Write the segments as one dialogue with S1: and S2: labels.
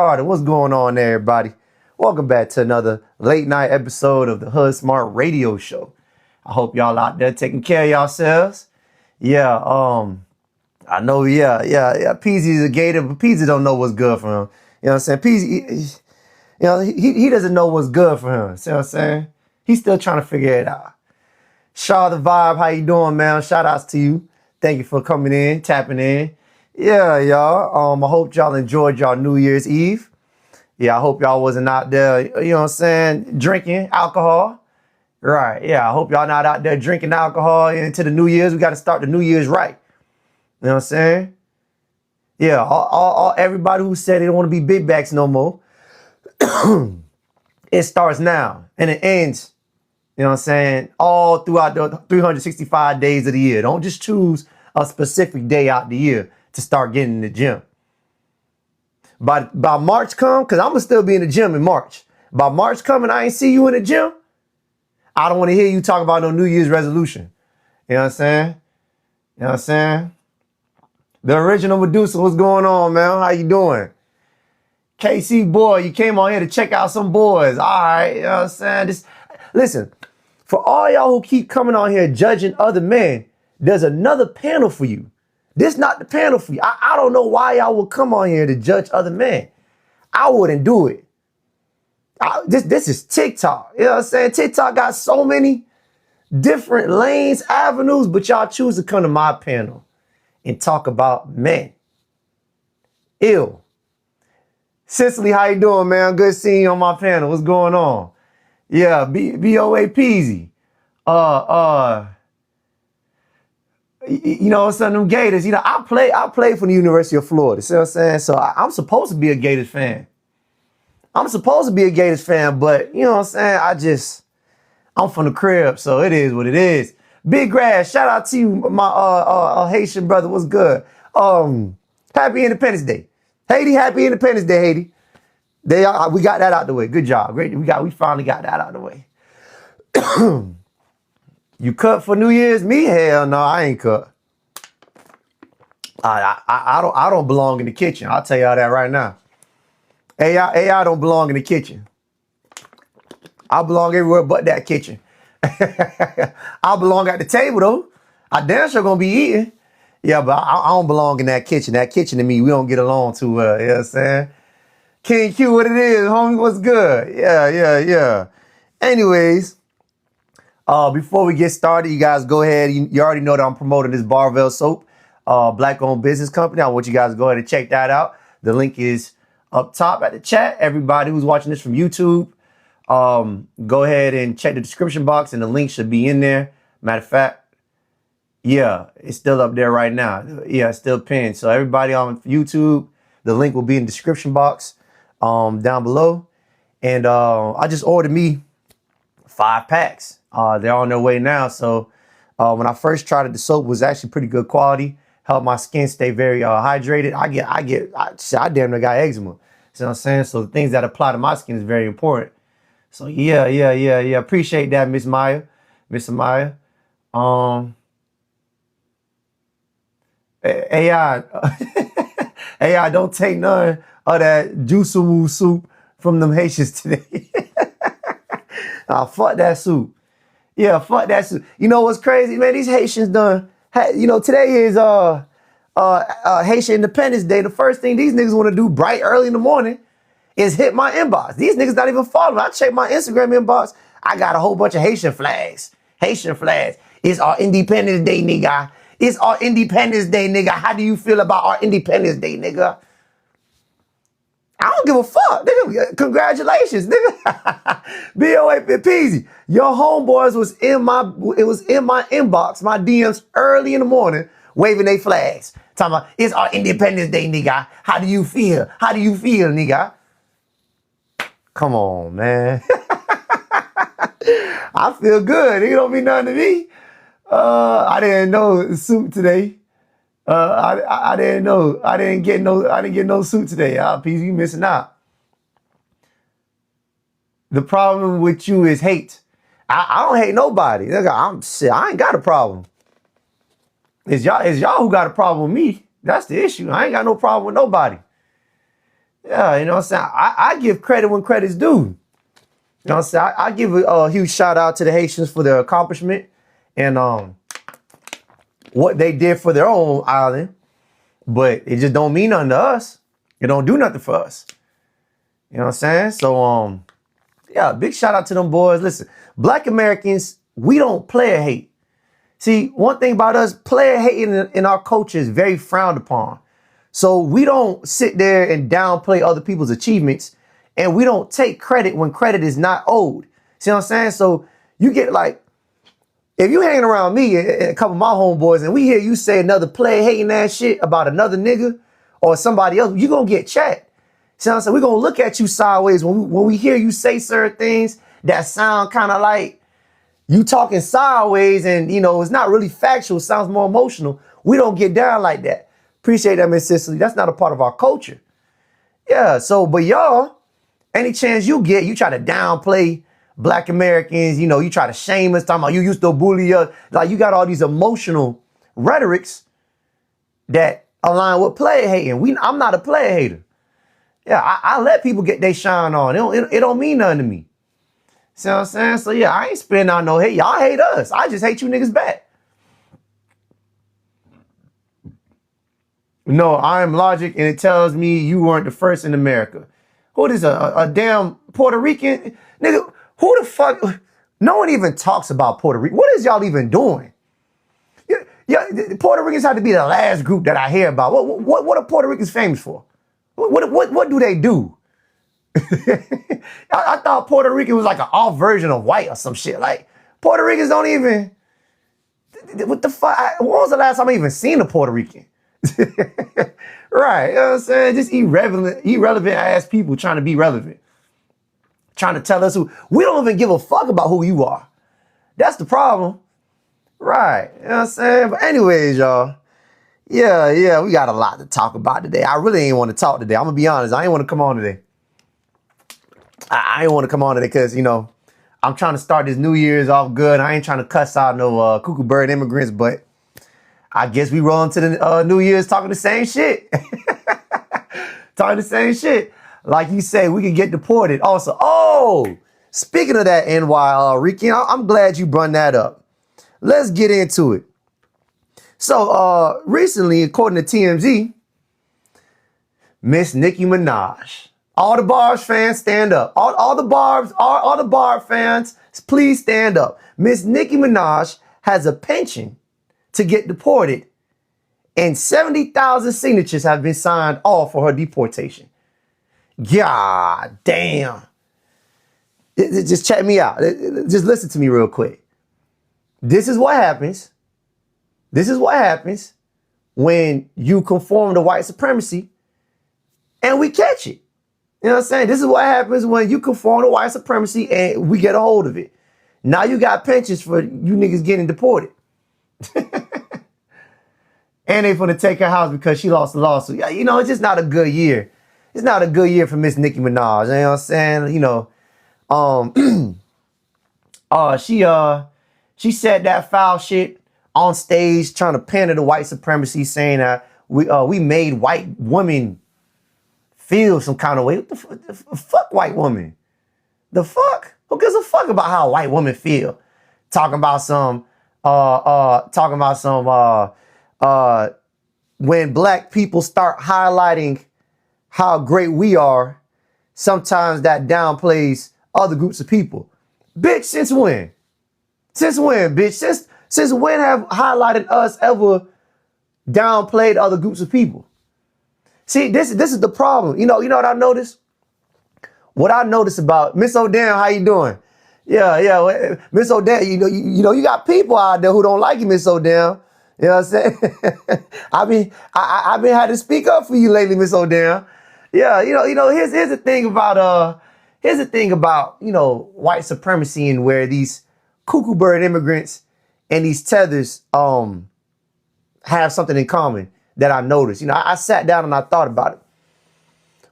S1: All right, what's going on there, everybody? Welcome back to another late night episode of the Hood Smart Radio Show. I hope y'all out there taking care of yourselves. Yeah, I know, Peasy's a gator, but Peasy don't know what's good for him. You know what I'm saying? Peasy, he doesn't know what's good for him. See what I'm saying? He's still trying to figure it out. Shaw the Vibe, how you doing, man? Shout outs to you. Thank you for coming in, tapping in. Yeah, y'all. I hope y'all enjoyed y'all New Year's Eve. Yeah, I hope y'all wasn't out there, you know what I'm saying, drinking alcohol. Right, yeah, I hope y'all not out there drinking alcohol into the New Year's. We got to start the New Year's right. You know what I'm saying? Yeah, all everybody who said they don't want to be big backs no more, it starts now and it ends, you know what I'm saying, all throughout the 365 days of the year. Don't just choose a specific day out the year to start getting in the gym. By March come, because I'm going to still be in the gym in March. By March coming, I ain't see you in the gym. I don't want to hear you talk about no New Year's resolution. You know what I'm saying? You know what I'm saying? The original Medusa, what's going on, man? How you doing? KC boy, you came on here to check out some boys. All right, you know what I'm saying? Listen, for all y'all who keep coming on here judging other men, there's another panel for you. This not the panel for you. I don't know why y'all would come on here to judge other men. I wouldn't do it. This is TikTok. You know what I'm saying? TikTok got so many different lanes, avenues, but y'all choose to come to my panel and talk about men. Ill. Cicely, how you doing, man? Good seeing you on my panel. What's going on? Yeah, BOA Peasy. You know, some of them Gators, you know, I play for the University of Florida. See what I'm saying? So I'm supposed to be a Gators fan. I'm supposed to be a Gators fan, but you know what I'm saying? I'm from the crib, so it is what it is. Big Grass, shout out to you, my Haitian brother. What's good? Happy Independence Day. Haiti, happy Independence Day, Haiti. We got that out the way. Good job. Great. We finally got that out the way. You cut for New Year's? Me? Hell no, I ain't cut. I don't belong in the kitchen. I'll tell y'all that right now. AI don't belong in the kitchen. I belong everywhere but that kitchen. I belong at the table though. I damn sure gonna be eating. Yeah, but I don't belong in that kitchen. That kitchen and me, we don't get along too well. You know what I'm saying? King Q, what it is, homie? What's good? Yeah. Anyways. Before we get started, you guys go ahead. You already know that I'm promoting this Barvell soap, black-owned business company. I want you guys to go ahead and check that out. The link is up top at the chat. Everybody who's watching this from YouTube, go ahead and check the description box, and the link should be in there. Matter of fact, yeah, it's still up there right now. Yeah, it's still pinned. So everybody on YouTube, the link will be in the description box down below. And I just ordered me 5 packs. They're on their way now. So when I first tried it, the soap was actually pretty good quality. Helped my skin stay very hydrated. I damn near got eczema. See what I'm saying? So the things that apply to my skin is very important. So yeah. Appreciate that, Miss Maya. AI, AI, don't take none of that juice soup from them Haitians today. Fuck that soup. Yeah, fuck that soup. You know what's crazy, man? These Haitians today is Haitian Independence Day. The first thing these niggas want to do bright early in the morning is hit my inbox. These niggas not even following. I check my Instagram inbox. I got a whole bunch of Haitian flags. It's our Independence Day, nigga. It's our Independence Day, nigga. How do you feel about our Independence Day, nigga? I don't give a fuck, nigga. Congratulations, nigga. BOA Peasy. Your homeboys was in my inbox, my DMs early in the morning, waving their flags. Talking about, it's our Independence Day, nigga. How do you feel? Nigga? Come on, man. I feel good. It don't mean nothing to me. I didn't know soup today. I didn't know. I didn't get no suit today. Peasy, you missing out. The problem with you is hate. I don't hate nobody. I ain't got a problem. It's y'all who got a problem with me. That's the issue. I ain't got no problem with nobody. Yeah, you know what I'm saying? I give credit when credit's due. You know what I'm saying? I give a huge shout out to the Haitians for their accomplishment and what they did for their own island, but it just don't mean nothing to us. It don't do nothing for us. You know what I'm saying? So yeah, big shout out to them boys. Listen, Black Americans, we don't player hate. See, one thing about us, player hating in our culture is very frowned upon. So we don't sit there and downplay other people's achievements, and we don't take credit when credit is not owed. See what I'm saying? So you get like, if you hanging around me and a couple of my homeboys and we hear you say another player hating ass shit about another nigga or somebody else, you're going to get checked. See what I'm saying? We're going to look at you sideways when we hear you say certain things that sound kind of like you talking sideways and, you know, it's not really factual. It sounds more emotional. We don't get down like that. Appreciate that, Miss Cicely. That's not a part of our culture. Yeah, so, but y'all, any chance you get, you try to downplay Black Americans, you know, you try to shame us, talking about you used to bully us. Like, you got all these emotional rhetorics that align with player hating. I'm not a player hater. Yeah, I let people get their shine on. It don't mean nothing to me. See what I'm saying? So, yeah, I ain't spitting out no hate. Y'all hate us. I just hate you niggas back. No, I am logic, and it tells me you weren't the first in America. Who is a damn Puerto Rican? Nigga, who the fuck? No one even talks about Puerto Rico. What is y'all even doing? Yeah, Puerto Ricans have to be the last group that I hear about. What are Puerto Ricans famous for? What do they do? I thought Puerto Rican was like an off version of white or some shit. Like, Puerto Ricans don't even, what the fuck? When was the last time I even seen a Puerto Rican? Right, you know what I'm saying? Just irrelevant ass people trying to be relevant. Trying to tell us who, we don't even give a fuck about who you are. That's the problem. Right, you know what I'm saying? But anyways, y'all, yeah, we got a lot to talk about today. I really ain't want to talk today. I'm gonna be honest, I ain't want to come on today. I ain't want to come on today because, you know, I'm trying to start this New Year's off good. I ain't trying to cuss out no cuckoo bird immigrants, but I guess we roll into the New Year's talking the same shit. Talking the same shit. Like you say, we could get deported also. Oh, speaking of that, NY Rican, I'm glad you brought that up. Let's get into it. So recently, according to TMZ, Miss Nicki Minaj. All the Barb's fans stand up. All the Barb fans, please stand up. Miss Nicki Minaj has a penchant to get deported, and 70,000 signatures have been signed off for her deportation. God damn. Just check me out. Just listen to me real quick. This is what happens. This is what happens when you conform to white supremacy and we catch it. You know what I'm saying? This is what happens when you conform to white supremacy and we get a hold of it. Now you got pensions for you niggas getting deported. And they finna take her house because she lost the lawsuit. Yeah, you know, it's just not a good year. It's not a good year for Miss Nicki Minaj. You know what I'm saying? You know, she said that foul shit on stage, trying to pander to white supremacy, saying that we made white women feel some kind of way. What the fuck, white woman? The fuck? Who gives a fuck about how white women feel? Talking about some when black people start highlighting how great we are, sometimes that downplays other groups of people. Bitch, since when? Since when, bitch? Since when have highlighted us ever downplayed other groups of people? See, this is the problem. You know what I noticed? What I noticed about Miss O'Dam, how you doing? Yeah, Miss O'Dam, you know, you got people out there who don't like you, Miss O'Dam. You know what I'm saying? I've been had to speak up for you lately, Miss O'Dam. Yeah, you know, here's the thing about you know, white supremacy and where these cuckoo bird immigrants and these tethers have something in common that I noticed. You know, I sat down and I thought about it.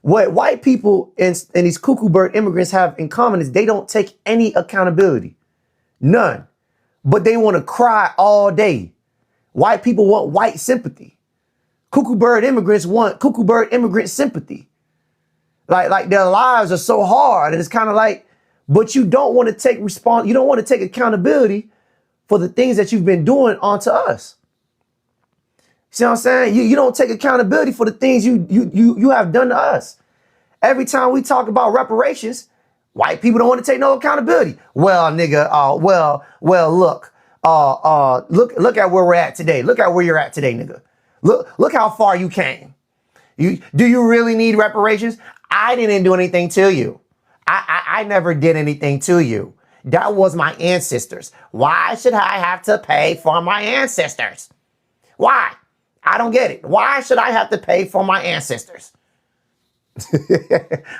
S1: What white people and these cuckoo bird immigrants have in common is they don't take any accountability. None. But they want to cry all day. White people want white sympathy. Cuckoo bird immigrants want cuckoo bird immigrant sympathy. Like their lives are so hard, and it's kind of like, but you don't want to take you don't want to take accountability for the things that you've been doing onto us. See what I'm saying? You don't take accountability for the things you have done to us. Every time we talk about reparations, white people don't want to take no accountability. Well, nigga, look at where we're at today. Look at where you're at today, nigga. Look how far you came. Do you really need reparations? I didn't do anything to you. I never did anything to you. That was my ancestors. Why should I have to pay for my ancestors? Why? I don't get it. Why should I have to pay for my ancestors?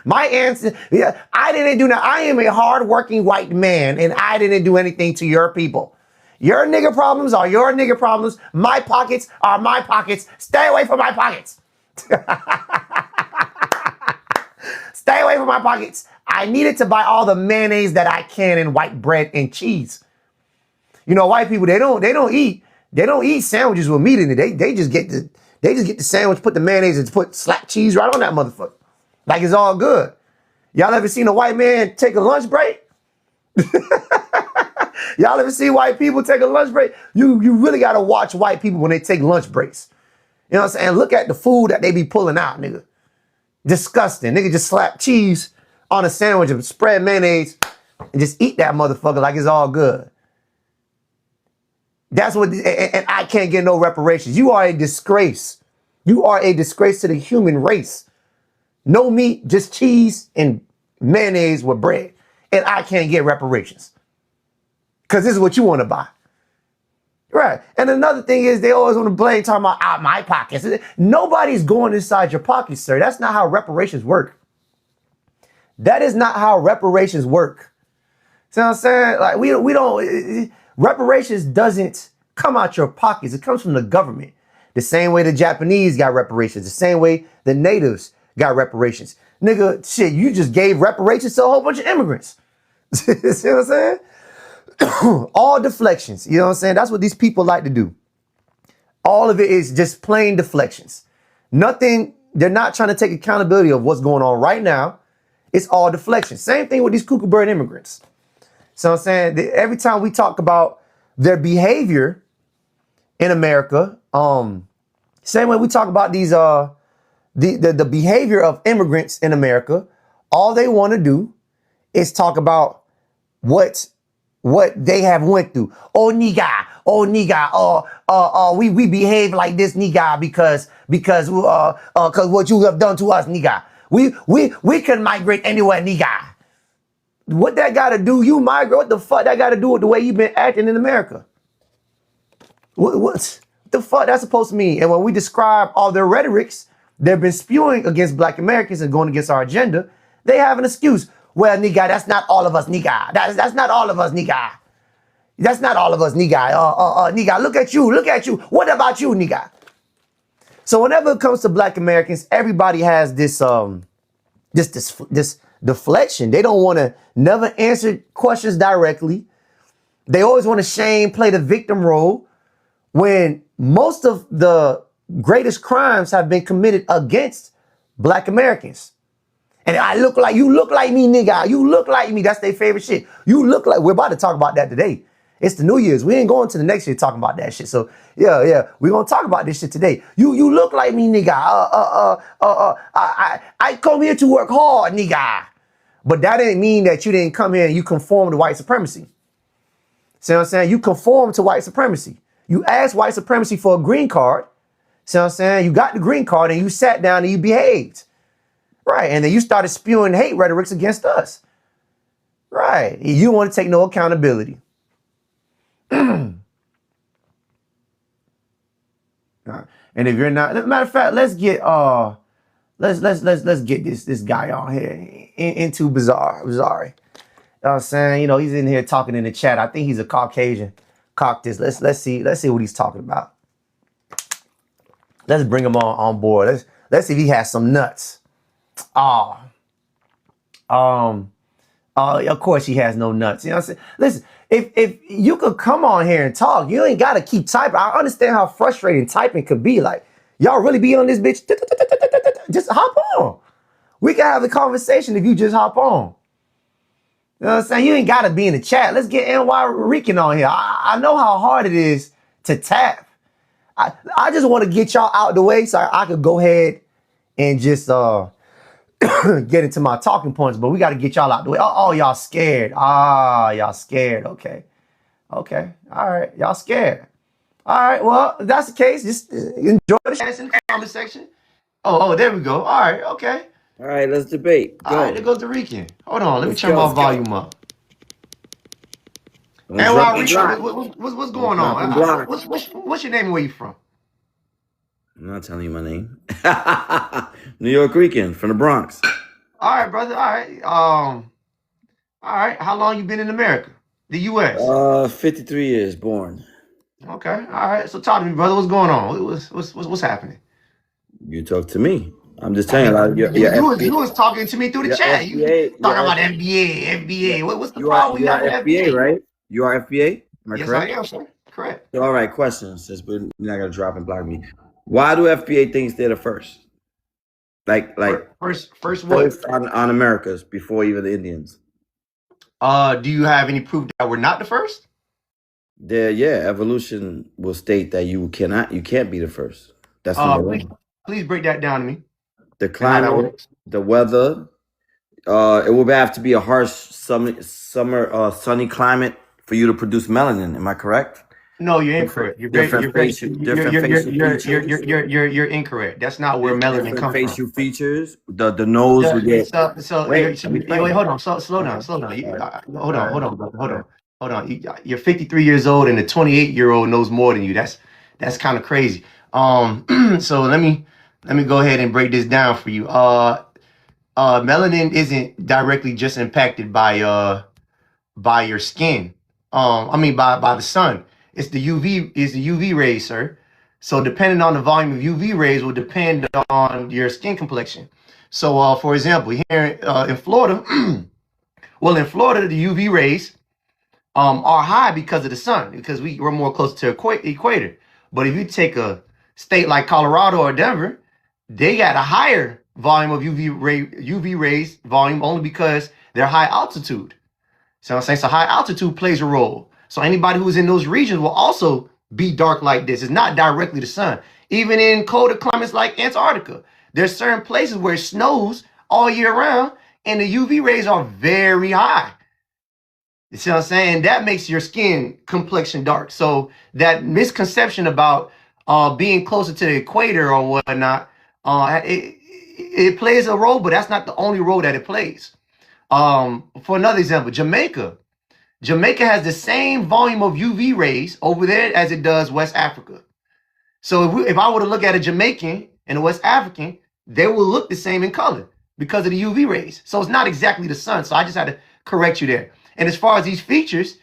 S1: My ancestors, yeah, I didn't do that. I am a hardworking white man, and I didn't do anything to your people. Your nigger problems are your nigger problems. My pockets are my pockets. Stay away from my pockets. Stay away from my pockets. I needed to buy all the mayonnaise that I can and white bread and cheese. You know, white people, they don't eat sandwiches with meat in it. They just get the sandwich, put the mayonnaise, and put slap cheese right on that motherfucker. Like it's all good. Y'all ever seen a white man take a lunch break? Y'all ever see white people take a lunch break? You really gotta watch white people when they take lunch breaks. You know what I'm saying? Look at the food that they be pulling out, nigga. Disgusting. Nigga just slap cheese on a sandwich and spread mayonnaise and just eat that motherfucker like it's all good. That's what, and I can't get no reparations. You are a disgrace. You are a disgrace to the human race. No meat, just cheese and mayonnaise with bread. And I can't get reparations. Because this is what you want to buy. Right. And another thing is they always want to blame talking about out my pockets. Nobody's going inside your pockets, sir. That's not how reparations work. That is not how reparations work. See what I'm saying? Like we don't reparations doesn't come out your pockets. It comes from the government. The same way the Japanese got reparations, the same way the natives got reparations. Nigga, shit, you just gave reparations to a whole bunch of immigrants. See what I'm saying? All deflections. You know what I'm saying? That's what these people like to do. All of it is just plain deflections. Nothing, they're not trying to take accountability of what's going on right now. It's all deflections. Same thing with these cuckoo bird immigrants. So I'm saying that every time we talk about their behavior in America, same way we talk about these the behavior of immigrants in America, all they want to do is talk about what they have went through. Oh nigga, we behave like this nigga because what you have done to us, nigga. We can migrate anywhere, nigga. What that got to do, you migrate, what the fuck that got to do with the way you've been acting in America? What the fuck that's supposed to mean? And when we describe all their rhetorics, they've been spewing against black Americans and going against our agenda, they have an excuse. Well, nigga, that's not all of us, nigga. That's not all of us, nigga. That's not all of us, nigga. Nigga, look at you. What about you, nigga? So whenever it comes to black Americans, everybody has this deflection. They don't want to never answer questions directly. They always want to shame, play the victim role when most of the greatest crimes have been committed against black Americans. And you look like me, nigga. You look like me. That's their favorite shit. You look like, we're about to talk about that today. It's the New Year's. We ain't going to the next year talking about that shit. So yeah, we're going to talk about this shit today. You look like me, nigga. I come here to work hard, nigga. But that didn't mean that you didn't come here and you conform to white supremacy. See what I'm saying? You conform to white supremacy. You asked white supremacy for a green card. See what I'm saying? You got the green card and you sat down and you behaved. Right. And then you started spewing hate rhetorics against us. Right. You want to take no accountability. And if you're not, matter of fact, let's get let's get this guy on here into Bizarre. You know what I'm saying? You know, he's in here talking in the chat. I think he's a Caucasian. Caucus. Let's see what he's talking about. Let's bring him on board. Let's see if he has some nuts. Of course he has no nuts. You know what I'm saying? Listen, if you could come on here and talk, you ain't got to keep typing. I understand how frustrating typing could be. Like, y'all really be on this bitch? Just hop on. We can have a conversation if you just hop on. You know what I'm saying? You ain't got to be in the chat. Let's get NY Rican on here. I know how hard it is to tap. I just want to get y'all out the way so I could go ahead and just get into my talking points, but we got to get y'all out the way. Oh, y'all scared. Y'all scared. Okay. All right. Y'all scared. All right. Well, if that's the case, just enjoy the chance in the comment section. Oh, there we go. All right. Okay.
S2: All right, let's debate.
S1: All right, there goes the Rican. Hold on. Let me turn my volume up. And while Rican, what's going on? What's your name and where you from?
S2: I'm not telling you my name. New York Rican from the Bronx.
S1: All right, brother. All right. How long you been in America? The U.S.?
S2: 53 years born.
S1: Okay. All right. So talk to me, brother. What's going on? What's happening?
S2: You talk to me. I'm just telling you.
S1: You was talking to me through the chat. You talking about FBA. What's the problem?
S2: You are FBA, right? You are FBA? Am I
S1: yes,
S2: correct?
S1: I am, sir. Correct.
S2: All right, questions. Since we're not gonna drop and block me. Why do FBA think they're the first? Like
S1: first what?
S2: On Americas before even the Indians.
S1: Do you have any proof that we're not the first?
S2: Evolution will state that you can't be the first. That's
S1: please break that down to me.
S2: The climate, the weather. It will have to be a harsh summer sunny climate for you to produce melanin. Am I correct?
S1: No, you're incorrect. You're incorrect. That's not where melanin comes from.
S2: Facial features. The nose would get.
S1: Wait, hold on. Slow down. Hold on, brother. Hold on. You're 53 years old, and a 28-year-old knows more than you. That's kind of crazy. So let me go ahead and break this down for you. Melanin isn't directly just impacted by your skin. By the sun. It's the UV rays, sir. So depending on the volume of UV rays will depend on your skin complexion. So for example, here in Florida, in Florida, the UV rays are high because of the sun, because we're more close to equator. But if you take a state like Colorado or Denver, they got a higher volume of UV rays volume only because they're high altitude. So I'm saying, so high altitude plays a role. So anybody who's in those regions will also be dark like this. It's not directly the sun. Even in colder climates like Antarctica, there's certain places where it snows all year round and the UV rays are very high. You see what I'm saying? And that makes your skin complexion dark. So that misconception about being closer to the equator or whatnot, it plays a role, but that's not the only role that it plays. For another example, Jamaica has the same volume of UV rays over there as it does West Africa. So if I were to look at a Jamaican and a West African, they will look the same in color because of the UV rays. So it's not exactly the sun. So I just had to correct you there. And as far as these features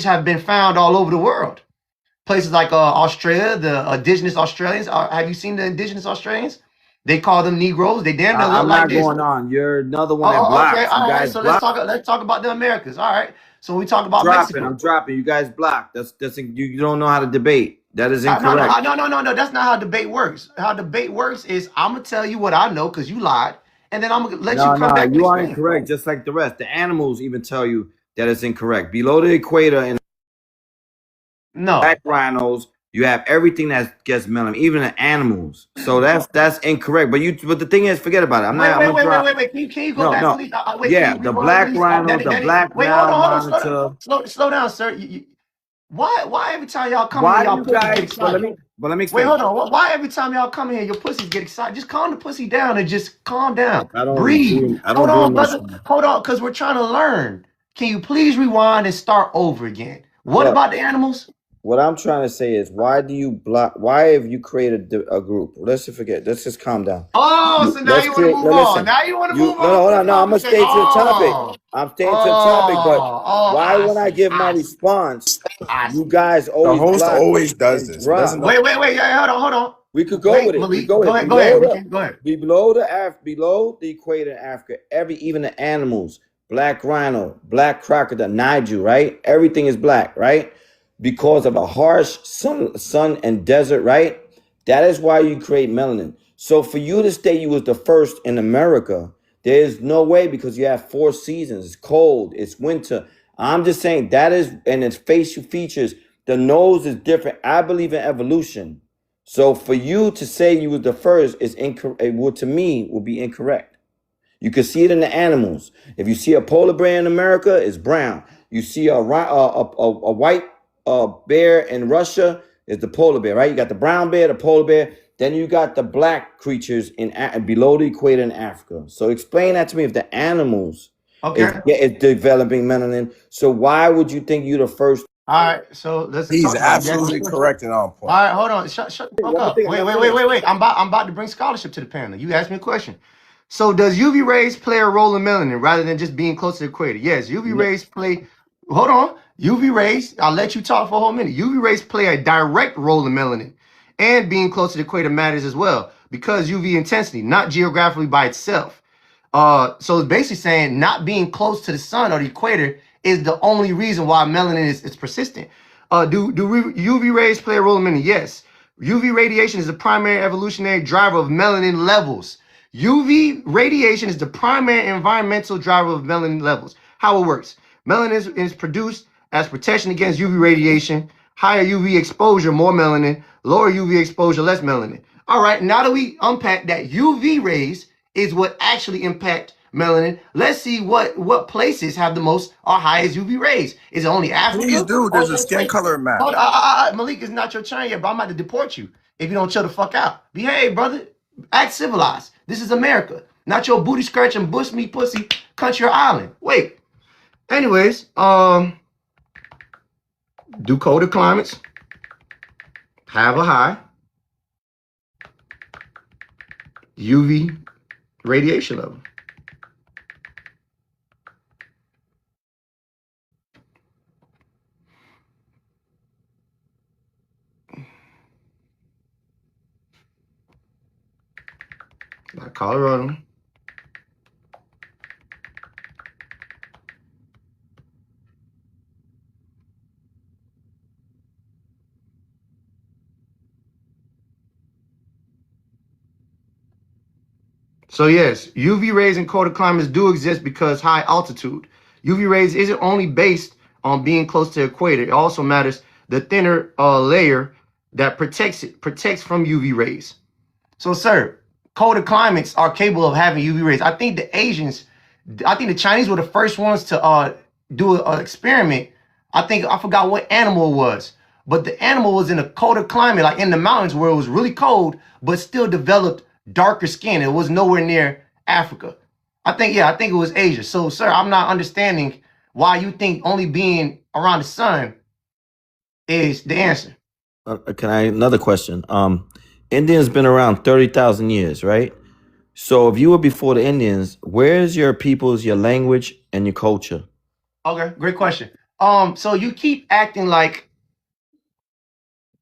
S1: have been found all over the world. Places like Australia, the indigenous Australians. Have you seen the indigenous Australians? They call them Negroes. They damn near look like this.
S2: Going on. You're another one that blocks.
S1: Okay, all right. So let's talk about the Americas. All right. So we talk about Mexico.
S2: I'm dropping. You guys block. That's you don't know how to debate. That is incorrect.
S1: No. That's not how debate works. How debate works is I'm gonna tell you what I know because you lied, and then I'm gonna let you come back.
S2: You are incorrect, just like the rest. The animals even tell you that it's incorrect. Below the equator and black rhinos, you have everything that gets melanin, even the animals. So that's incorrect. But the thing is, forget about it.
S1: Wait. Can you go back, please?
S2: The black rhino, the black monitor.
S1: Slow down, sir. Why every time y'all come here, y'all get excited?
S2: But let me explain.
S1: Wait, hold on. Why every time y'all come here, your pussies get excited? Just calm the pussy down and just calm down. Breathe. Hold on, brother. Hold on, because we're trying to learn. Can you please rewind and start over again? What about the animals?
S2: What I'm trying to say is, why do you block? Why have you created a group? Let's just forget. Let's just calm down.
S1: So now you want to move on. Now you want to move on.
S2: No, hold on. No, I'm gonna stay to the topic. I'm staying to the topic. But why, when I give my response, you guys always
S3: the host always does this.
S1: Wait. Yeah, hold on.
S2: We could go with it. Go ahead. Below the equator in Africa, even the animals, black rhino, black crocodile, Nigel, right? Everything is black, right? Because of a harsh sun and desert, right? That is why you create melanin. So for you to say you was the first in America, there is no way, because you have 4 seasons. It's cold, it's winter. I'm just saying that is, and its facial features, the nose is different. I believe in evolution. So for you to say you was the first is incorrect. It would, to me, would be incorrect. You can see it in the animals. If you see a polar bear in America, it's brown. You see a white bear in Russia, it's the polar bear, right? You got the brown bear, the polar bear. Then you got the black creatures in below the equator in Africa. So explain that to me. If the animals is developing melanin, so why would you think you're the first?
S1: All right, so let's
S3: He's
S1: talk about it.
S3: absolutely correct and on point.
S1: All right, hold on. Shut the fuck up. Wait. I'm about to bring scholarship to the panel. You asked me a question. So does UV rays play a role in melanin rather than just being close to the equator? Yes, UV rays play. Hold on. UV rays, I'll let you talk for a whole minute. UV rays play a direct role in melanin, and being close to the equator matters as well because UV intensity, not geographically by itself. So it's basically saying not being close to the sun or the equator is the only reason why melanin is persistent. Do UV rays play a role in melanin? Yes. UV radiation is the primary evolutionary driver of melanin levels. UV radiation is the primary environmental driver of melanin levels. How it works. Melanin is produced as protection against UV radiation. Higher UV exposure, more melanin. Lower UV exposure, less melanin. All right, now that we unpack that UV rays is what actually impact melanin, let's see what places have the most or highest UV rays. Is it only Africa?
S3: Please do. There's a skin color map.
S1: Hold on, Malik, it's not your turn yet, but I'm about to deport you if you don't chill the fuck out. Behave, brother. Act civilized. This is America, not your booty scratching, bush me pussy country or island. Wait. Anyways, do colder climates have a high UV radiation level? Like Colorado. So yes, UV rays in colder climates do exist because high altitude. UV rays isn't only based on being close to the equator. It also matters the thinner layer that protects from UV rays. So sir, colder climates are capable of having UV rays. I think the Chinese were the first ones to do an experiment. I forgot what animal it was, but the animal was in a colder climate, like in the mountains where it was really cold, but still developed darker skin. It was nowhere near Africa. I think it was Asia. So sir, I'm not understanding why you think only being around the sun is the answer.
S2: Another question. Indians been around 30,000 years, right? So if you were before the Indians, where's your people's, your language, and your culture?
S1: Okay, great question. So you keep acting like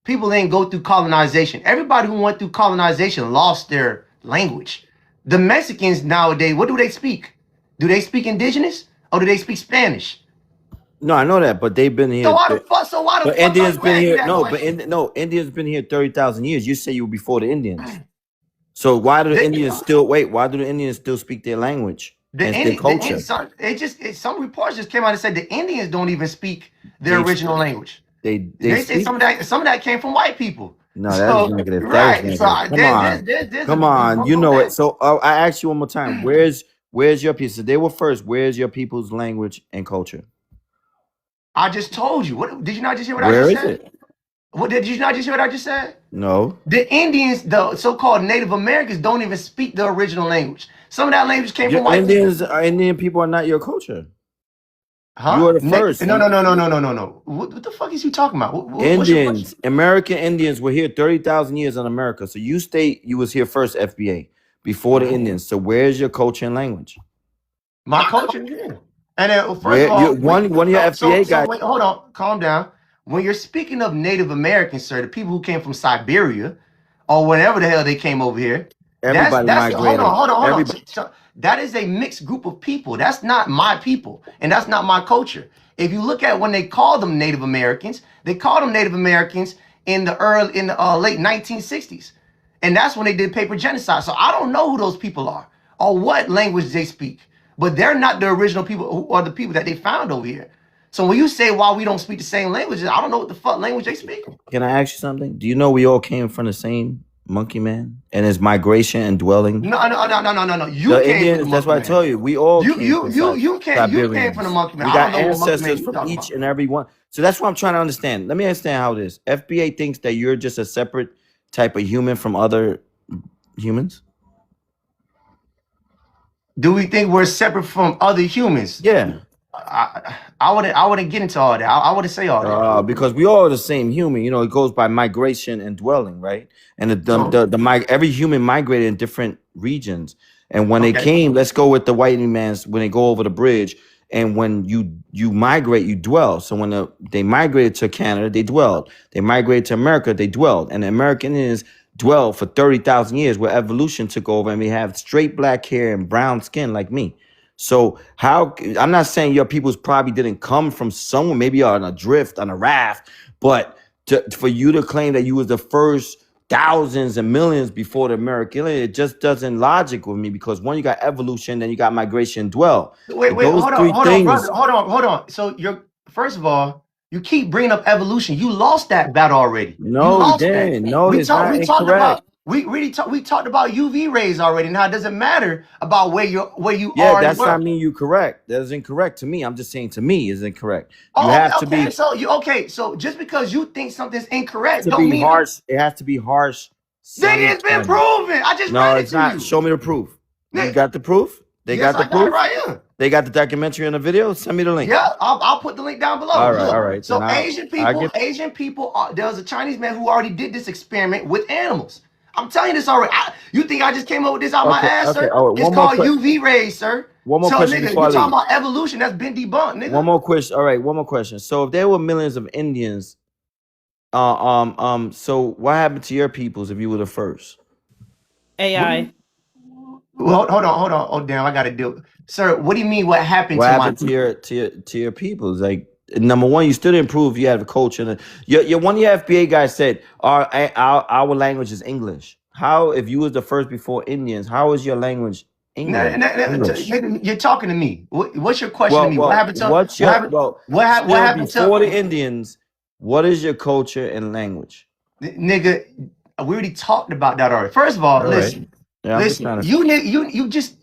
S1: people didn't go through colonization. Everybody who went through colonization lost their language. The Mexicans nowadays, what do they speak? Do they speak indigenous or do they speak Spanish?
S2: No, I know that, but they've been here.
S1: So why the fuck?
S2: But Indians been here. No, Indians been here 30,000 years. You say you were before the Indians. So why do the Indians still wait? Why do the Indians still speak their language and their culture?
S1: Some reports just came out and said the Indians don't even speak their original language.
S2: They
S1: say some of that came from white people.
S2: No, that's negative. Right. Come on. You know it. So I ask you one more time. Where's your people? So they were first. Where's your people's language and culture?
S1: I just told you. What did you not just hear what I just said? Where is it? What did you not just hear what I just said?
S2: No.
S1: The Indians, the so-called Native Americans, don't even speak the original language. Some of that language came from white
S2: Indians. Indian people are not your culture.
S1: Huh?
S2: You are the first.
S1: No. What the fuck is you talking about?
S2: Indians, American Indians were here 30,000 years in America. So you state you was here first, FBA, before the Indians. So where's your culture and language?
S1: My culture, yeah. And then, first of all,
S2: one of your FBA guys.
S1: Wait, hold on, calm down. When you're speaking of Native Americans, sir, the people who came from Siberia or whatever the hell they came over here,
S2: everybody migrated.
S1: Hold on. That is a mixed group of people. That's not my people, and that's not my culture. If you look at when they call them Native Americans, they called them Native Americans in the late 1960s. And that's when they did paper genocide. So I don't know who those people are or what language they speak, but they're not the original people who are the people that they found over here. So when you say why we don't speak the same languages, I don't know what the fuck language they speak.
S2: Can I ask you something? Do you know we all came from the same monkey man and his migration and dwelling?
S1: No. You
S2: The
S1: came
S2: Indians,
S1: from the
S2: that's what I
S1: monkey
S2: tell
S1: man.
S2: you. We all
S1: You
S2: came from
S1: came from the monkey man.
S2: We
S1: I
S2: got
S1: don't know what monkey man
S2: ancestors
S1: you
S2: from
S1: talking
S2: each
S1: about.
S2: and every one. So that's what I'm trying to understand. Let me understand how this FBA thinks that you're just a separate type of human from other humans.
S1: Do we think we're separate from other humans?
S2: Yeah.
S1: I wouldn't get into all that. I wouldn't say all that.
S2: Because we all are the same human. You know, it goes by migration and dwelling, right? And every human migrated in different regions. And when they came, let's go with the white man's, when they go over the bridge, and when you migrate, you dwell. So when they migrated to Canada, they dwelled. They migrated to America, they dwelled. And the American Indians dwelled for 30,000 years, where evolution took over, and we have straight black hair and brown skin like me. So I'm not saying your peoples probably didn't come from somewhere, maybe on a drift, on a raft, but for you to claim that you was the first thousands and millions before the American, it just doesn't logic with me, because one, you got evolution, then you got migration, dwell.
S1: Wait, hold on. So first of all, you keep bringing up evolution. You lost that battle already.
S2: No, you didn't. No, it's not incorrect.
S1: We talked about UV rays already. Now it doesn't matter about where you are.
S2: Yeah, that's not mean you correct. That is incorrect to me. I'm just saying to me is incorrect. You have to be.
S1: So just because you think something's incorrect,
S2: don't mean harsh. It has to be harsh.
S1: Then it's been proven. I just read it to you.
S2: Show me the proof. You got the proof? They got the proof right here. They got the documentary and the video. Send me the link.
S1: Yeah, I'll put the link down below.
S2: All right.
S1: So Asian people. There was a Chinese man who already did this experiment with animals. I'm telling you this already. You think I just came up with this out my ass, sir? It's called UV rays, sir.
S2: One more question.
S1: Nigga, you talking about evolution? That's been debunked, nigga.
S2: One more question. All right, one more question. So if there were millions of Indians, so what happened to your peoples if you were the first?
S4: AI.
S1: Well, hold on. Oh damn, I gotta do it. Sir, what do you mean? What happened
S2: to your peoples? Like, number one, you still didn't prove you have a culture. One of your FBA guys said our language is English. How, if you was the first before Indians, how is your language English?
S1: You're talking to me. What's your question to me? What happened to
S2: what happened before the Indians? What is your culture and language?
S1: Nigga, we already talked about that already. First of all, listen. Yeah, listen, you just,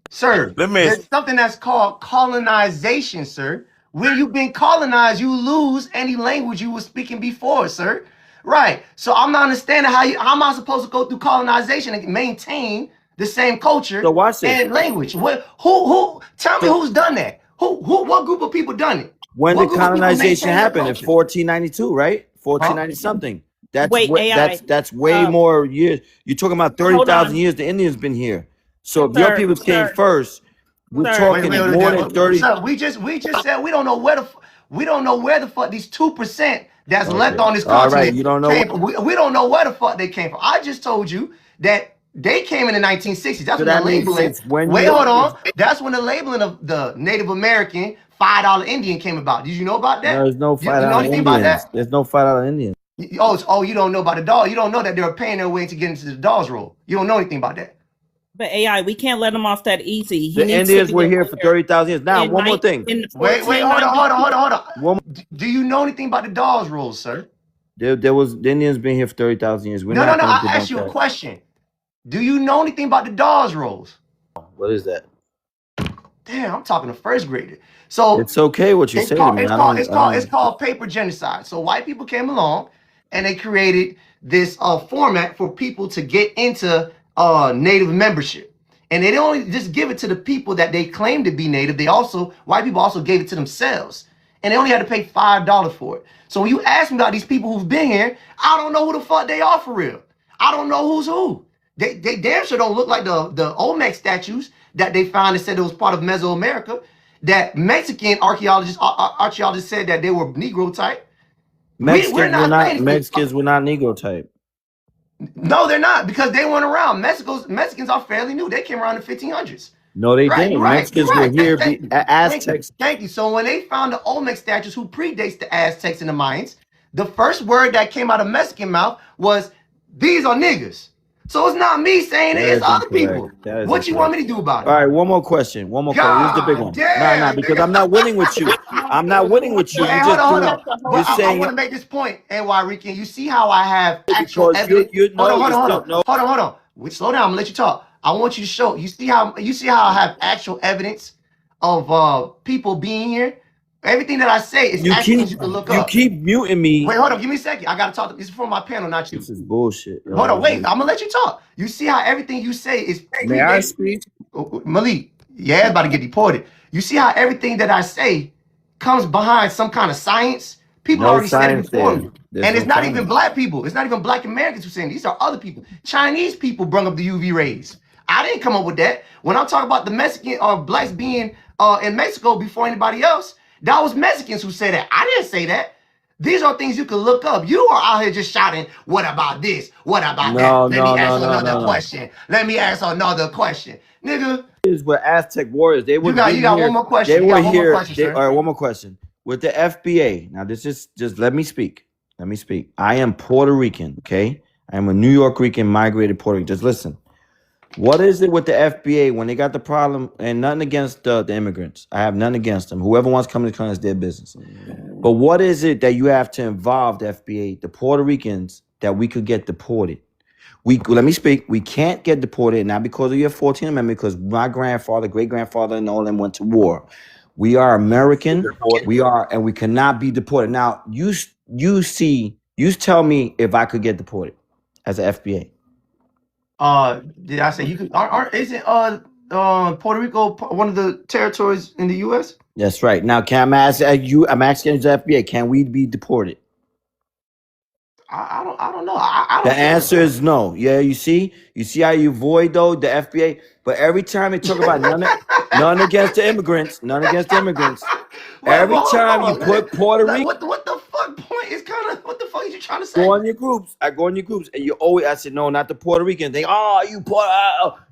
S1: sir, there's something that's called colonization, sir. When you've been colonized, you lose any language you were speaking before, sir. Right. So I'm not understanding how am I supposed to go through colonization and maintain the same culture and language? Who tell me who's done that? What group of people done it?
S2: When did colonization happen? In 1492, right? 1490 something. That's way more years. You're talking about 30,000 years the Indians been here. So if your people came first, we're talking more than 30.
S1: Sir, we just said we don't know where the fuck these 2% that's left on this continent.
S2: All right, you don't know.
S1: We don't know where the fuck they came from. I just told you that they came in the 1960s. That's when the labeling. Wait, hold on. That's when the labeling of the Native American $5 Indian came about. Did you know about that?
S2: There's no $5 Indians. There's no $5 Indians.
S1: Oh, you don't know about the dog. You don't know that they were paying their way to get into the dog's role. You don't know anything about that.
S4: But AI, we can't let him off that easy.
S2: The Indians were here for 30,000 years. Now, one more thing.
S1: Wait, hold on. Do you know anything about the dog's rules, sir?
S2: There was the Indians been here for 30,000 years.
S1: No. I asked you a question. Do you know anything about the dog's rules?
S2: What is that?
S1: Damn, I'm talking to first grader. So
S2: it's okay what you say to me.
S1: It's called paper genocide. So white people came along and they created this format for people to get into Native membership. And they don't only just give it to the people that they claim to be Native. White people also gave it to themselves. And they only had to pay $5 for it. So when you ask me about these people who've been here, I don't know who the fuck they are for real. I don't know who's who. They damn sure don't look like the Olmec statues that they found and said it was part of Mesoamerica. That Mexican archaeologists said that they were Negro type.
S2: Mexicans were not Negro type.
S1: No, they're not, because they weren't around. Mexicans are fairly new. They came around in the 1500s.
S2: No, they didn't. Mexicans were here. Aztecs.
S1: Thank you. So when they found the Olmec statues, who predates the Aztecs and the Mayans, the first word that came out of Mexican mouth was, "These are niggas." So it's not me saying it,
S2: That
S1: it's
S2: is
S1: other
S2: incorrect.
S1: people.
S2: That is
S1: What you want me to do about it?
S2: All right, one more question. One more question. This is the big one. Nah, because I'm not winning with you. I'm not winning with you.
S1: Well, hey,
S2: You
S1: hold
S2: just
S1: on, hold
S2: doing.
S1: on. But
S2: You're
S1: I
S2: saying
S1: want to make this point, NY Rican. You see how I have actual
S2: because
S1: evidence?
S2: you
S1: Hold on,
S2: know
S1: hold
S2: you
S1: on, hold
S2: still
S1: on.
S2: know.
S1: Hold on. Slow down. I'm gonna let you talk. I want you to show. You see how I have actual evidence of people being here? Everything that I say is actual things you can look up.
S2: keep muting me.
S1: Wait, hold on. Give me a second. I gotta talk. This is for my panel, not you.
S2: This is bullshit.
S1: Hold on. Wait. I'm gonna let you talk. You see how everything you say is
S3: May I speak?
S1: Malik, yeah, it's about to get deported. You see how everything that I say comes behind some kind of science? People
S2: No
S1: already said it
S2: science
S1: before
S2: there.
S1: me.
S2: There's
S1: And
S2: no
S1: it's not
S2: science.
S1: even black people. It's not even black Americans who saying it. These are other people. Chinese people brought up the UV rays. I didn't come up with that. When I'm talking about the Mexican or blacks being in Mexico before anybody else, that was Mexicans who said that. I didn't say that. These are things you can look up. You are out here just shouting, what about this? What about that? Let me ask another question. Let me ask another question. Nigga.
S2: Is with Aztec warriors. They were
S1: You got one more question.
S2: They
S1: You
S2: were
S1: got one more
S2: here.
S1: question, sir.
S2: All right, one more question. With the FBA. Now, this is just let me speak. Let me speak. I am Puerto Rican, okay? I am a New York Rican migrated Puerto Rican. Just listen. What is it with the FBA when they got the problem? And nothing against the immigrants. I have nothing against them. Whoever wants to come to the country is their business. But what is it that you have to involve the FBA, the Puerto Ricans, that we could get deported? Let me speak. We can't get deported, not because of your 14th Amendment, because my grandfather, great-grandfather, and all them went to war. We are American. We are, and we cannot be deported. Now, you tell me if I could get deported as an FBA.
S1: Did I say you could? Isn't Puerto Rico one of the territories in the U.S.?
S2: That's right. Now, I'm asking you as the FBA, can we be deported?
S1: I don't know. I don't
S2: The answer is no. Yeah, you see how you avoid though the FBA, but every time they talk about none against the immigrants, every time you put Puerto Rico,
S1: what the fuck point is kind of what the fuck is you trying to say?
S2: go on your groups. I go on your groups, and I said no, not the Puerto Rican.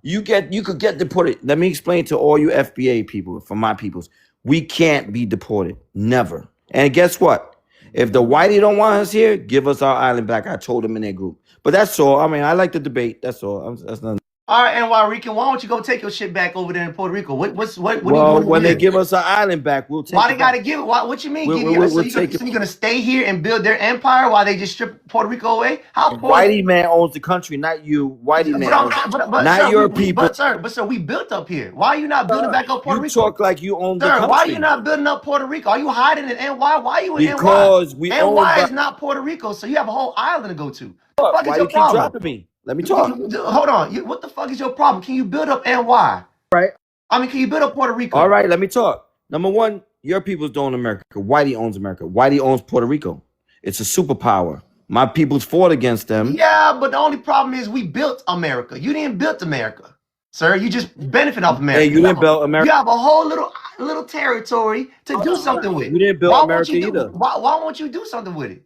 S2: You could get deported. Let me explain to all you FBA people, from my peoples, we can't be deported, never. And guess what? If the whitey don't want us here, give us our island back. I told them in their group. But that's all. I mean, I like the debate. That's all. That's nothing.
S1: All right, NY Rican, why don't you go take your shit back over there in Puerto Rico? What do you
S2: Well,
S1: want
S2: when they give us our island back, we'll take it.
S1: Why they gotta give it? What you mean? So you're gonna stay here and build their empire while they just strip Puerto Rico away? How
S2: Whitey man owns the country, not you. Whitey man owns not
S1: sir,
S2: your people.
S1: But sir, we built up here. Why are you not building back up Puerto Rico?
S2: You talk like you own the
S1: Sir,
S2: country.
S1: why are you not building up Puerto Rico? Are you hiding in NY? Why are you in NY?
S2: Because we own.
S1: NY is not Puerto Rico, so you have a whole island to go to. What the fuck
S2: Why
S1: is your
S2: you keep
S1: problem?
S2: dropping me? Let me talk.
S1: Hold on. What the fuck is your problem? Can you build up NY?
S2: Right.
S1: I mean, can you build up Puerto Rico?
S2: All right, let me talk. Number one, your peoples don't own America. Whitey owns America. Whitey owns Puerto Rico. It's a superpower. My peoples fought against them.
S1: Yeah, but the only problem is we built America. You didn't build America, sir. You just benefit off America.
S2: Hey, you didn't build America.
S1: You have a whole little territory to do something with.
S2: You didn't build America either.
S1: Why won't you do something with it?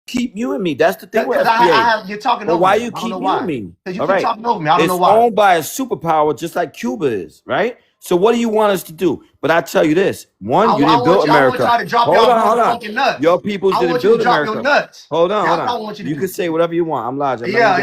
S2: Keep you and me. That's the thing with
S1: FBA. You're talking over me.
S2: Why you keep muting me?
S1: Because you keep talking over me. I don't know why.
S2: It's owned by a superpower, just like Cuba is, right? So what do you want us to do? But I tell you this: one, you didn't build America.
S1: Hold on.
S2: Your people didn't build America. Hold on. You can say whatever you want. I'm logic.
S1: Yeah.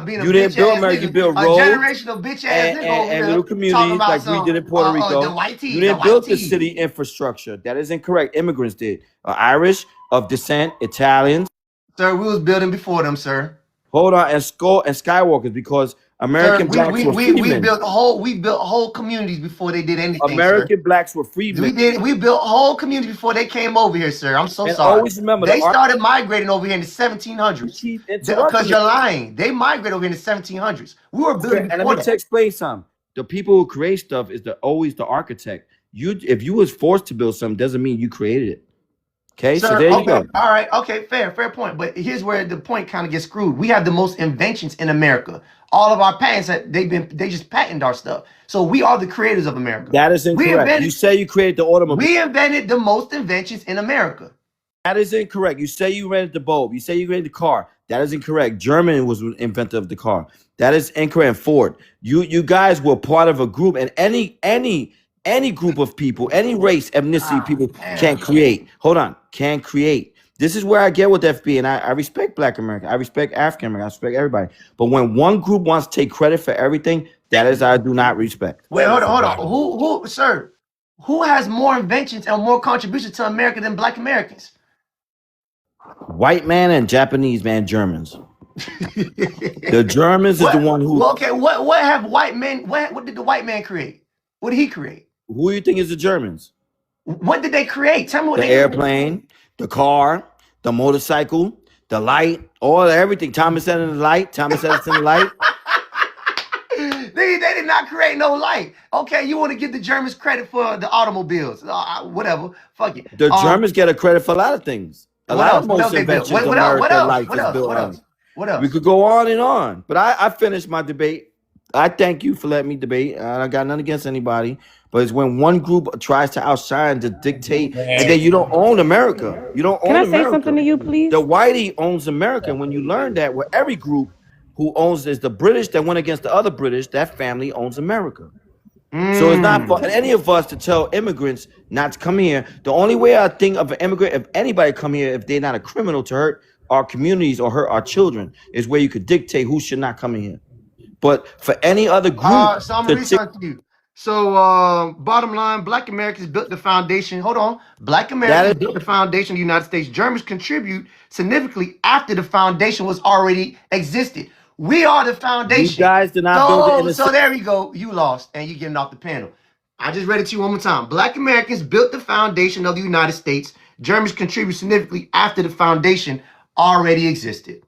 S2: You didn't build America. You built roads,
S1: a generation of bitch ass
S2: and little communities like we did in Puerto Rico. You didn't build the city infrastructure. That is incorrect. Immigrants did. Irish of descent, Italians.
S1: Sir, we was building before them, sir.
S2: Hold on, and Skywalkers, because American blacks were freedmen.
S1: We built whole communities before they did anything.
S2: American blecks were freedmen.
S1: We built whole communities before they came over here, sir. I'm so sorry.
S2: Always remember,
S1: they started migrating over here in the 1700s. Because you're lying. They migrated over here in the 1700s. We were building.
S2: And let me explain something. The people who create stuff is always the architect. If you was forced to build something, doesn't mean you created it. Okay,
S1: sir,
S2: so there you go.
S1: All right, okay, fair point. But here's where the point kind of gets screwed. We have the most inventions in America. All of our patents, they just patented our stuff. So we are the creators of America.
S2: That is incorrect. You say you created the automobile.
S1: We invented the most inventions in America.
S2: That is incorrect. You say you invented the bulb. You say you invented the car. That is incorrect. Germany was the inventor of the car. That is incorrect. Ford. You guys were part of a group, and any group of people, any race, ethnicity, people can't create. Hold on, can't create. This is where I get with FB, and I respect Black America. I respect African American. I respect everybody. But when one group wants to take credit for everything, that is I do not respect.
S1: Wait, hold on. Who, sir? Who has more inventions and more contributions to America than Black Americans?
S2: White man and Japanese man, Germans. The Germans is the one who.
S1: Well, okay, what have white men? What did the white man create? What did he create?
S2: Who do you think is the Germans?
S1: What did they create? Tell me what
S2: the airplane, the car, the motorcycle, the light, everything. Thomas Edison the light. Thomas Edison the light.
S1: They did not create no light. Okay, you want to give the Germans credit for the automobiles? Whatever. Fuck it.
S2: The Germans get a credit for a lot of things. A lot of most inventions America likes is built on.
S1: What else?
S2: We could go on and on, but I finished my debate. I thank you for letting me debate. I got nothing against anybody, but it's when one group tries to outshine, to dictate, and then you don't own America. You don't own America.
S5: Can I say something to you, please?
S2: The whitey owns America. And when you learn that, where every group who owns is the British that went against the other British, that family owns America. So it's not for any of us to tell immigrants not to come here. The only way I think of an immigrant, if anybody come here, if they're not a criminal to hurt our communities or hurt our children, is where you could dictate who should not come in here. But for any other group,
S1: so I'm gonna research you. So bottom line, Black Americans built the foundation. Hold on, Black Americans built the foundation of the United States. Germans contribute significantly after the foundation was already existed. We are the foundation.
S2: You guys did not build it.
S1: So there we go. You lost, and you're getting off the panel. I just read it to you one more time. Black Americans built the foundation of the United States. Germans contribute significantly after the foundation already existed.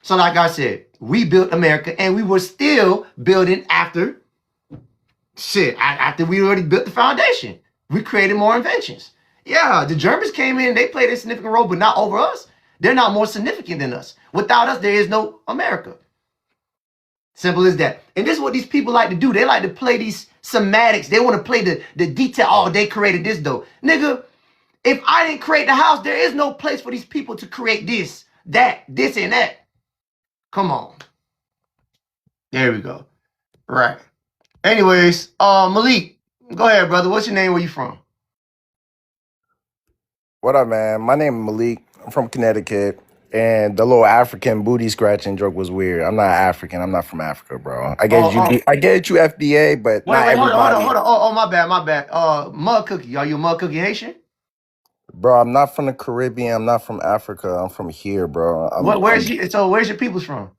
S1: So like I said, we built America, and we were still building after we already built the foundation. We created more inventions. Yeah, the Germans came in, they played a significant role, but not over us. They're not more significant than us. Without us, there is no America. Simple as that. And this is what these people like to do. They like to play these semantics. They want to play the detail. Oh, they created this though. Nigga, if I didn't create the house, there is no place for these people to create this, that, this, and that. Come on. There we go. Right. Anyways, Malik, go ahead, brother. What's your name? Where you from?
S3: What up, man? My name is Malik. I'm from Connecticut. And the little African booty scratching joke was weird. I'm not African. I'm not from Africa, bro. I get you FBA, but not everybody.
S1: Hold on. Oh, my bad. Mud Cookie. Are you a Mud Cookie Haitian?
S3: Bro, I'm not from the Caribbean. I'm not from Africa. I'm from here, bro.
S1: Where's your people's from?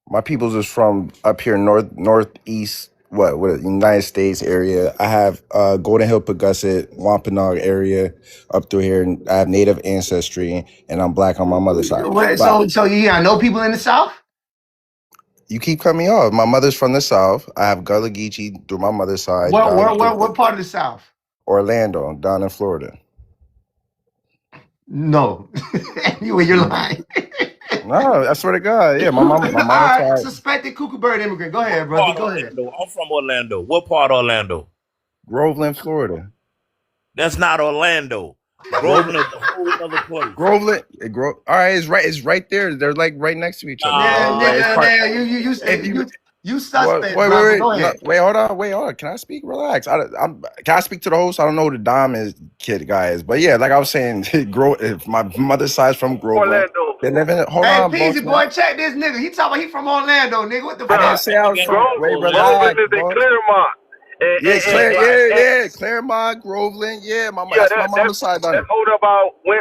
S3: My people's is from up here northeast, United States area. I have Golden Hill, Pagusset, Wampanoag area up through here. And I have Native ancestry, and I'm Black on my mother's side.
S1: So you got no people in the South?
S3: You keep cutting me off. My mother's from the South. I have Gullah Geechee through my mother's side.
S1: What part of the South?
S3: Orlando, down in Florida.
S1: No. Anyway, you're lying.
S3: No, I swear to God. Yeah, my mom.
S1: All right, suspected cuckoo bird immigrant. Go ahead, brother. Go ahead.
S6: I'm from Orlando. What part of Orlando?
S3: Groveland, Florida.
S6: That's not Orlando. Groveland is a whole other place.
S3: Groveland. All right, it's right there. They're like right next to each other.
S1: You suspect.
S3: Wait, hold on. Can I speak? Relax. Can I speak to the host? I don't know who the Dom guy is, but yeah, like I was saying, my mother's side's from Groveland.
S7: Orlando.
S3: They live in
S1: Hold on, Peasy boy, check this nigga. He talking about he from Orlando, nigga. What the fuck?
S3: I didn't say I was from. Wait, relax.
S7: Claremont.
S3: Claremont, Groveland, that's my mama's side.
S7: That's hold about when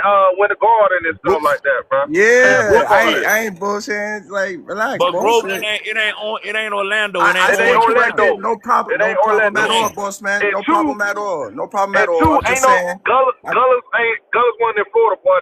S7: the garden and stuff like that, bro.
S3: Yeah, I ain't bullshitting. Like, relax,
S6: but
S3: bro.
S6: Groveland it ain't Orlando.
S3: It ain't
S7: Orlando.
S3: No problem. No problem at all, boss man. No problem at all. No problem at all. I'm just saying.
S7: Gullas wasn't in Florida, boy.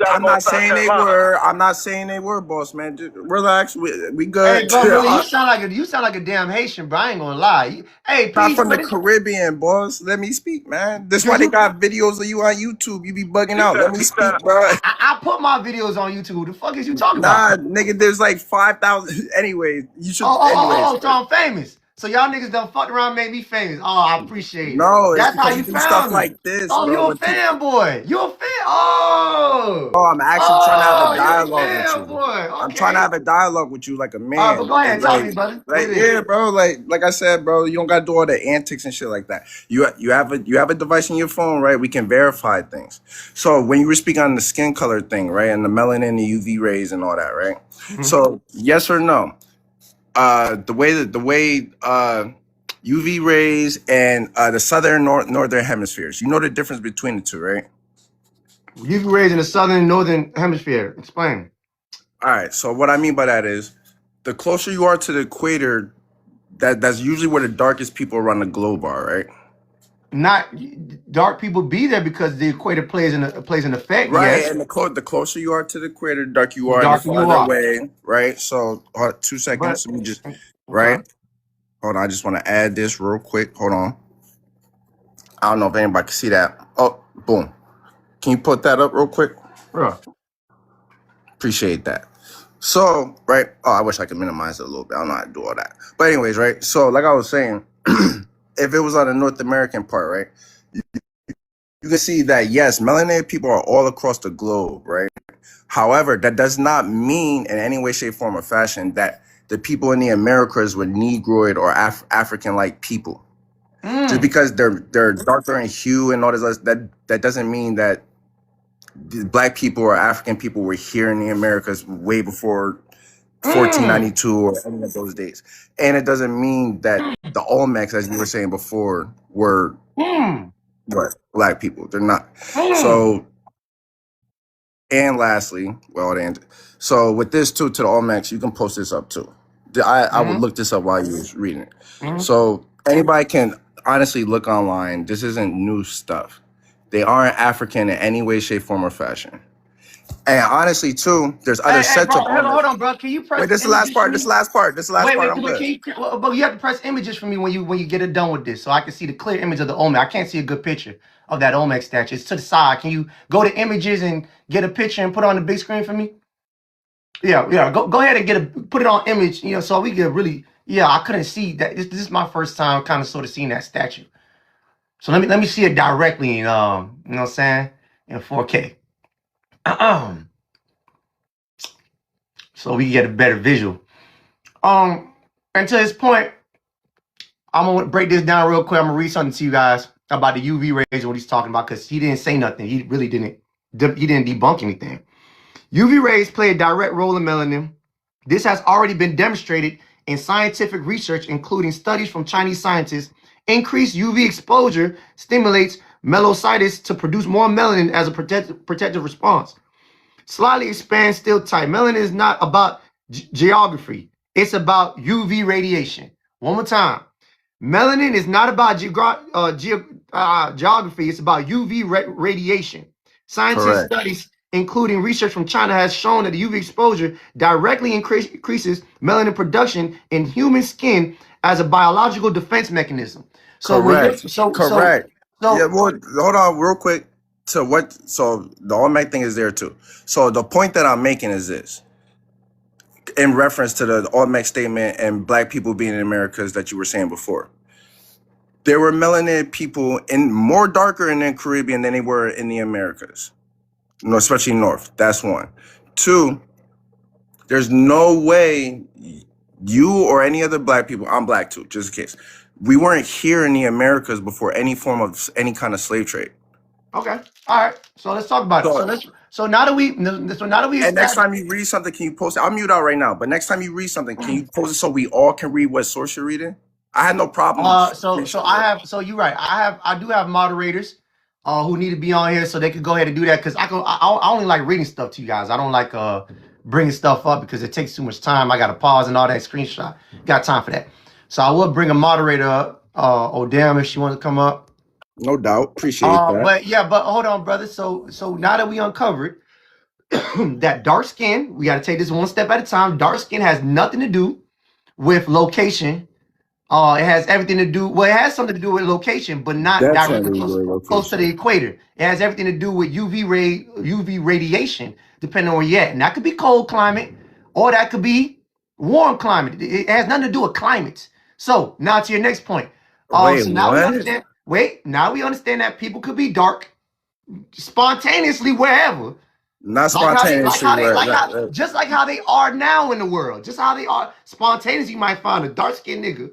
S3: I'm not saying they were. I'm not saying they were, boss man. Just relax. We good.
S1: Hey, bro, you sound like a damn Haitian, bro. I ain't gonna lie. Hey,
S3: Peasy, from the Caribbean, boss. Let me speak, man. That's why they got videos of you on YouTube. You be bugging out. Let me speak, bro.
S1: I put my videos on YouTube. Who the fuck is you talking about?
S3: Nah, nigga, there's like 5,000. Anyways, you should.
S1: So I'm famous. So y'all niggas done fucked around, made me famous. Oh, I appreciate it.
S3: No, it's
S1: That's how
S3: because
S1: you
S3: we do stuff
S1: found me.
S3: like this,
S1: Oh,
S3: bro.
S1: you a
S3: When people,
S1: fanboy. You a fan. Oh.
S3: oh, I'm actually trying to have a
S1: Oh, you a
S3: dialogue with you.
S1: fanboy.
S3: I'm trying to
S1: Okay.
S3: have a dialogue with you like a
S1: All right, but
S3: man.
S1: go ahead
S3: And
S1: and talk to me, brother. What it is?
S3: yeah, bro. Like I said, bro, you don't gotta do all the antics and shit like that. You have a device in your phone, right? We can verify things. So when you were speaking on the skin color thing, right, and the melanin, the UV rays, and all that, right?
S1: Mm-hmm.
S3: So yes or no? The way UV rays and the southern northern hemispheres. You know the difference between the two, right?
S1: UV rays in the southern and northern hemisphere. Explain.
S3: All right. So what I mean by that is, the closer you are to the equator, that's usually where the darkest people around the globe are, right?
S1: Not dark people be there because the equator plays an effect.
S3: Right.
S1: Yes,
S3: And the closer you are to the equator, the darker you
S1: the
S3: are, and the
S1: darker you
S3: farther
S1: are.
S3: away, right? So 2
S1: But
S3: seconds. Let me just
S1: okay,
S3: right. Hold on. I just want to add this real quick. Hold on. I don't know if anybody can see that. Oh, boom. Can you put that up real quick?
S1: bro.
S3: Appreciate that. So, right. Oh, I wish I could minimize it a little bit. I don't know how to do all that. But anyways, right. So, like I was saying, if it was on the North American part, right, you can see that yes, melanated people are all across the globe, right? However, that does not mean in any way, shape, form, or fashion that the people in the Americas were Negroid or African-like people. Just because they're darker in hue and all this, that doesn't mean that Black people or African people were here in the Americas way before 1492 or any of those days. And it doesn't mean that the Olmecs, as you were saying before, were what, Black people. They're not. So, and lastly, so with this too, to the Olmecs, you can post this up too. I would look this up while you was reading it. So anybody can honestly look online. This isn't new stuff. They aren't African in any way, shape, form, or fashion. And honestly, too, there's other sets
S1: bro,
S3: of
S1: hold on, bro. Can you press?
S3: Wait, this is the last part. This is the last part. This is the last part. I'm
S1: Wait.
S3: good.
S1: But you have to press images for me when you get it done with this, so I can see the clear image of the Olmec. I can't see a good picture of that Olmec statue. It's to the side. Can you go to images and get a picture and put it on the big screen for me? Yeah. Go ahead and put it on image. So we get really. Yeah, I couldn't see that. This is my first time kind of sort of seeing that statue. So let me see it directly in you know what I'm saying, in 4K. So we can get a better visual. And to this point, I'm gonna break this down real quick. I'm gonna read something to you guys about the UV rays and what he's talking about, because he didn't say nothing. He really didn't. He didn't debunk anything. UV rays play a direct role in melanin. This has already been demonstrated in scientific research, including studies from Chinese scientists. Increased UV exposure stimulates melanocytes to produce more melanin as a protective response. Slightly expand still type. Melanin is not about geography. It's about UV radiation. One more time. Melanin is not about geography. It's about UV radiation. Scientists studies, including research from China, has shown that the UV exposure directly increases melanin production in human skin as a biological defense mechanism. So
S3: correct.
S1: Correct.
S3: Yeah, well, hold on real quick. So the Olmec thing is there too. So the point that I'm making is this. In reference to the Olmec statement and Black people being in Americas that you were saying before. There were melanated people more darker in the Caribbean than they were in the Americas. No, especially North. That's one. Two, there's no way you or any other Black people, I'm Black too, just in case, we weren't here in the Americas before any form of any kind of slave trade.
S1: Okay. All right. So let's talk about it. So now that we
S3: and next time you read something, can you post it? I'll mute out right now. But next time you read something, can you post it so we all can read what source you're reading? I had no problem.
S1: So you're right. I do have moderators who need to be on here so they could go ahead and do that, because I only like reading stuff to you guys. I don't like bringing stuff up because it takes too much time. I got to pause and all that screenshot. Got time for that. So I will bring a moderator up. Damn, if she wants to come up.
S3: No doubt. Appreciate that.
S1: But hold on, brother. So now that we uncovered that dark skin, we got to take this one step at a time. Dark skin has nothing to do with location. It has everything to do. Well, it has something to do with location, but not directly close to the equator. It has everything to do with UV radiation, depending on where you're at. And that could be cold climate, or that could be warm climate. It has nothing to do with climates. So now to your next point.
S3: Wait,
S1: So now we
S3: what?
S1: understand. Wait, now we understand that people could be dark spontaneously wherever.
S3: Not spontaneously.
S1: Just like how they are now in the world. Just how they are spontaneously. You might find a dark-skinned nigga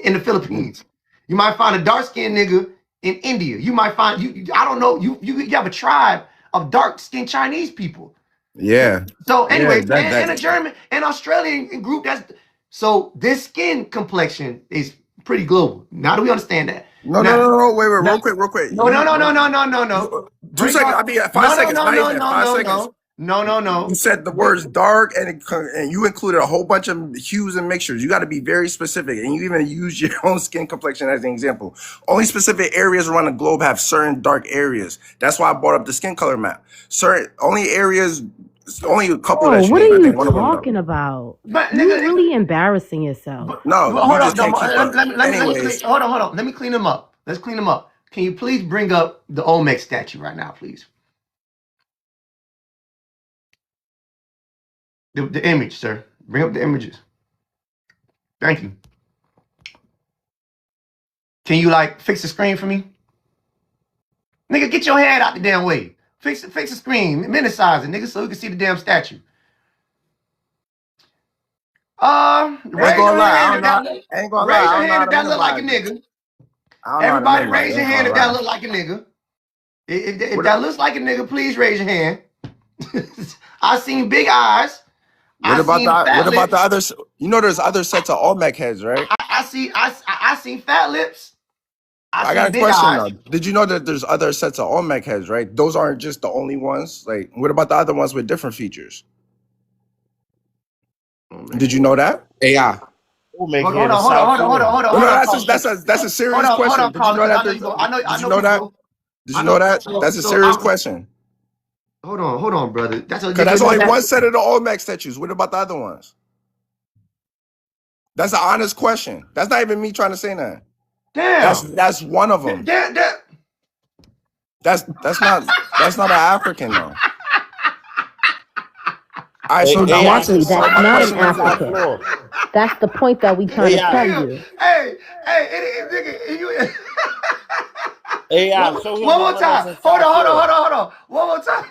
S1: in the Philippines. You might find a dark-skinned nigga in India. You might find I don't know. You have a tribe of dark-skinned Chinese people.
S3: Yeah.
S1: So anyway,
S3: Yeah,
S1: and a German and Australian group. So this skin complexion is pretty global. Now do we understand that?
S3: No, wait, real quick.
S1: No.
S3: 2 seconds. I mean, 5 seconds.
S1: No.
S3: You said the words dark, and you included a whole bunch of hues and mixtures. You got to be very specific, and you even use your own skin complexion as an example. Only specific areas around the globe have certain dark areas. That's why I brought up the skin color map. Only areas. Only a couple that you
S5: what
S3: named,
S5: are
S3: I
S5: you
S3: think one
S5: talking about?
S1: But
S5: You're really embarrassing yourself.
S3: No,
S1: hold on.
S3: Anyways,
S1: Hold on. Let me clean them up. Let's clean them up. Can you please bring up the Olmec statue right now, please? The image, sir. Bring up the images. Thank you. Can you fix the screen for me? Nigga, get your head out the damn way. Fix the screen. Minimize it, nigga, so we can see the damn statue. Raise your hand if that look like a nigga. Everybody raise your hand if that look like a nigga. If that looks like a nigga, please raise your hand. I seen big eyes.
S3: What about the others? You know, there's other sets of Olmec heads, right?
S1: I seen fat lips.
S3: I got a question though. Did you know that there's other sets of Olmec heads, right? Those aren't just the only ones. Like, what about the other ones with different features? Did you know that?
S6: AI.
S1: Hold on.
S3: No, that's a serious question. Did you know that? Did you know that? Did you know that? That's a serious question.
S1: Hold on, brother.
S3: That's only one set of the Olmec statues. What about the other ones? That's an honest question. That's not even me trying to say that.
S1: Damn.
S3: That's one of them. That's not an African though.
S5: Exactly. That's not an African. That's the point that we trying to tell you.
S1: Hey, nigga,
S6: AI.
S1: One more time. Hold on. One more time.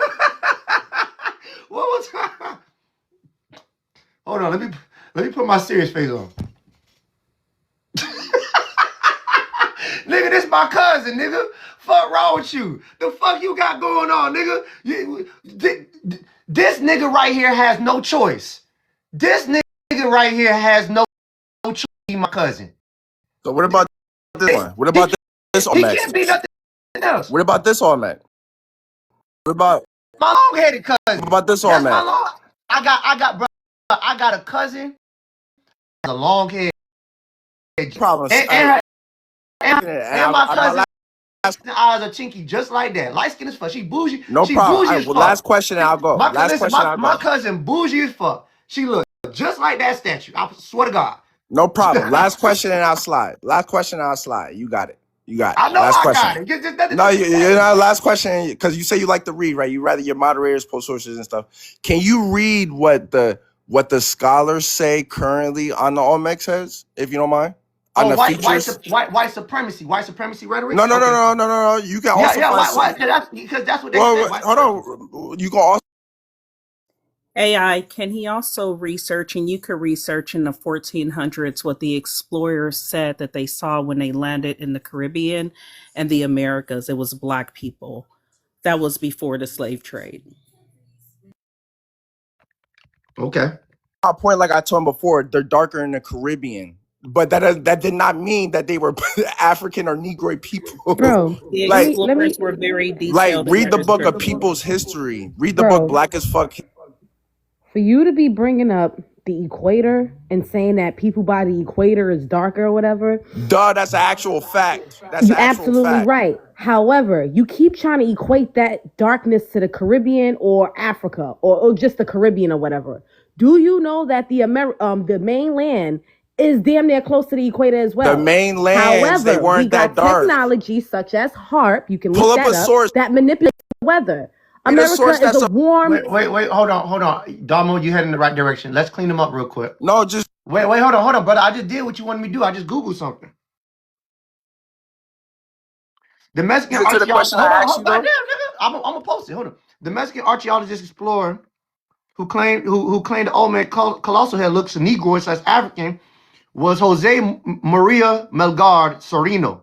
S1: Hold on. Let me put my serious face on. Nigga, this my cousin, nigga. Fuck wrong with you? The fuck you got going on, nigga? This nigga right here has no choice. This nigga right here has no choice. My cousin.
S3: So what about this one? What about this Olmec?
S1: He can't be nothing else.
S3: What about this Olmec? What about
S1: my long-headed cousin?
S3: What about this Olmec?
S1: I got a cousin. A long head.
S3: Problems.
S1: And my cousin eyes are chinky just like that. Light skin as fuck. She bougie.
S3: No problem. Last question and I'll go.
S1: My cousin bougie as fuck. She look just like that statue. I swear to God.
S3: No problem. Last question and I'll slide. You got it.
S1: I know
S3: last
S1: I
S3: question.
S1: got it.
S3: No, you're not. Last question, because you say you like to read, right? You rather your moderators post sources and stuff. Can you read what the scholars say currently on the Olmec heads, if you don't mind?
S1: White supremacy rhetoric.
S3: No. You can also
S1: because that's what they say.
S3: Hold on. You can also.
S4: AI, can he also research, and you could research in the 1400s what the explorers said that they saw when they landed in the Caribbean and the Americas? It was Black people. That was before the slave trade.
S1: Okay.
S3: My point, like I told him before, they're darker in the Caribbean. But that did not mean that they were African or Negroid people.
S5: Bro,
S4: the explorers were very detailed.
S3: Read the book of People's History. Read the book Black as Fuck.
S5: For you to be bringing up the equator and saying that people by the equator is darker or whatever.
S3: Duh, that's an actual fact.
S5: You're absolutely right. However, you keep trying to equate that darkness to the Caribbean or Africa or just the Caribbean or whatever. Do you know that the mainland is damn near close to the equator as well?
S3: The mainland,
S5: however,
S3: they weren't
S5: we got
S3: that dark.
S5: technology such as HARP, you can
S3: pull
S5: look
S3: up
S5: that
S3: a
S5: up,
S3: source
S5: that manipulates the weather.
S3: Read a
S5: America
S3: source
S5: is a
S3: that's
S5: warm.
S1: Wait, hold on. Damo, you heading in the right direction. Let's clean them up real quick.
S3: no, just
S1: Wait, hold on, brother. I just did what you wanted me to do. I just Googled something. The Mexican
S3: to the
S1: archaeologist.
S3: question I asked you
S1: Goddamn,
S3: though.
S1: nigga. I'm gonna post it. Hold on. The Mexican archaeologist explorer who claimed the Olmec colossal head looks Negroid / African was Jose Maria Melgar Sorino.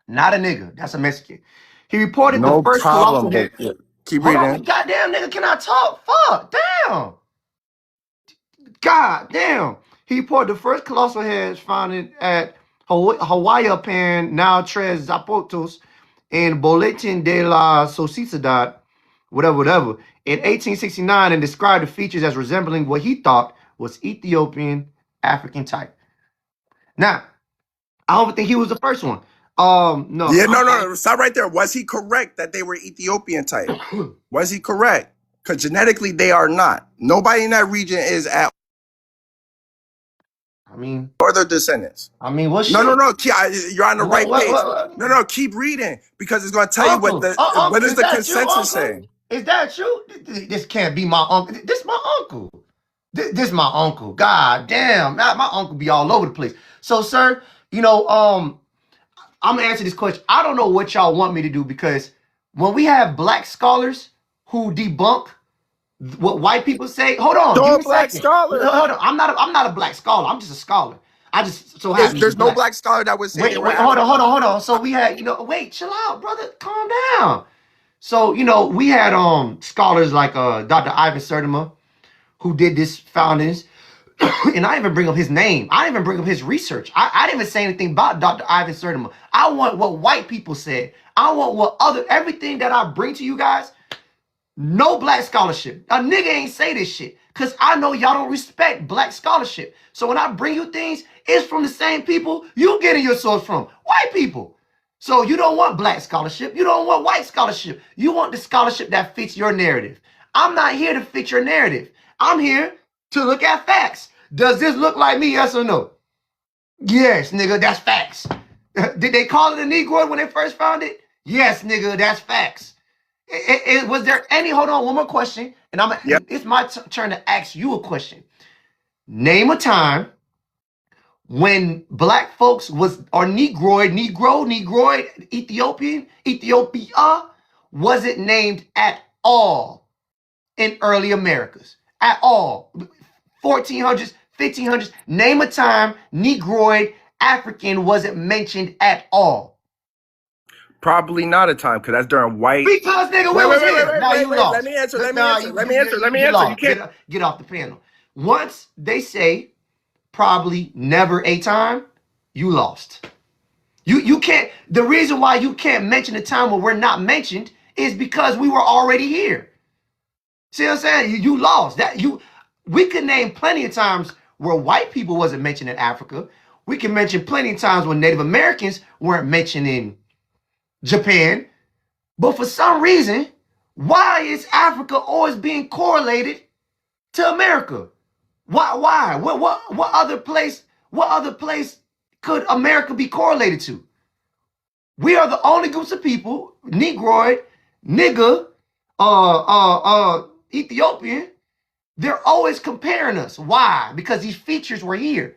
S1: Not a nigga. That's a Mexican. He reported the
S3: No
S1: first colossal
S3: problem,
S1: head.
S3: but yeah, keep
S1: Hold on,
S3: reading.
S1: goddamn nigga, can I talk? Fuck, damn. God damn. He reported the first colossal heads found at Hawaii, now Tres Zapatos, in Boletín de la Sociedad, whatever, in 1869, and described the features as resembling what he thought was Ethiopian African type. Now, I don't think he was the first one. No.
S3: Yeah, no. Stop right there. Was he correct that they were Ethiopian type? Was he correct? Because genetically they are not. Nobody in that region is at
S1: I mean,
S3: or their descendants.
S1: what's
S3: No. You're on the right page.
S1: what?
S3: No. Keep reading because it's going to tell you what what does the consensus say.
S1: Is that true? This can't be my uncle. This my uncle. This my uncle. God damn, my uncle be all over the place. So, sir, I'm gonna answer this question. I don't know what y'all want me to do because when we have black scholars who debunk what white people say, hold on,
S3: So
S1: give
S3: a
S1: me a
S3: black
S1: second.
S3: scholar.
S1: Hold on, I'm not a black scholar. I'm just a scholar. I just so happen
S3: There's no black scholar that would say
S1: Wait,
S3: they were
S1: hold on. So we had, wait, chill out, brother. Calm down. So, we had scholars like Dr. Ivan Sertima, who did this foundings. And I didn't even bring up his name. I didn't even bring up his research. I didn't even say anything about Dr. Ivan Sertima. I want what white people said. I want what everything that I bring to you guys. No black scholarship. A nigga ain't say this shit. Cause I know y'all don't respect black scholarship. So when I bring you things, it's from the same people you getting your source from. White people. So you don't want black scholarship. You don't want white scholarship. You want the scholarship that fits your narrative. I'm not here to fit your narrative. I'm here to look at facts. Does this look like me? Yes or no? Yes, nigga, that's facts. Did they call it a Negroid when they first found it? Yes, nigga, that's facts. Was there any? Hold on, one more question, and it's my turn to ask you a question. Name a time when black folks or Negroid, Ethiopia wasn't named at all in early Americas at all. 1400s, 1500s. Name a time Negroid African wasn't mentioned at all.
S3: Probably not a time, because that's during white.
S1: Because nigga, we was here. Now you lost.
S3: Let me answer. You can't
S1: get off the panel. Once they say probably never a time, you lost. You can't. The reason why you can't mention a time where we're not mentioned is because we were already here. See what I'm saying? You lost. We could name plenty of times where white people wasn't mentioned in Africa. We can mention plenty of times when Native Americans weren't mentioned in Japan. But for some reason, why is Africa always being correlated to America? Why? What other place could America be correlated to? We are the only groups of people, Negroid, nigga, Ethiopian. They're always comparing us. Why? Because these features were here.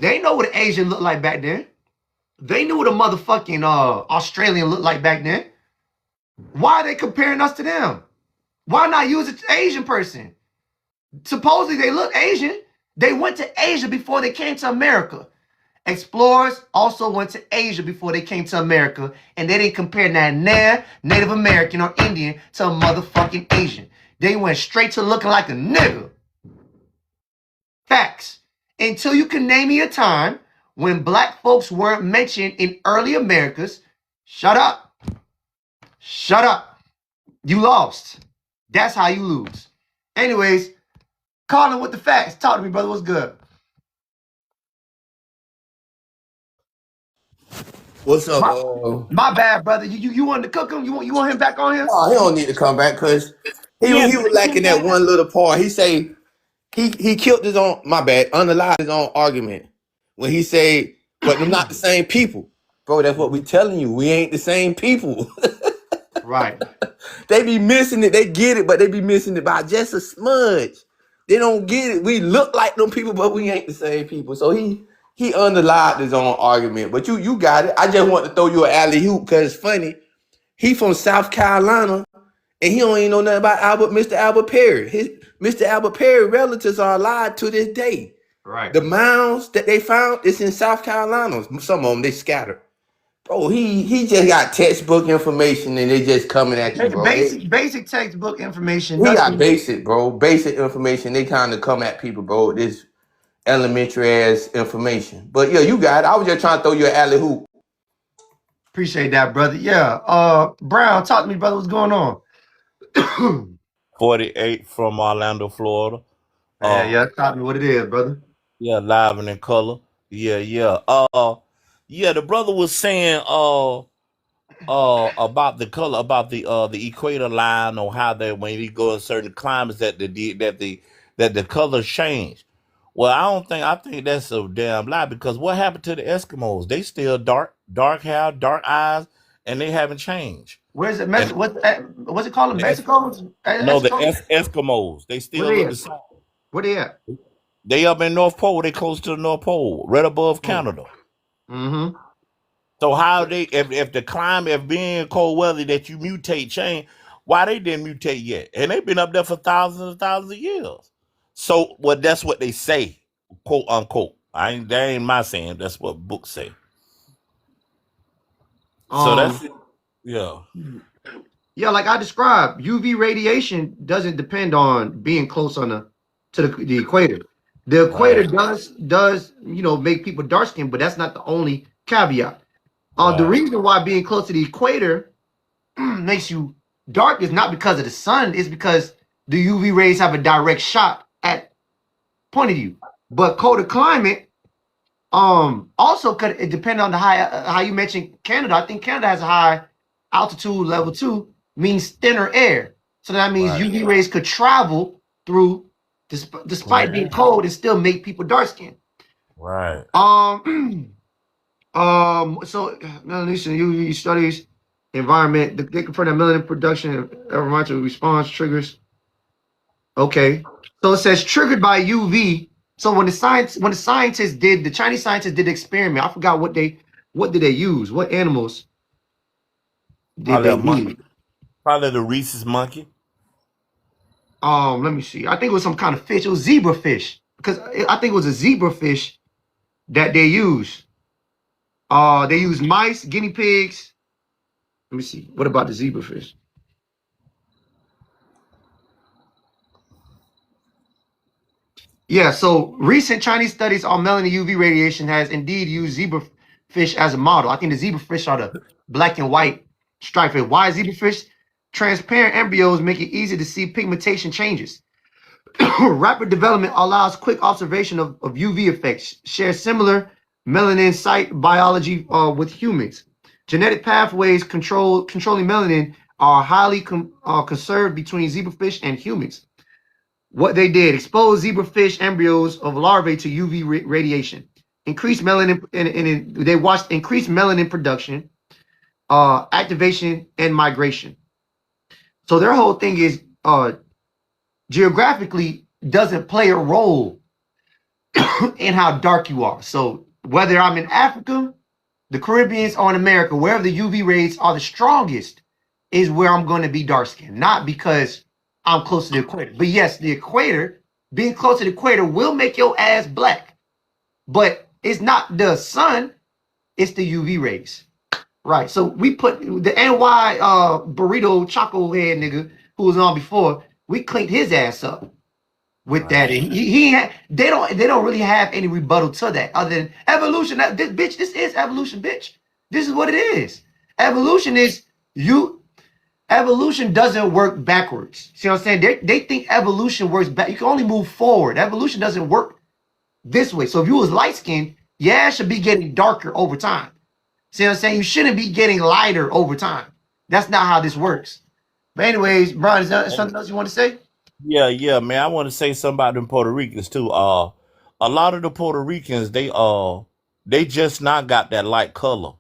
S1: They know what an Asian looked like back then. They knew what a motherfucking Australian looked like back then. Why are they comparing us to them? Why not use an Asian person? Supposedly they look Asian. They went to Asia before they came to America. Explorers also went to Asia before they came to America, and they didn't compare Native American or Indian to a motherfucking Asian. They went straight to looking like a nigga. Facts. Until you can name me a time when black folks weren't mentioned in early Americas, shut up. Shut up. You lost. That's how you lose. Anyways, Colin with the facts. Talk to me, brother. What's good?
S8: What's up?
S1: My bad, brother. You wanted to cook him? You want him back on here?
S8: Oh, he don't need to come back because he was lacking that one little part. He say he killed his own. My bad. Unalived his own argument when he say, "But they're not the same people, bro." That's what we telling you. We ain't the same people.
S1: Right.
S8: They be missing it. They get it, but they be missing it by just a smudge. They don't get it. We look like them people, but we ain't the same people. So he underlined his own argument. But you got it. I just want to throw you an alley-oop because it's funny. He from South Carolina, and he don't even know nothing about Mr. Albert Perry. Mr. Albert Perry relatives are alive to this day.
S1: Right.
S8: The mounds that they found is in South Carolina. Some of them they scattered. Bro, he just got textbook information and they just coming at you, bro.
S1: Basic textbook information.
S8: He got basic, bro. Basic information. They kind of come at people, bro. This elementary ass information. But yeah, you got it. I was just trying to throw you an alley hoop.
S1: Appreciate that, brother. Yeah. Brown, talk to me, brother. What's going on?
S6: 48 from Orlando, Florida.
S1: Yeah. Talk to me what it is, brother.
S6: Yeah, live and in color. Yeah. Yeah, the brother was saying about the color, about the equator line, or how that when you go in certain climates that the colors change. Well, I think that's a damn lie, because what happened to the Eskimos? They still dark hair, dark eyes, and they haven't changed.
S1: Where's it? What's it called in Mexico?
S6: No, the Eskimos. They still look the same.
S1: Where they at?
S6: They up in North Pole. They close to the North Pole, right above Canada.
S1: Mm-hmm.
S6: So how they, if the climate, if being cold weather that you mutate change, why they didn't mutate yet? And they've been up there for thousands and thousands of years. So, well, that's what they say, quote unquote. That ain't my saying. That's what books say. So that's it. Yeah.
S1: Yeah, like I described, UV radiation doesn't depend on being close to the equator. The equator does make people dark skinned, but that's not the only caveat. The reason why being close to the equator makes you dark is not because of the sun, it's because the UV rays have a direct shot at point of you. But colder climate also could it depend on the how you mentioned Canada. I think Canada has a high altitude level 2, means thinner air. So that means UV rays could travel through despite being cold and still make people dark skinned.
S6: Right.
S1: So UV studies environment. They confirm that melanin production, environmental response triggers. Okay, so it says triggered by UV. So when the Chinese scientists did the experiment, I forgot what did they use? What animals did they use?
S6: Probably the rhesus monkey.
S1: Let me see. I think it was some kind of fish. It was zebrafish, because I think it was a zebrafish that they used. They use mice, guinea pigs. Let me see. What about the zebrafish? Yeah, so recent Chinese studies on melanin UV radiation has indeed used zebrafish as a model. I think the zebrafish are the black and white striped. Why zebrafish? Transparent embryos make it easy to see pigmentation changes. Rapid development allows quick observation of UV effects. Share similar melanin site biology with humans. Genetic pathways controlling melanin are highly conserved between zebrafish and humans. What they did: expose zebrafish embryos of larvae to UV radiation, increase melanin, and they watched increased melanin production, activation, and migration. So their whole thing is geographically doesn't play a role in how dark you are. So whether I'm in Africa, the Caribbean, or in America, wherever the UV rays are the strongest is where I'm going to be dark skinned, not because I'm close to the equator. But yes, the equator, being close to the equator will make your ass black. But it's not the sun, it's the UV rays. Right. So we put the NY burrito choco head nigga who was on before, we cleaned his ass up with that. And they don't really have any rebuttal to that other than evolution. This is evolution, bitch. This is what it is. Evolution is evolution doesn't work backwards. See what I'm saying? They think evolution works back. You can only move forward. Evolution doesn't work this way. So if you was light skinned, your ass should be getting darker over time. See what I'm saying? You shouldn't be getting lighter over time. That's not how this works. But anyways, Brian, is there something else you want to say?
S6: Yeah, man. I want to say something about them Puerto Ricans too. A lot of the Puerto Ricans, they just not got that light color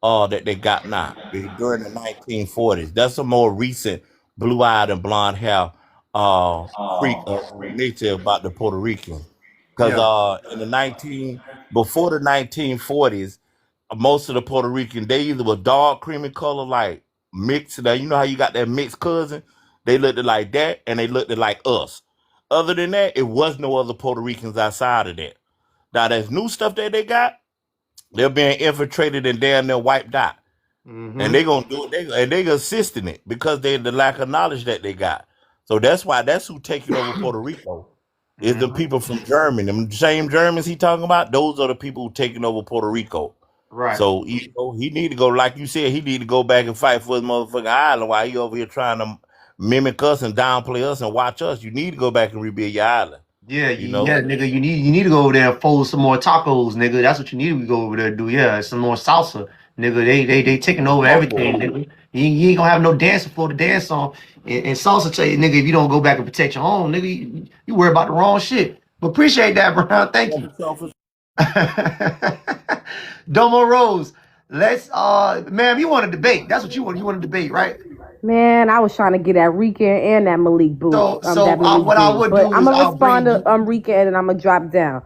S6: that they got now during the 1940s. That's a more recent blue-eyed and blonde hair freak nature about the Puerto Rican. Because
S1: Yeah.
S6: in before the 1940s, most of the Puerto Rican, they either were dark creamy color, like mixed. Now, you know how you got that mixed cousin? They looked like that, and they looked like us. Other than that, it was no other Puerto Ricans outside of that. Now, there's new stuff that they got. They're being infiltrated and damn near wiped out. And they're gonna do it, and they assisting it because they the lack of knowledge that they got. So that's who taking over Puerto Rico. Is the people from Germany. Them same Germans he talking about, those are the people who taking over Puerto Rico.
S1: Right.
S6: So he need to go, like you said, he need to go back and fight for his motherfucking island while he over here trying to mimic us and downplay us and watch us. You need to go back and rebuild your island.
S1: Yeah, nigga. You need to go over there and fold some more tacos, nigga. That's what you need to go over there and do. Yeah, some more salsa, nigga. They taking over everything, nigga. You ain't gonna have no dancing floor to dance on. And salsa tell you, nigga, if you don't go back and protect your home, nigga, you worry about the wrong shit. But appreciate that, Brown. Thank you. Domo Rose, let's ma'am, you want to debate. That's what you want. You want to debate, right?
S5: Man, I was trying to get at Rika and that Malik Booth.
S1: What I would do is
S5: I'm gonna respond to Rika and then I'm gonna drop down.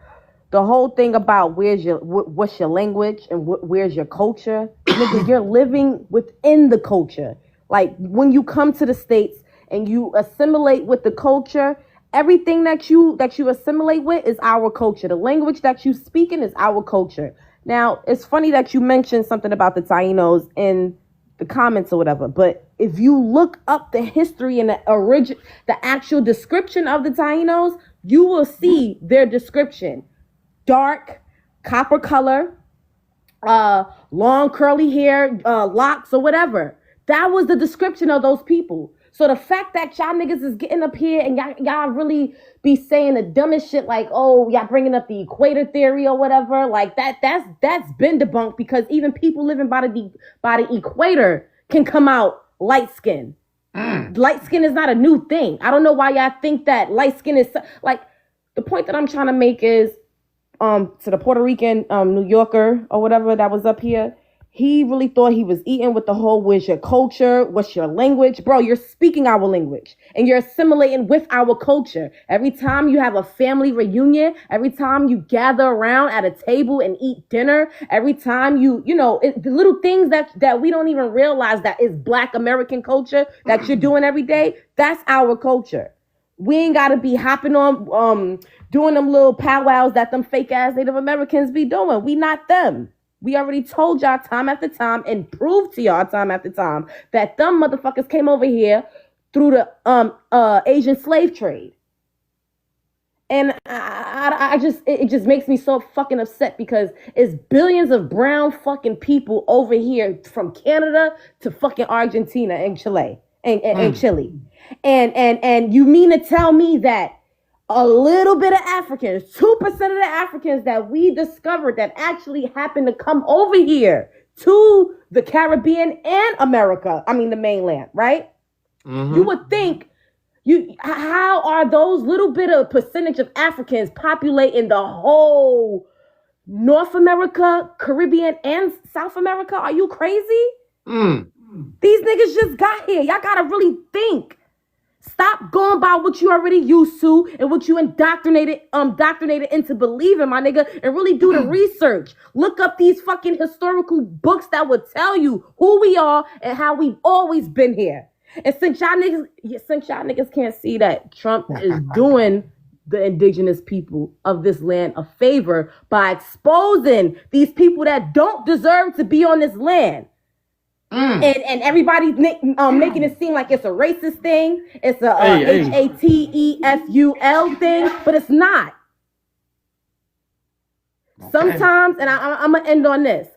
S5: The whole thing about what's your language and where's your culture, nigga, you're living within the culture. Like when you come to the States and you assimilate with the culture, everything that you assimilate with is our culture. The language that you speak in is our culture. Now, it's funny that you mentioned something about the Tainos in the comments or whatever, but if you look up the history and the actual description of the Tainos, you will see their description. Dark, copper color, long curly hair, locks or whatever. That was the description of those people. So the fact that y'all niggas is getting up here and y'all really be saying the dumbest shit like, oh, y'all bringing up the equator theory or whatever, like that's been debunked because even people living by the equator can come out light skin. Light skin is not a new thing. I don't know why y'all think that light skin is like. The point that I'm trying to make is to the Puerto Rican New Yorker or whatever that was up here. He really thought he was eating with the whole, where's your culture? What's your language? Bro, you're speaking our language and you're assimilating with our culture. Every time you have a family reunion, every time you gather around at a table and eat dinner, every time the little things that we don't even realize that is Black American culture that you're doing every day, that's our culture. We ain't got to be hopping on, doing them little powwows that them fake ass Native Americans be doing. We not them. We already told y'all time after time and proved to y'all time after time that them motherfuckers came over here through the Asian slave trade. And it just makes me so fucking upset because it's billions of brown fucking people over here from Canada to fucking Argentina and Chile and Chile. And you mean to tell me that a little bit of Africans, 2% of the Africans that we discovered that actually happened to come over here to the Caribbean and America, I mean the mainland, right? You would think, how are those little bit of percentage of Africans populating the whole North America, Caribbean, and South America? Are you crazy? These niggas just got here. Y'all gotta really think. Stop going by what you already used to and what you indoctrinated into believing, my nigga, and really do the research. Look up these fucking historical books that would tell you who we are and how we've always been here. And since y'all niggas can't see that Trump is doing the indigenous people of this land a favor by exposing these people that don't deserve to be on this land. And everybody's making it seem like it's a racist thing. It's a HATEFUL thing, but it's not. Okay. Sometimes, and I'm gonna end on this.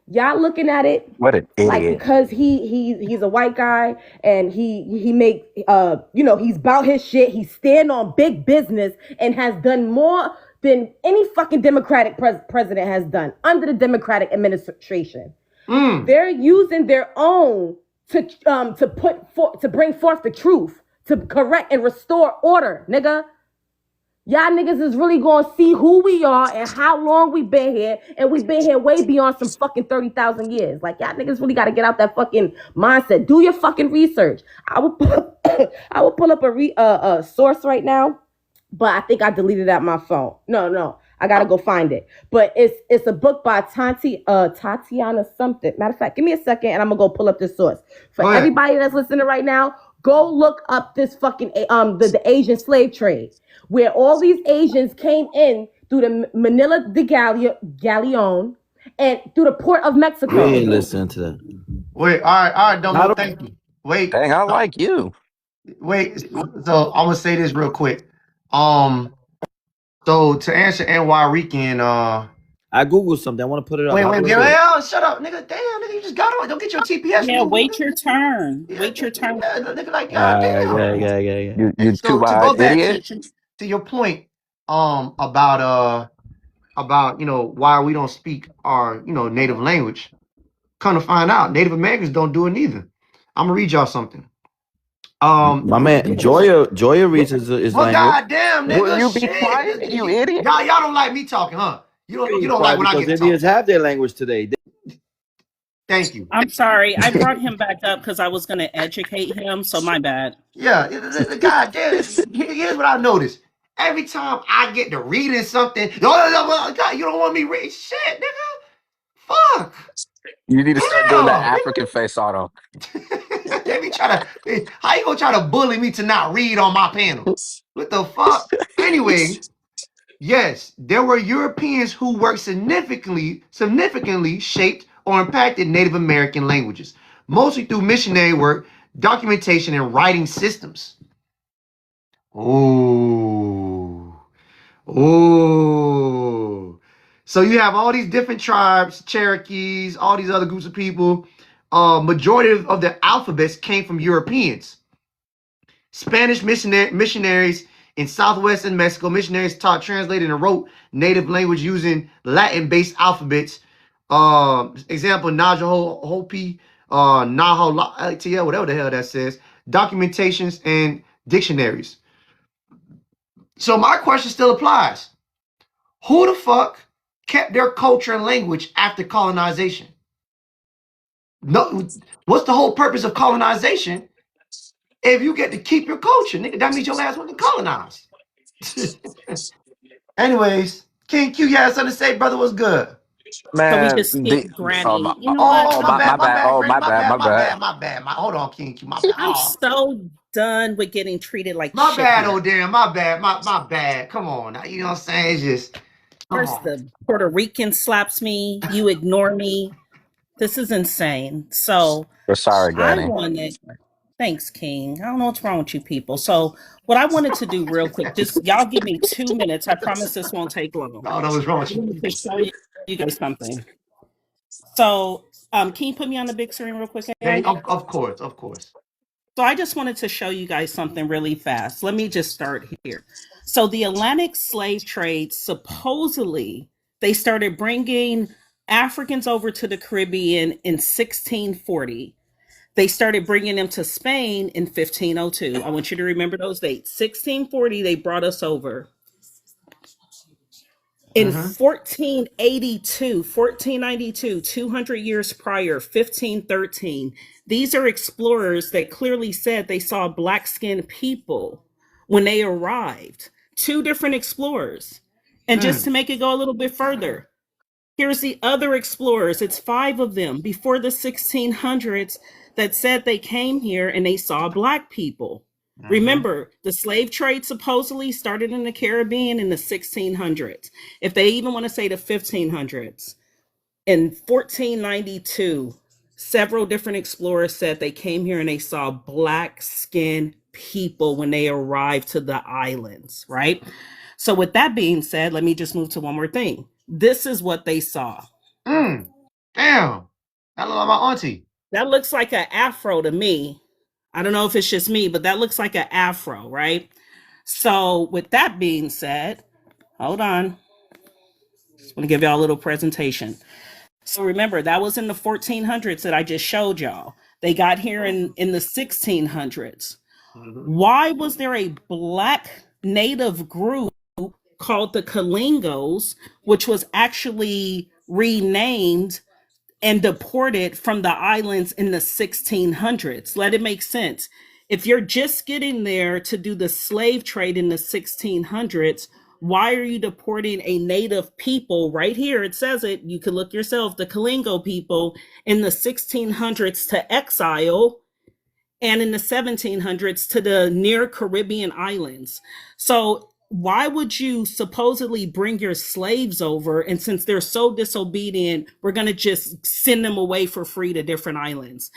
S5: Y'all looking at it
S3: what an idiot.
S5: Like because he's a white guy and he make he's about his shit. He stand on big business and has done more than any fucking Democratic president has done under the Democratic administration. They're using their own to bring forth the truth, to correct and restore order, nigga. Y'all niggas is really gonna see who we are and how long we've been here, and we've been here way beyond some fucking 30,000 years. Like, y'all niggas really gotta get out that fucking mindset. Do your fucking research. I will pull up a source right now, but I think I deleted it at my phone. No, I gotta go find it. But it's a book by Tatiana something. Matter of fact, give me a second and I'm gonna go pull up this source. For everybody that's listening right now, go look up this fucking the Asian slave trade, where all these Asians came in through the Manila de Galleon and through the port of Mexico.
S2: We ain't listening to that.
S1: Wait, all right, don't thank you. Wait.
S9: Dang, I like you.
S1: Wait, so I'm gonna say this real quick. So to answer NY Rican,
S2: I googled something. I want to put it up.
S1: wait, shut up, nigga. Damn, nigga, you just got on. Don't get your TPS.
S4: Yeah,
S1: Move,
S4: wait
S1: nigga.
S4: your turn.
S1: Yeah,
S4: Wait your turn.
S1: yeah, nigga, like goddamn.
S2: Yeah.
S9: You
S1: So to
S9: two-eyed
S1: go back
S9: idiot.
S1: to your point, about why we don't speak our native language. Come to find out, Native Americans don't do it neither. I'm gonna read y'all something.
S2: My man Joya reads his
S1: Well,
S2: language.
S1: goddamn, nigga,
S9: Will you be
S1: shit.
S9: quiet, you idiot?
S1: Y'all don't like me talking, huh? You don't like when I get to
S2: Indians
S1: talk.
S2: have their language today.
S1: Thank you.
S4: I'm sorry. I brought him back up because I was going to educate him. So my bad.
S1: Yeah, goddamn. Here's what I noticed. Every time I get to reading something, God, you don't want me read shit, nigga. Fuck.
S9: You need to start doing that
S1: Damn,
S9: African face auto.
S1: they be trying to. How you gonna try to bully me to not read on my panel? What the fuck? Anyway, yes, there were Europeans who worked significantly shaped or impacted Native American languages, mostly through missionary work, documentation, and writing systems. Oh. So you have all these different tribes, Cherokees, all these other groups of people. Majority of the alphabets came from Europeans. Spanish missionaries in southwestern Mexico, missionaries taught, translated, and wrote native language using Latin-based alphabets. Example, Naja Hopi, Naha, whatever the hell that says. Documentations and dictionaries. So my question still applies. Who the fuck kept their culture and language after colonization? No, what's the whole purpose of colonization if you get to keep your culture, nigga? That means your ass wasn't colonized. Anyways, King Q, you had something to say, brother? What's good?
S4: So we
S9: Man,
S4: just skipped Granny. You know what?
S1: Oh, my bad,
S9: oh,
S1: Granny,
S9: my bad.
S1: my bad. Hold on, King Q, my bad.
S4: I'm so done with getting treated like
S1: my
S4: shit
S1: bad,
S4: here.
S1: oh damn, my bad. Come on, you know what I'm saying? It's just
S4: First, the Puerto Rican slaps me. You ignore me. This is insane. So
S9: We're sorry,
S4: I
S9: Granny.
S4: wanted. Thanks, King. I don't know what's wrong with you people. So what I wanted to do real quick, just y'all give me 2 minutes. I promise this won't take long.
S1: I don't know what's wrong with
S4: I
S1: you.
S4: wanted to show you guys something. So can you put me on the big screen real quick?
S1: Hey, of course.
S4: So I just wanted to show you guys something really fast. Let me just start here. So the Atlantic slave trade, supposedly, they started bringing Africans over to the Caribbean in 1640. They started bringing them to Spain in 1502. I want you to remember those dates. 1640, they brought us over. In 1492, 200 years prior, 1513, these are explorers that clearly said they saw black-skinned people when they arrived. Two different explorers. And just to make it go a little bit further, here's the other explorers. It's 5 of them before the 1600s that said they came here and they saw black people. Remember, the slave trade supposedly started in the Caribbean in the 1600s. If they even want to say the 1500s. In 1492, several different explorers said they came here and they saw black-skinned people when they arrived to the islands, right? So with that being said, let me just move to one more thing. This is what they saw.
S1: Damn. That look like my auntie.
S4: That looks like an afro to me. I don't know if it's just me, but that looks like an afro, right? So with that being said, hold on. Just want to give y'all a little presentation. So remember, that was in the 1400s that I just showed y'all. They got here in the 1600s. Why was there a black native group called the Kalingos, which was actually renamed and deported from the islands in the 1600s. Let it make sense. If you're just getting there to do the slave trade in the 1600s, why are you deporting a native people right here? It says it. You can look yourself, the Kalingo people in the 1600s to exile, and in the 1700s to the near Caribbean islands. So why would you supposedly bring your slaves over? And since they're so disobedient, we're going to just send them away for free to different islands.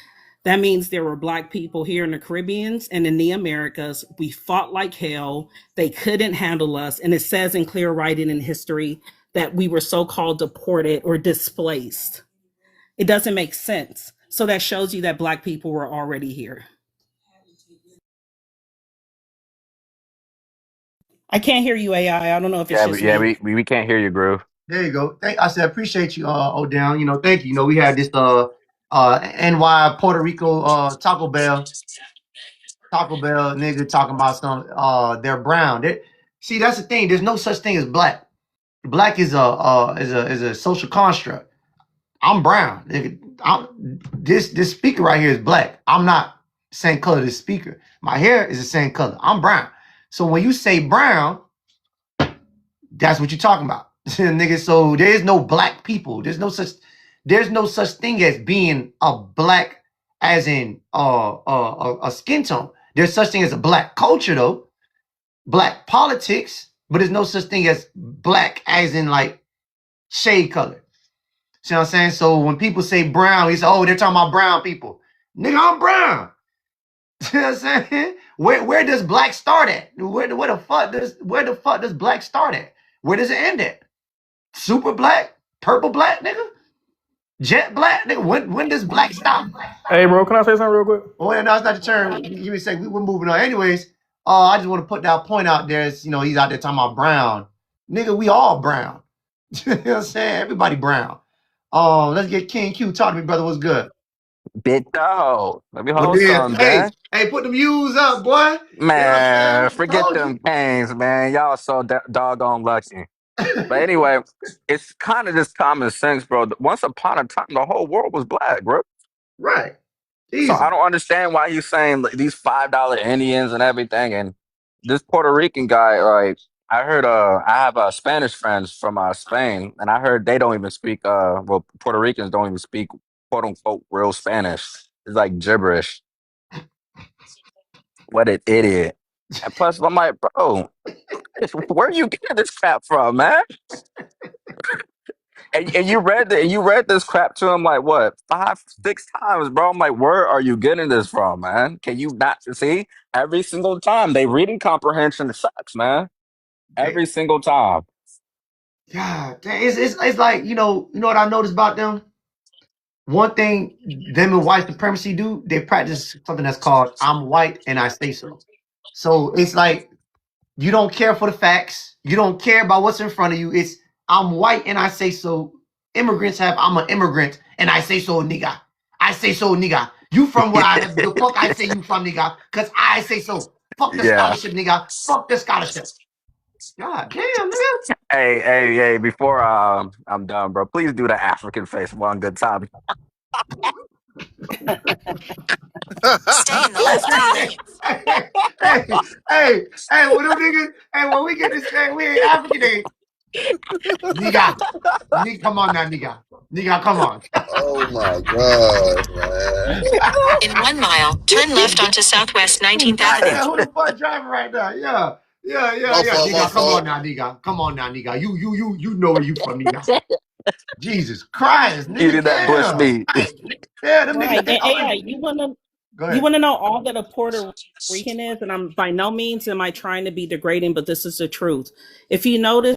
S4: That means there were Black people here in the Caribbeans and in the Americas. We fought like hell. They couldn't handle us. And it says in clear writing in history that we were so-called deported or displaced. It doesn't make sense. So that shows you that Black people were already here. I can't hear you, AI. I don't know if it's just me.
S9: We can't hear you, Groove.
S1: There you go. I said appreciate you, O'Down. Thank you. We had this NY Puerto Rico Taco Bell nigga talking about some they're brown. See, that's the thing. There's no such thing as black. Black is a social construct. I'm brown. This speaker right here is black. I'm not the same color as this speaker. My hair is the same color. I'm brown. So when you say brown, that's what you're talking about. Nigga, so there is no black people. There's no such thing as being a black as in a skin tone. There's such thing as a black culture though, black politics, but there's no such thing as black as in like shade color. See what I'm saying? So when people say brown, he's they're talking about brown people. Nigga, I'm brown. See what I'm saying? Where does black start at? Where the fuck does black start at? Where does it end at? Super black? Purple black, nigga? Jet black? Nigga, when does black stop?
S10: Hey, bro, can I say something real quick?
S1: Oh, yeah, no, it's not the turn. You would say we're moving on. Anyways, I just want to put that point out there. He's out there talking about brown. Nigga, we all brown. You know what I'm saying? Everybody brown. Let's get King Q. Talk to me, brother. What's good?
S9: Big dog. Let me
S1: Oh,
S9: hold
S1: yeah.
S9: some, man.
S1: Hey, put them U's up, boy.
S9: Man, forget them games, man. Y'all so doggone lucky. But anyway, it's kind of just common sense, bro. Once upon a time, the whole world was black, bro.
S1: Right. Easy.
S9: So I don't understand why you saying like, these $5 Indians and everything. And this Puerto Rican guy, like I heard, I have Spanish friends from Spain, and I heard they don't even speak. Puerto Ricans don't even speak quote unquote real Spanish. It's like gibberish. What an idiot! And plus, I'm like, bro, where are you getting this crap from, man? And you read this crap to him like what 5, 6 times, bro. I'm like, where are you getting this from, man? Can you not see? Every single time they reading comprehension sucks, man. Every single time.
S1: God, it's like you know what I noticed about them. One thing them and white supremacy do, they practice something that's called "I'm white and I say so." So it's like you don't care for the facts, you don't care about what's in front of you. It's I'm white and I say so. Immigrants have I'm an immigrant and I say so, nigga. I say so, nigga. You from where the fuck I say you from, nigga? Cause I say so. Fuck the scholarship, nigga. Fuck the scholarship. God damn, nigga.
S9: Hey, before I'm done, bro, please do the African face one good time.
S11: Stay in the left lane.
S1: Hey, when them niggas, when we get this thing, we ain't African, nigga, come on now, nigga, come on.
S12: Oh my god, man.
S11: In 1 mile, turn left onto Southwest 19th Avenue.
S1: Who the fuck driving right now? Yeah.
S12: My fault,
S1: Nigga, come on now, nigga. You know where you from, nigga. Jesus Christ, nigga.
S9: Eating that bush meat.
S1: Yeah, them
S4: Right.
S1: niggas.
S4: And AI, you want to know all that a Puerto Rican is, and I'm by no means am I trying to be degrading, but this is the truth. If you notice,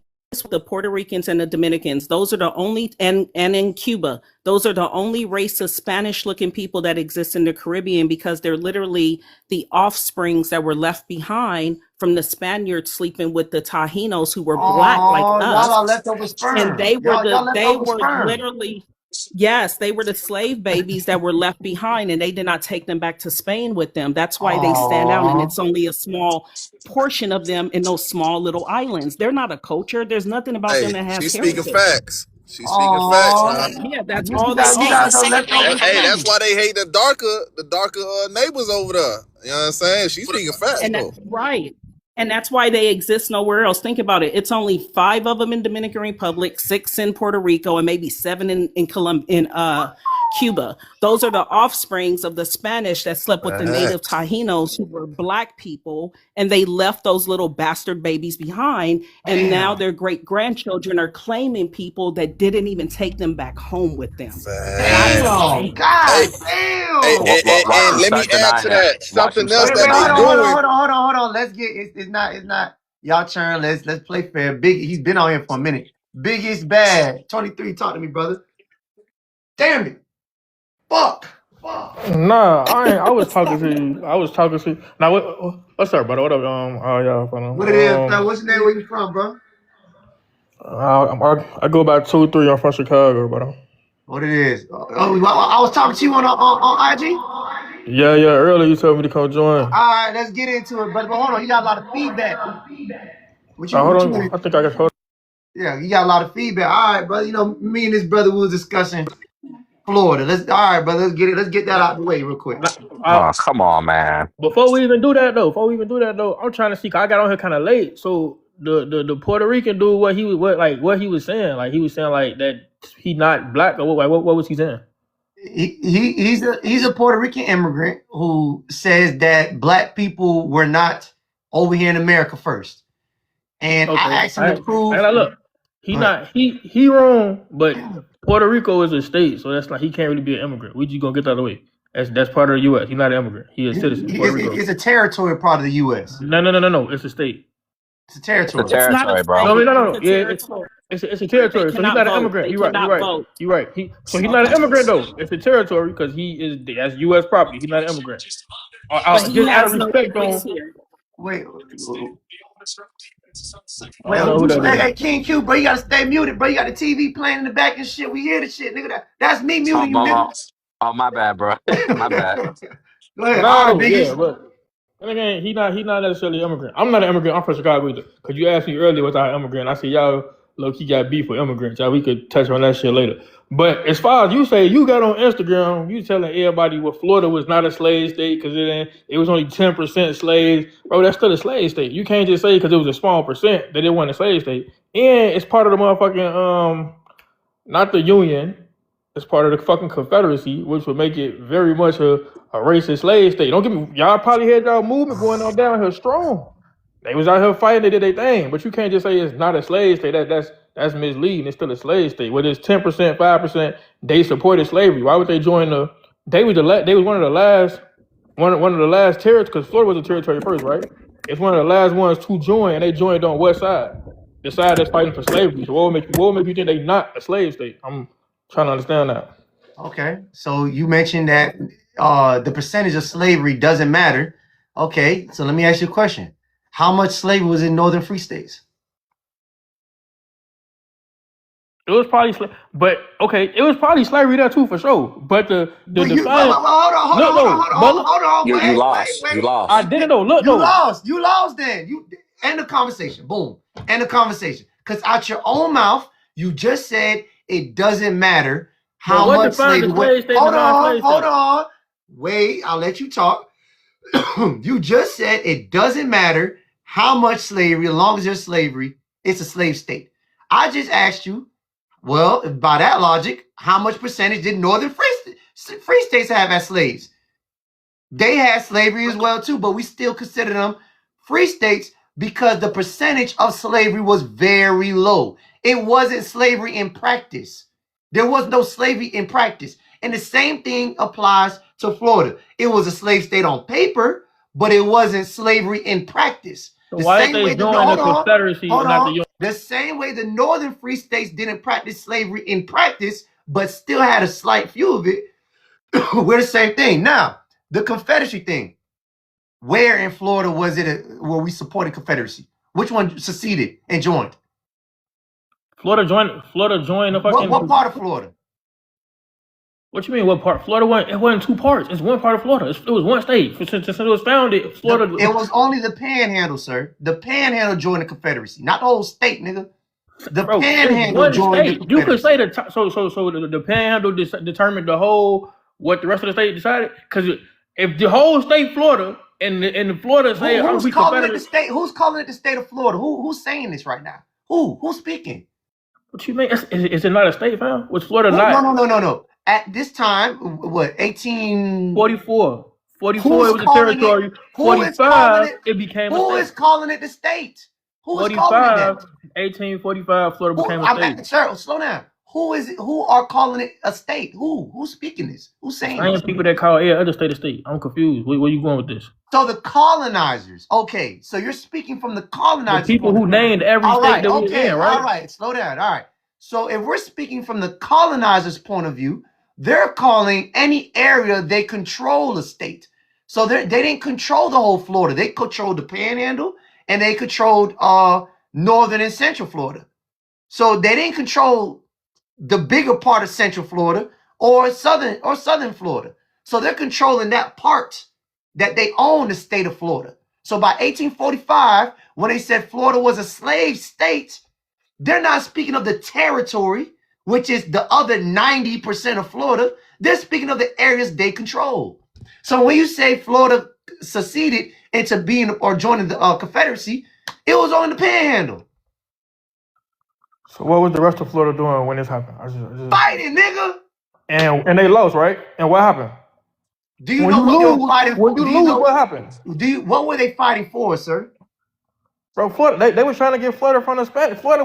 S4: the Puerto Ricans and the Dominicans, those are the only, and in Cuba, those are the only race of Spanish-looking people that exist in the Caribbean because they're literally the offsprings that were left behind from the Spaniards sleeping with the Tajinos who were black like us.
S1: Y'all leftover sperm.
S4: And they were literally Yes, they were the slave babies that were left behind, and they did not take them back to Spain with them. That's why they stand out, and
S1: Oh,
S4: it's only a small portion of them in those small little islands. They're not a culture. There's nothing about them
S12: Hey,
S4: that has
S12: she's speaking
S4: heritage.
S12: facts. She's speaking facts,
S1: oh.
S12: man.
S4: Yeah, that's
S1: You
S4: all they
S1: got, you
S4: are.
S1: guys don't let's go
S12: Hey, that's
S1: understand.
S12: why they hate the darker neighbors over there. You know what I'm saying? She's speaking facts
S4: And that,
S12: though.
S4: right. And that's why they exist nowhere else. Think about it. It's only 5 of them in Dominican Republic, 6 in Puerto Rico, and maybe 7 in Cuba. Those are the offsprings of the Spanish that slept with the native
S12: Facts.
S4: Taínos who were black people, and they left those little bastard babies behind. And now
S1: Damn.
S4: their great grandchildren are claiming people that didn't even take them back home with them. God
S12: Facts.
S1: Damn.
S4: damn.
S12: Hey,
S1: God
S12: hey,
S1: damn.
S9: Watch
S12: and
S9: him
S12: let me
S9: start
S12: add
S9: denying
S12: to
S9: it.
S12: that.
S9: Watch him
S12: Something else
S9: start
S1: Wait,
S12: that they
S1: hold on,
S9: denying it.
S1: hold on,
S12: doing.
S1: hold on, hold on, hold on. Let's get it's not y'all turn. Let's play fair. Big, he's been on here for a minute. Biggest bad. 23, talk to me, brother. Damn it. Fuck.
S10: Nah, I ain't. I was talking to you. I was talking to you. Now, what's up, brother? What up? Oh, yeah, brother.
S1: What it is, man? What's your name? Where you from, bro?
S10: I go by 2-3. I'm from Chicago, brother.
S1: What it is? I was talking to you on IG.
S10: Yeah. Earlier you told me to come
S1: All
S10: join.
S1: right, let's get into it, brother. But hold on, you got a lot of feedback.
S10: Hold
S1: What you
S10: on. I think I got hold.
S1: Yeah, you got a lot of feedback. All right, brother. You know, me and this brother we was discussing Florida. All right, brother. Let's get it. Let's get that out the way real quick.
S10: I,
S9: Oh, come on, man.
S10: before we even do that though, I'm trying to see. 'Cause I got on here kind of late, so the Puerto Rican dude, what he was saying, like he was saying like that he not black or what was he saying?
S1: He's a Puerto Rican immigrant who says that black people were not over here in America first, and
S10: Okay,
S1: I asked him to
S10: I
S1: prove.
S10: gotta look. He
S1: Go ahead.
S10: not he wrong, but Puerto Rico is a state, so that's like he can't really be an immigrant. We just gonna get that out of the way. That's part of the U.S. He's not an immigrant. He is a citizen. Puerto Rico.
S1: It's a territory part of the U.S.
S10: No. It's a state.
S1: It's a
S9: It's a
S1: territory.
S4: It's not a
S9: territory, bro.
S10: No, I
S4: state.
S10: mean,
S4: It's
S10: no.
S4: a
S10: Yeah,
S4: territory.
S10: it's a
S4: They
S10: territory. So he's
S4: cannot
S10: not an
S4: vote.
S10: immigrant.
S4: They
S10: You're right. You're
S4: cannot
S10: right.
S4: vote.
S10: You're right. So he's not an immigrant though. It's a territory because that's U.S. property. He's not an immigrant.
S4: But he
S10: Just out of
S4: has no
S10: respect
S4: place
S10: on.
S4: here.
S1: Wait,
S10: I don't know who that is.
S1: hey, King Q, bro, you gotta stay muted, bro. You got the TV playing in the back and shit. We hear the shit, nigga. That's me
S9: Oh,
S1: muting you,
S9: oh, my bad, bro. My bad.
S1: nigga. Go ahead. All right,
S10: No, yeah,
S1: Biggie.
S10: but and again, he not necessarily an immigrant. I'm not an immigrant. I'm from Chicago either. Cause you asked me earlier was I an immigrant. I said y'all low key got beef with immigrants. Y'all, we could touch on that shit later. But as far as you say, you got on Instagram, you telling everybody what Florida was not a slave state because it was only 10% slaves. Bro, that's still a slave state. You can't just say because it was a small percent that it wasn't a slave state. And it's part of the motherfucking not the Union. It's part of the fucking Confederacy, which would make it very much a racist slave state. Don't get me. Y'all probably had y'all movement going on down here strong. They was out here fighting. They did their thing. But you can't just say it's not a slave state. That's misleading. It's still a slave state. Whether it's 10%, 5%, they supported slavery. Why would they join the? They was one of the last one of the last territories because Florida was a territory first, right? It's one of the last ones to join, and they joined on what side? The side that's fighting for slavery. So what would make you think they not a slave state? I'm trying to understand that.
S1: Okay, so you mentioned that the percentage of slavery doesn't matter. Okay, so let me ask you a question. How much slavery was in northern free states?
S10: It was probably, but okay, it was probably slavery there too for sure. But the
S1: But
S10: defiant, look though, but look,
S1: hold on,
S9: You lost. You
S1: wait.
S10: I
S9: lost.
S10: didn't know. Look though,
S1: You lost then. You end the conversation. Boom. End the conversation. Because out your own mouth, you just said it doesn't matter
S10: but
S1: how
S10: what
S1: much
S10: defined the
S1: slavery went.
S10: slave state and the non-slave
S1: Hold
S10: state?
S1: on. Wait, I'll let you talk. You just said it doesn't matter how much slavery, as long as there's slavery, it's a slave state. I just asked you, well, by that logic, how much percentage did northern free states have as slaves? They had slavery as well too, but we still consider them free states because the percentage of slavery was very low. It wasn't slavery in practice. There was no slavery in practice. And the same thing applies to Florida. It was a slave state on paper, but it wasn't slavery in practice.
S10: So
S1: The
S10: why did
S1: same
S10: they
S1: way
S10: join the Confederacy
S1: hold
S10: and not the
S1: on.
S10: Union?
S1: The same way the northern free states didn't practice slavery in practice, but still had a slight few of it. We're the same thing. Now, the Confederacy thing. Where in Florida was it where we supported Confederacy? Which one seceded and joined?
S10: Florida joined the fucking.
S1: What part of Florida?
S10: What you mean? What part? Florida wasn't. It wasn't two parts. It's one part of Florida. It was one state. Since it was founded, Florida.
S1: It was only the Panhandle, sir. The Panhandle joined the Confederacy, not the whole state, nigga. The
S10: Bro, it's
S1: Panhandle
S10: one
S1: joined the
S10: state. You could say
S1: Confederacy.
S10: the Panhandle determined the whole what the rest of the state decided. Because if the whole state Florida and Florida say
S1: Who's
S10: we
S1: calling it the
S10: Confederate,
S1: state? Who's calling it the state of Florida? Who's saying this right now? Who's speaking?
S10: what you mean? Is it not a state, fam? Was Florida
S1: No,
S10: not
S1: no. At this time, what 18?
S10: 44? 44
S1: Who's
S10: it was a
S1: calling it?
S10: territory.
S1: Who is calling
S10: 45
S1: it?
S10: it became a
S1: Who
S10: state.
S1: is calling it the state? Who is calling it
S10: 45,
S1: that?
S10: 1845, Florida
S1: Who,
S10: became a state.
S1: sir, slow down. Who is it? Who are calling it a state? Who's speaking this? Who's saying
S10: Same
S1: this?
S10: people that call other state a state. I'm confused. Where you going with this?
S1: So the colonizers. Okay, so you're speaking from the
S10: The
S1: colonizers.
S10: people who named every
S1: All
S10: state
S1: right,
S10: that we
S1: okay,
S10: in, right?
S1: all right. Slow down. All right. So if we're speaking from the colonizers' point of view, they're calling any area they control a state. So they didn't control the whole Florida. They controlled the Panhandle and they controlled northern and central Florida. So they didn't control the bigger part of central Florida or southern Florida. So they're controlling that part that they own the state of Florida. So by 1845, when they said Florida was a slave state, they're not speaking of the territory, which is the other 90% of Florida. They're speaking of the areas they control. So when you say Florida seceded into being or joining the Confederacy, it was on the Panhandle.
S10: So what was the rest of Florida doing when this happened?
S1: Fighting, nigga.
S10: And they lost, right? And what happened?
S1: Do you know what they were fighting for?
S10: When you lose, what happened?
S1: What were they fighting for, sir?
S10: Bro, Florida, they were trying to get Florida from the Spanish. Florida,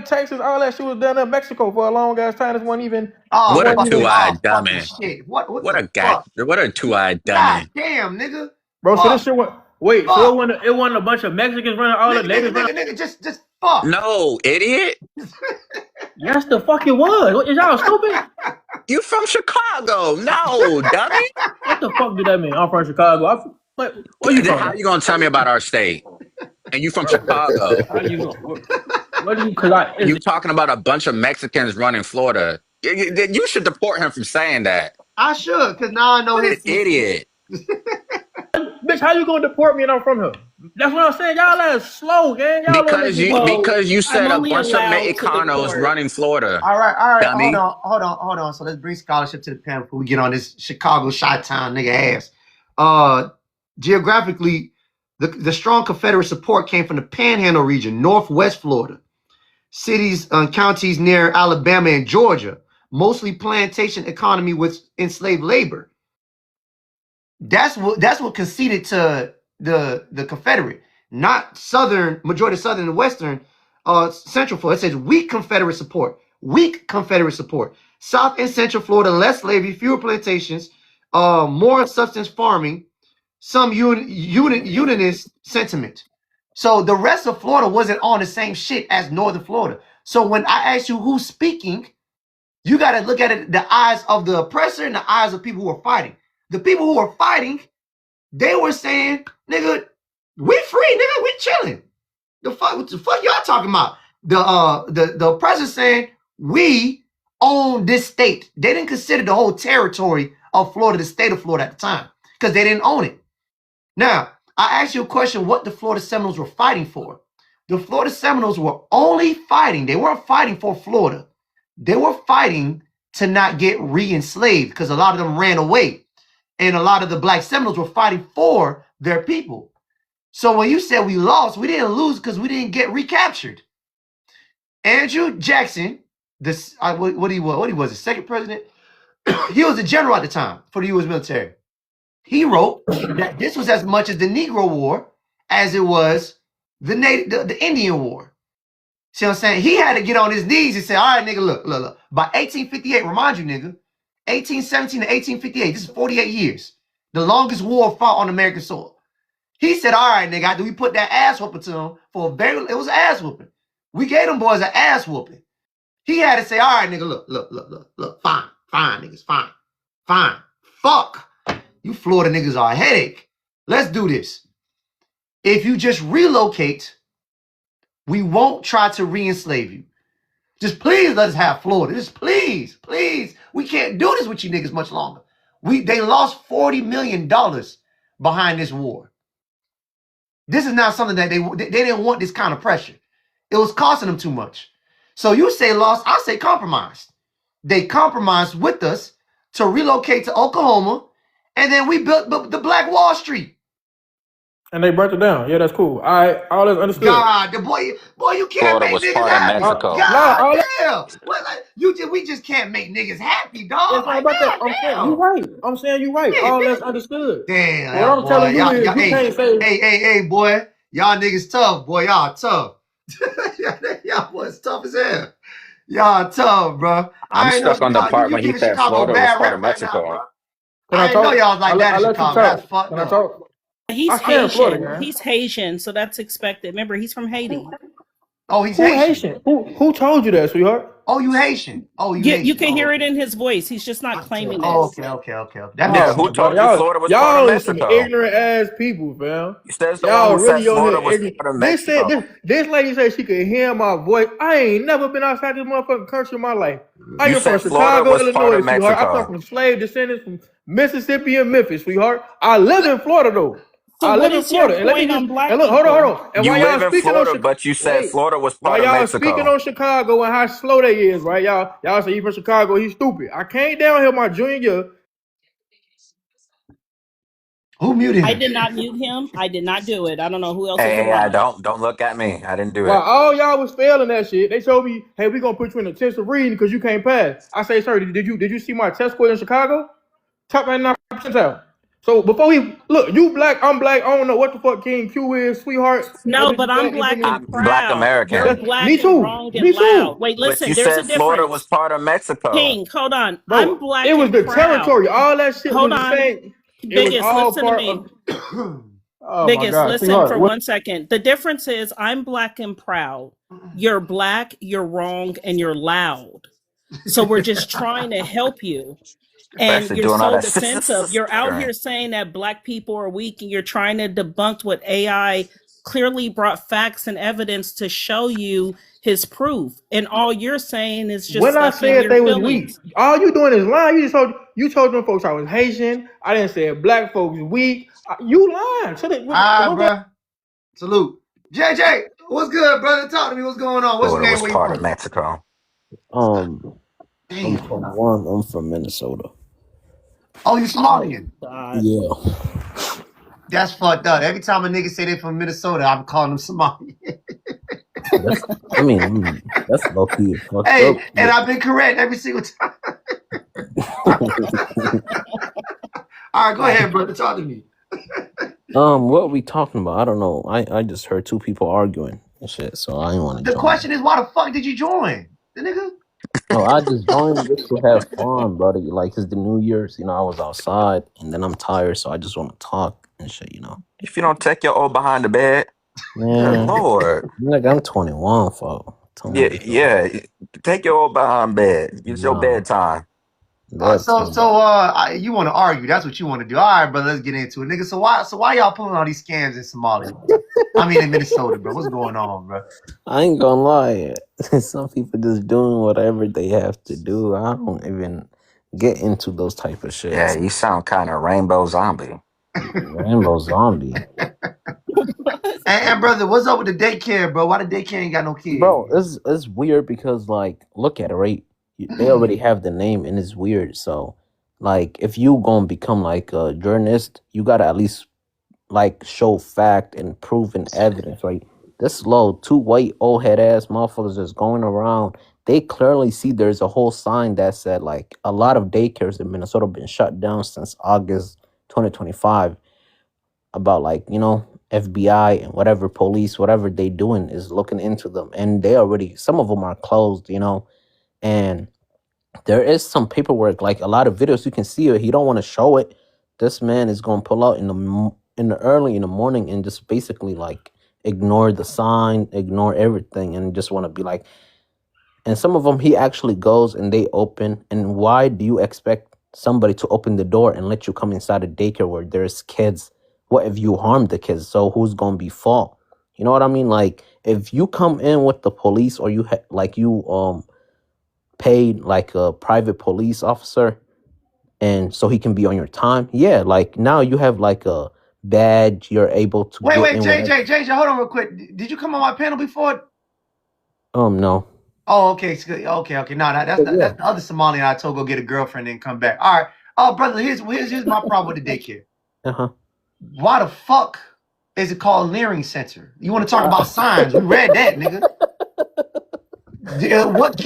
S10: Texas, all that shit was down in Mexico for a long ass time. This wasn't even.
S1: Oh,
S9: What a
S1: fucking,
S9: two-eyed
S1: fucking
S9: dummy.
S1: shit. What
S9: What
S1: the
S9: a guy.
S1: fuck?
S9: What a two-eyed
S1: God
S9: dummy.
S1: damn, nigga.
S10: Bro, so
S1: Fuck.
S10: this shit went. Wait,
S1: Fuck.
S10: so it wasn't a bunch of Mexicans running all the natives running?
S1: Nigga, just fuck.
S9: No, idiot.
S10: Yes, the fuck it was. What, is y'all stupid?
S9: You from Chicago. No, dummy.
S10: What the fuck did that mean? I'm from Chicago. Where you from?
S9: How you gonna tell me about our state? And you from Chicago.
S10: How you going? What do you? Cause
S9: You talking about a bunch of Mexicans running Florida. You should deport him from saying that.
S1: I should, because now I know
S9: What an
S1: his
S9: idiot.
S10: bitch, how you gonna deport me and I'm from here? That's what I'm saying. Y'all ass slow, gang. Y'all
S9: Because you said
S4: I'm
S9: a
S4: only
S9: bunch of
S4: allowed to
S9: Mexicanos
S4: deport.
S9: running Florida.
S1: All right.
S9: Dummy.
S1: Hold on. So let's bring scholarship to the panel before we get on this Chicago Chi-Town nigga ass. Geographically, the strong Confederate support came from the Panhandle region, northwest Florida, cities and counties near Alabama and Georgia, mostly plantation economy with enslaved labor. That's what conceded to the Confederate, not majority southern and western, central Florida. It says weak Confederate support. South and central Florida, less slavery, fewer plantations, more substance farming, some unionist sentiment. So the rest of Florida wasn't on the same shit as northern Florida. So when I ask you who's speaking, you got to look at it the eyes of the oppressor and the eyes of people who are fighting. The people who are fighting, they were saying, nigga, we free, nigga, we chilling. What the fuck y'all talking about? The oppressor saying, we own this state. They didn't consider the whole territory of Florida, the state of Florida at the time, because they didn't own it. Now, I asked you a question, what the Florida Seminoles were fighting for. The Florida Seminoles were only fighting, they weren't fighting for Florida. They were fighting to not get re-enslaved because a lot of them ran away. And a lot of the black Seminoles were fighting for their people. So when you said we lost, we didn't lose because we didn't get recaptured. Andrew Jackson, what he was, the second president? He was a general at the time for the U.S. military. He wrote that this was as much as the Negro War as it was the Indian War. See what I'm saying? He had to get on his knees and say, all right, nigga, look. By 1858, remind you, nigga, 1817 to 1858, this is 48 years. The longest war fought on American soil. He said, all right, nigga, we put that ass whooping to him it was an ass whooping. We gave them boys an ass whooping. He had to say, all right, nigga, look, fine, niggas, fine. Fuck. You Florida niggas are a headache. Let's do this. If you just relocate, we won't try to re-enslave you. Just please let us have Florida. Just please. We can't do this with you niggas much longer. They lost $40 million behind this war. This is not something that they didn't want this kind of pressure. It was costing them too much. So you say lost, I say compromised. They compromised with us to relocate to Oklahoma, and then we built the Black Wall Street.
S10: And they burnt it down. Yeah, that's cool. All that's understood.
S1: God, the boy, you can't
S9: Florida
S1: make
S9: was
S1: niggas
S9: part of
S1: happy.
S9: Mexico.
S1: God damn. We just can't make niggas happy, dog.
S10: It's not about that. I'm saying you right. All that's understood.
S1: Damn.
S10: What I'm telling you is you can't say.
S1: Hey, boy. Y'all niggas tough, boy. Y'all tough. Y'all boys tough as hell. Y'all tough, bro.
S9: I'm stuck on the part when he said Florida was part of Mexico.
S1: Right now, I didn't know y'all was like that in Chicago. That's fucked up.
S4: He's Haitian. He's Haitian, so that's expected. Remember, he's from Haiti.
S1: Oh, he's Haitian.
S10: Who told you that, sweetheart?
S1: Oh, you Haitian. Haitian.
S4: You can hear it in his voice. He's just not claiming it.
S1: Okay.
S9: Who told you Florida was part of Mexico?
S10: Y'all ignorant ass people, fam.
S9: Y'all really Florida was part of Mexico.
S10: This lady said she could hear my voice. I ain't never been outside this motherfucking country in my life. I am from Chicago, Illinois, sweetheart. I come from slave descendants from Mississippi and Memphis, sweetheart. I live in Florida, though.
S4: So
S10: I live in Florida.
S4: And
S10: look, hold on. And
S9: you
S10: while
S9: live
S10: y'all
S9: in Florida, but you said Florida was part of Mexico.
S10: While y'all speaking on Chicago and how slow they is, right? Y'all say you from Chicago, he's stupid. I came down here my junior year.
S1: Who muted him?
S4: I did not mute him. I did not do it. I don't know who else.
S9: Don't look at me. I didn't do it.
S10: While all y'all was failing that shit, they told me, "Hey, we gonna put you in intensive reading because you can't pass." I say, "Sir, did you see my test score in Chicago? Top 99% out." So before we look, you black, I'm black. I don't know what the fuck King Q is, sweetheart.
S4: No, but I'm black and proud.
S9: Black American.
S4: You're black
S10: me too.
S4: And wrong and loud. Wait, listen.
S9: But you
S4: there's
S9: said
S4: a difference.
S9: Florida was part of Mexico.
S4: King, hold on.
S10: Bro,
S4: I'm black.
S10: It was
S4: and
S10: the
S4: proud.
S10: territory. All that shit
S4: Hold
S10: was
S4: on.
S10: the same.
S4: Biggest, listen to me. Biggest, listen for 1 second. The difference is I'm black and proud. You're black, you're wrong, and you're loud. So we're just trying to help you. And you're so defensive. You're out here saying that black people are weak, and you're trying to debunk what AI clearly brought facts and evidence to show you his proof. And all you're saying is just
S10: when I said they was weak. All you doing is lying. You told them folks I was Haitian. I didn't say black folks weak. You lying.
S1: Bro. Salute. JJ, what's good, brother? Talk to me. What's going on? What's your name?
S9: Florida was part of Mexico.
S13: I'm from Minnesota.
S1: Oh, you Somalian?
S13: Yeah.
S1: That's fucked up. Every time a nigga say they from Minnesota, I'm calling them Somalian.
S13: That's low key fucked
S1: up. And
S13: yeah.
S1: I've been correct every single time. All right, go ahead, brother. Talk to me.
S13: What are we talking about? I don't know. I just heard two people arguing and shit, so I didn't want to join.
S1: The question is, why the fuck did you join? The nigga?
S13: No, I just joined just to have fun, buddy. Like, it's the New Year's, I was outside, and then I'm tired, so I just want to talk and shit,
S9: If you don't take your old behind the bed,
S13: man,
S9: Lord.
S13: Like, I'm 21, folks.
S9: Yeah. Take your old behind bed. It's your bedtime.
S1: You want to argue? That's what you want to do. All right, brother. Let's get into it, nigga. So why y'all pulling all these scams in Somalia? I mean, in Minnesota, bro. What's going on, bro?
S13: I ain't gonna lie. Some people just doing whatever they have to do. I don't even get into those type of shit.
S9: Yeah, you sound kind of rainbow zombie.
S13: Rainbow zombie.
S1: And brother, what's up with the daycare, bro? Why the daycare ain't got no kids?
S13: Bro, it's weird because, like, look at it, right? They already have the name, and it's weird. So, like, if you gonna become like a journalist, you gotta at least like show fact and proven evidence. Like, this low, two white old head ass motherfuckers just going around. They clearly see there's a whole sign that said like a lot of daycares in Minnesota have been shut down since August 2025. About like, FBI and whatever police, whatever they doing is looking into them, and they already, some of them are closed, and there is some paperwork, like a lot of videos you can see it. He don't want to show it. This man is going to pull out in the early in the morning and just basically like ignore the sign, ignore everything, and just want to be like, and some of them he actually goes and they open. And why do you expect somebody to open the door and let you come inside a daycare where there's kids? What if you harm the kids? So who's going to be fault? You know what I mean? Like, if you come in with the police or you paid like a private police officer, and so he can be on your time. Yeah, like now you have like a badge. You're able to
S1: Wait,
S13: in
S1: JJ, hold on real quick. Did you come on my panel before?
S13: No.
S1: Oh, okay, okay. No, that's the other Somalian I told go get a girlfriend and come back. All right. Oh, brother, here's my problem with the daycare. Why the fuck is it called Leering Center? You want to talk about signs? We read that, nigga. What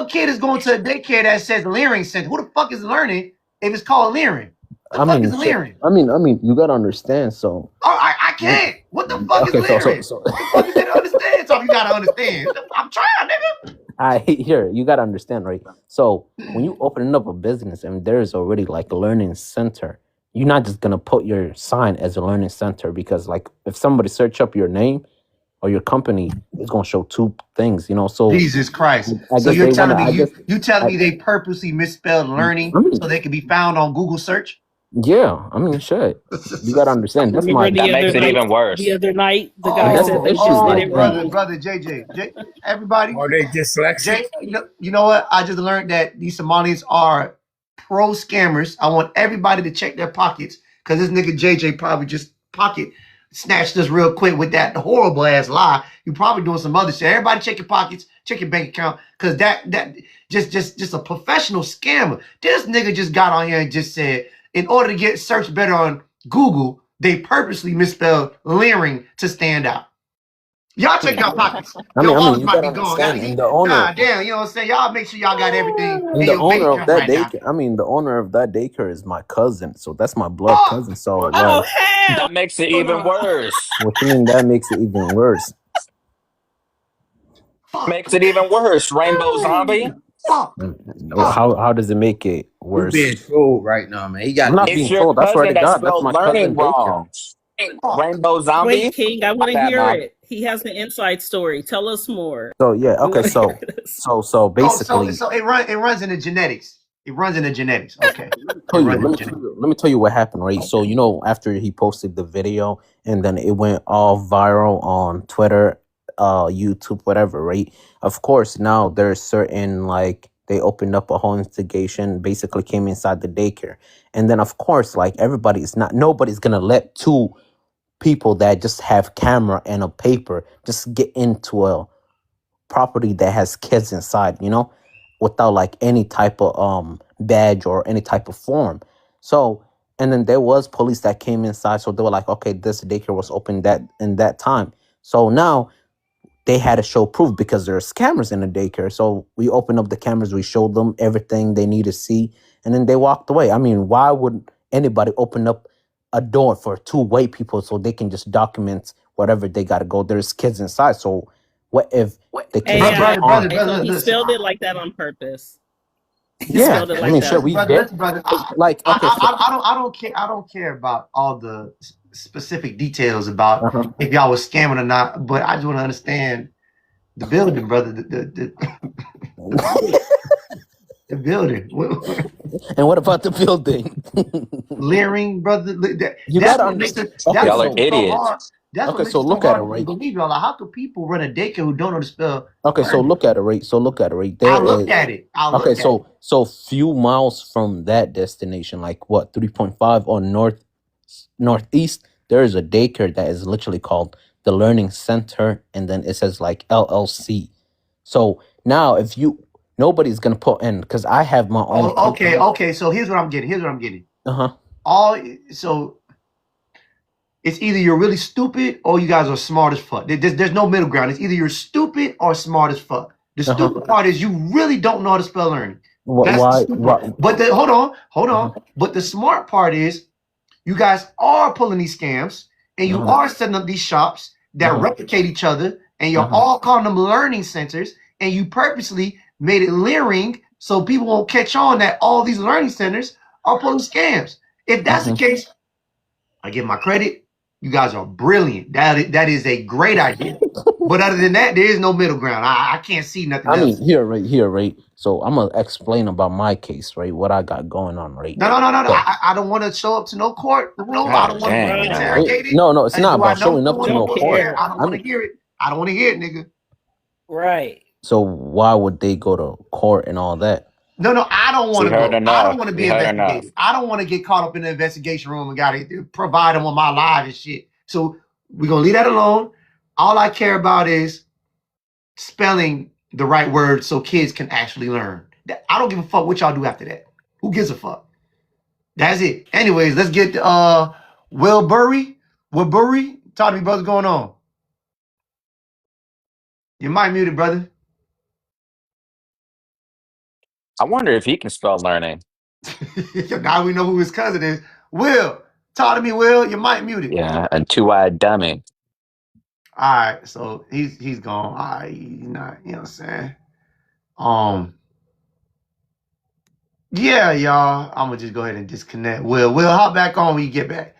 S1: kid is going to a daycare that says Leering Center? Who the fuck is learning if it's called Leering? What the fuck is Leering?
S13: I mean, you gotta understand. So
S1: I can't. What the fuck is Leering?
S13: So
S1: what the fuck is it to understand? So you gotta understand. I'm trying, nigga.
S13: You gotta understand, right? So when you open up a business and there's already like a learning center, you're not just gonna put your sign as a learning center, because like if somebody search up your name or your company, it's gonna show two things, you know. So
S1: Jesus Christ! So you're telling me you telling me they purposely misspelled learning so they can be found on Google search?
S13: Yeah, I mean, shit. You gotta understand.
S9: That makes it even worse.
S4: The other night, the guy said they just did it wrong.
S1: Brother JJ, everybody.
S3: Are they dyslexic?
S1: You know what? I just learned that these Somalians are pro scammers. I want everybody to check their pockets, because this nigga JJ probably just pocket snatched us real quick with that horrible ass lie. You probably doing some other shit. Everybody check your pockets, check your bank account, because that just a professional scammer. This nigga just got on here and just said, in order to get searched better on Google, they purposely misspelled leering to stand out. Y'all check your pockets.
S13: I mean, you gotta
S1: understand.
S13: And the owner,
S1: God damn, you know what I'm saying? Y'all make sure y'all got everything.
S13: And the owner of that daycare, the owner of that daycare is my cousin, so that's my blood cousin. So
S4: hell!
S9: That makes it even worse.
S13: What you mean that makes it even worse?
S9: Makes it even worse. Rainbow Zombie.
S13: How does it make it worse?
S8: You're being trolled right now, man.
S13: I'm not being trolled. That's right, God. That's my cousin
S9: wrong. Rainbow Zombie.
S4: Wait, King, I want to hear it. He has an inside story. Tell us more.
S13: So yeah, okay. So basically,
S1: so it runs in the genetics. It runs in the genetics. Okay.
S13: Let me tell you what happened, right? So you know, after he posted the video and then it went all viral on Twitter, YouTube, whatever, right? Of course, now there's certain like they opened up a whole investigation, basically came inside the daycare, and then of course, like nobody's gonna let two people that just have camera and a paper just get into a property that has kids inside, you know, without like any type of badge or any type of form. So, and then there was police that came inside, so they were like, okay, this daycare was open in that time. So now they had to show proof because there's cameras in the daycare. So we opened up the cameras, we showed them everything they need to see, and then they walked away. I mean, why would anybody open up a door for two white people so they can just document whatever they got to go? There's kids inside. So what if the kids
S4: brother, he spelled it like that on purpose.
S13: Yeah, I mean, sure, we did. Like, okay,
S1: I don't care about all the specific details about if y'all was scamming or not, but I just want to understand the building, brother. The building.
S13: And what about the building?
S1: Leering, brother.
S13: You gotta understand.
S9: Y'all are idiots.
S1: Okay,
S13: so look at it, right?
S1: Believe y'all. Like, how could people run a daycare who don't know the spell?
S13: Okay, so look at it, right?
S1: I looked at it.
S13: Okay, so few miles from that destination, like what, 3.5 or northeast, there is a daycare that is literally called the Learning Center, and then it says like LLC. So now if nobody's gonna put in, because I have my own.
S1: Okay. So here's what I'm getting. So it's either you're really stupid or you guys are smart as fuck. There's no middle ground. It's either you're stupid or smart as fuck. The stupid part is you really don't know how to spell learning.
S13: Why?
S1: But hold on. But the smart part is you guys are pulling these scams and you are setting up these shops that replicate each other, and you're all calling them learning centers, and you purposely made it leering so people won't catch on that all these learning centers are pulling scams. If that's the case, I give my credit. You guys are brilliant. That is a great idea. But other than that, there is no middle ground. I can't see nothing else.
S13: I mean, here, right? So I'm going to explain about my case, right? What I got going on, right?
S1: No. I don't want to show up to no court. No, I don't want to be interrogated.
S13: No, it's not about showing up to no court.
S1: I don't want to hear it. I don't want to hear it, nigga.
S4: Right.
S13: So why would they go to court and all that?
S1: No, I don't want
S9: You
S1: to
S9: heard
S1: go. I don't
S9: enough.
S1: want to
S9: You
S1: be
S9: heard enough.
S1: investigated. I don't want to get caught up in the investigation room and gotta provide them with my live and shit. So we're gonna leave that alone. All I care about is spelling the right word so kids can actually learn. I don't give a fuck what y'all do after that. Who gives a fuck? That's it. Anyways, let's get Will Burry. Will Burry, talk to me, brother. What's going on? You might muted, brother.
S9: I wonder if he can spell learning.
S1: Now we know who his cousin is. Will, talk to me, Will. You might muted.
S9: Yeah, a two-eyed dummy.
S1: All right, so he's gone. All right, he's not, you know what I'm saying? Yeah, y'all. I'm gonna just go ahead and disconnect. Will hop back on when you get back.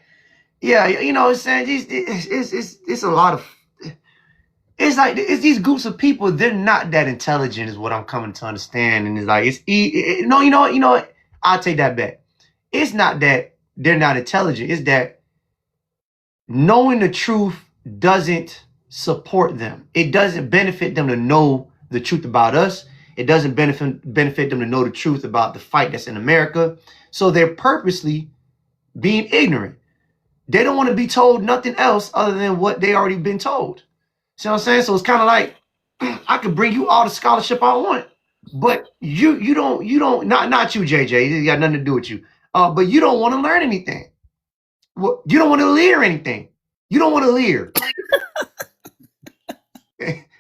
S1: Yeah, you know what I'm saying? It's a lot of it's like it's these groups of people, they're not that intelligent, is what I'm coming to understand. And it's like no, you know what? I'll take that back. It's not that they're not intelligent, it's that knowing the truth doesn't support them. It doesn't benefit them to know the truth about us. It doesn't benefit them to know the truth about the fight that's in America. So they're purposely being ignorant. They don't want to be told nothing else other than what they already been told. See what I'm saying? So it's kind of like I could bring you all the scholarship I want, but you don't not you, JJ. It got nothing to do with you. But you don't want to learn anything. Well, you don't want to lear anything. You don't want to lear.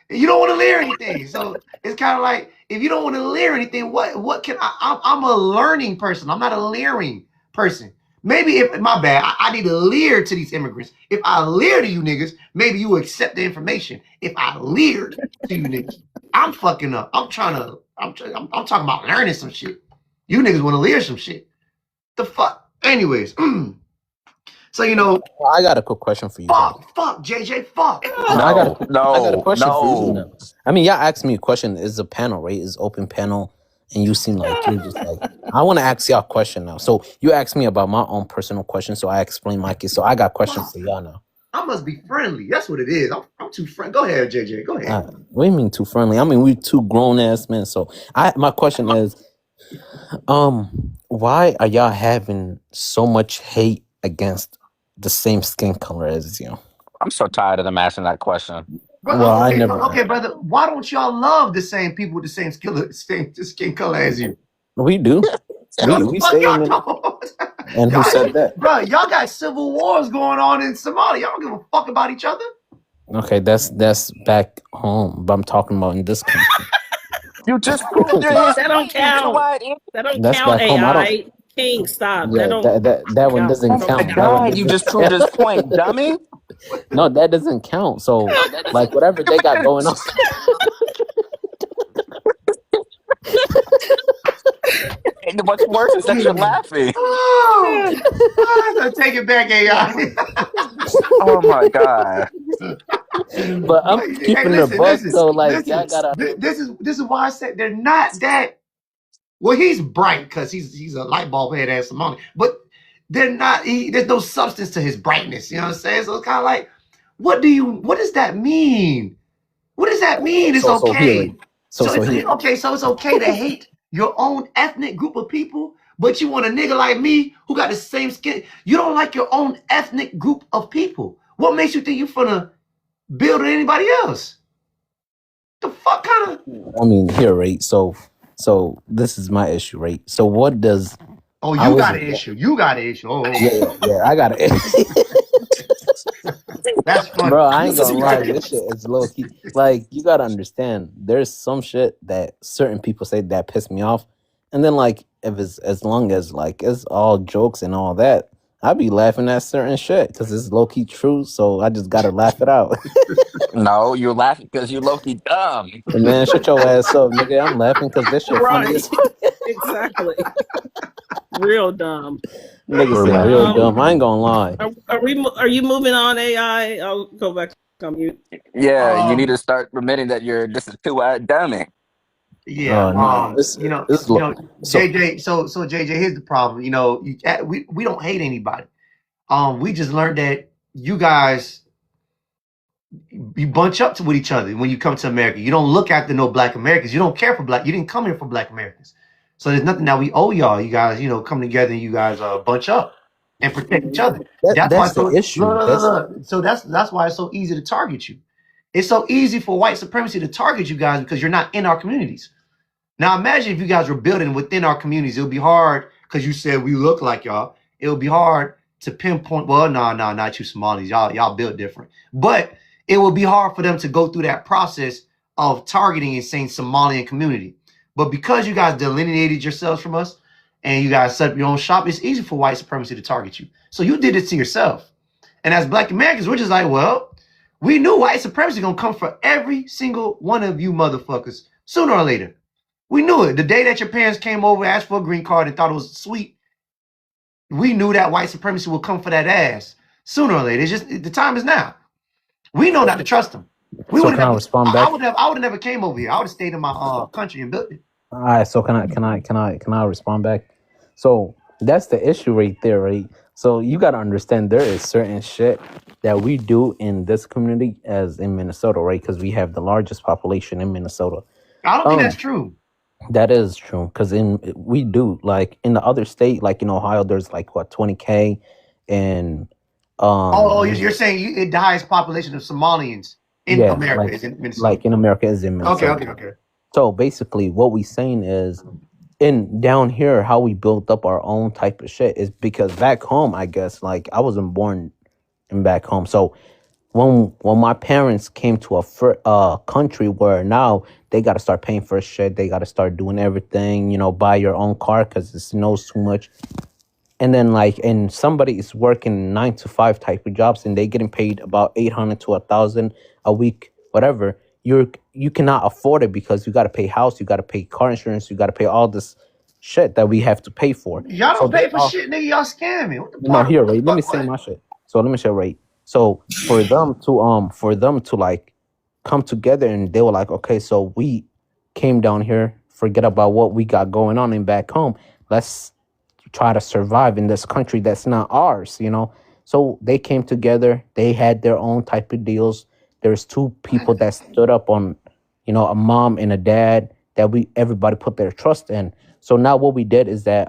S1: You don't want to lear anything. So it's kind of like if you don't want to lear anything, what can I'm a learning person. I'm not a leering person. Maybe if my bad, I need to leer to these immigrants. If I leer to you niggas, maybe you accept the information. If I leered to you niggas, I'm fucking up. I'm talking about learning some shit. You niggas want to leer some shit. The fuck. Anyways, so you know.
S13: I got a quick question for you.
S1: Fuck, JJ, fuck.
S13: No, I got a question for you.
S9: No.
S13: I mean, y'all asked me a question. It's a panel, right? It's open panel, and you seem like you're just like, I want to ask y'all a question now. So you asked me about my own personal question, so I explained my case. So I got questions for y'all now.
S1: I must be friendly. That's what it is. I'm too friendly. Go ahead, JJ. Go ahead.
S13: What do you mean too friendly? I mean, we two grown ass men. So my question is, why are y'all having so much hate against the same skin color as you?
S9: I'm so tired of them asking that question.
S1: Well, okay, brother. Why don't y'all love the same people with the same skin color as you?
S13: We do. we say
S1: y'all don't.
S13: And who said that?
S1: Bro, y'all got civil wars going on in Somalia. Y'all don't give a fuck about each other.
S13: Okay, that's back home, but I'm talking about in this country.
S9: You just proved your
S4: that don't count. That don't
S13: That's
S4: count.
S13: back home.
S4: AI King, stop.
S13: Yeah, that one doesn't count.
S9: God, you just proved his point, dummy.
S13: No, that doesn't count. So, like, whatever they got going on.
S9: And what's worse is that you're laughing.
S1: Oh, take it back, AI.
S9: Oh my God.
S13: But I'm keeping the buck, so like y'all gotta.
S1: This is why I said they're not that. Well, he's bright because he's a light bulb head ass Somali, but they're not. There's no substance to his brightness. You know what I'm saying? So it's kind of like, what does that mean? What does that mean? It's okay. So it's okay to hate your own ethnic group of people, but you want a nigga like me who got the same skin. You don't like your own ethnic group of people. What makes you think you're finna build with anybody else? The fuck kind of?
S13: I mean, here, right? So this is my issue, right? So what does?
S1: Oh, you got an issue. You got an issue. Oh,
S13: yeah, I got an issue.
S1: That's funny.
S13: Bro, I ain't gonna lie, this shit is low key. Like, you gotta understand, there's some shit that certain people say that piss me off, and then like if it's as long as like it's all jokes and all that, I be laughing at certain shit because it's low key true. So I just gotta laugh it out.
S9: No, you're laughing because you're low key dumb.
S13: Man, shut your ass up, nigga. I'm laughing because this shit funny as fuck.
S4: Exactly. Real dumb.
S13: Niggas say real dumb. I ain't gonna lie.
S4: Are you moving on, AI? I'll go back on mute.
S9: Yeah, you need to start admitting that you're just a two-eyed dummy.
S1: Yeah, JJ. So JJ, here's the problem. You know, we don't hate anybody. We just learned that you guys you bunch up with each other when you come to America. You don't look after no Black Americans. You don't care for Black. You didn't come here for Black Americans. So there's nothing that we owe y'all. You guys, come together and you guys bunch up and protect each other. That's why.
S13: That's the
S1: So look,
S13: issue.
S1: look, look. So that's why it's so easy to target you. It's so easy for white supremacy to target you guys because you're not in our communities. Now imagine if you guys were building within our communities. It would be hard because you said we look like y'all. It would be hard to pinpoint. Well, no, not you Somalis. Y'all built different. But it will be hard for them to go through that process of targeting and saying Somalian community. But because you guys delineated yourselves from us and you guys set up your own shop, it's easy for white supremacy to target you. So you did it to yourself. And as Black Americans, we're just like, well, we knew white supremacy gonna come for every single one of you motherfuckers sooner or later. We knew it. The day that your parents came over, asked for a green card, and thought it was sweet, we knew that white supremacy would come for that ass sooner or later. It's just the time is now. We know not to trust them. We
S13: So
S1: would
S13: can I
S1: have.
S13: respond back?
S1: I would have never came over here. I would have stayed in my country and built it.
S13: All right. So can I respond back? So that's the issue right there, right? So you got to understand there is certain shit that we do in this community as in Minnesota, right? Because we have the largest population in Minnesota.
S1: I don't think that's true.
S13: That is true because we do like in the other state, like in Ohio, there's like what 20K, and
S1: you're saying the highest population of Somalians in America is in Minnesota.
S13: Like in America is in Minnesota.
S1: Okay.
S13: So basically, what we saying is, in down here, how we built up our own type of shit is because back home, I guess, like I wasn't born in back home, so. When my parents came to a country where now they got to start paying for shit, they got to start doing everything, buy your own car because it snows too much. And then and somebody is working 9 to 5 type of jobs and they getting paid about 800 to 1,000 a week, whatever. You cannot afford it because you got to pay house, you got to pay car insurance, you got to pay all this shit that we have to pay for.
S1: Y'all don't pay for shit, nigga. Y'all scamming. What the fuck?
S13: Here, right? Let me say my shit. So let me say right. So for them to like come together and they were like, okay, so we came down here, forget about what we got going on in back home. Let's try to survive in this country that's not ours, So they came together. They had their own type of deals. There's 2 people that stood up on, a mom and a dad that everybody put their trust in. So now what we did is that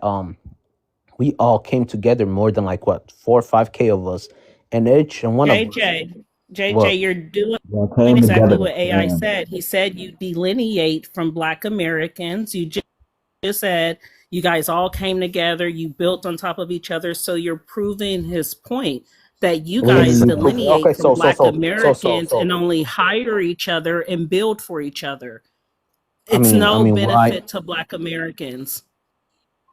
S13: we all came together, more than 4 or 5K of us. And each and one of us.
S4: JJ, you're doing exactly what AI said. He said you delineate from Black Americans. You just said you guys all came together. You built on top of each other. So you're proving his point that you guys delineate from Black Americans and only hire each other and build for each other. It's no benefit to Black Americans.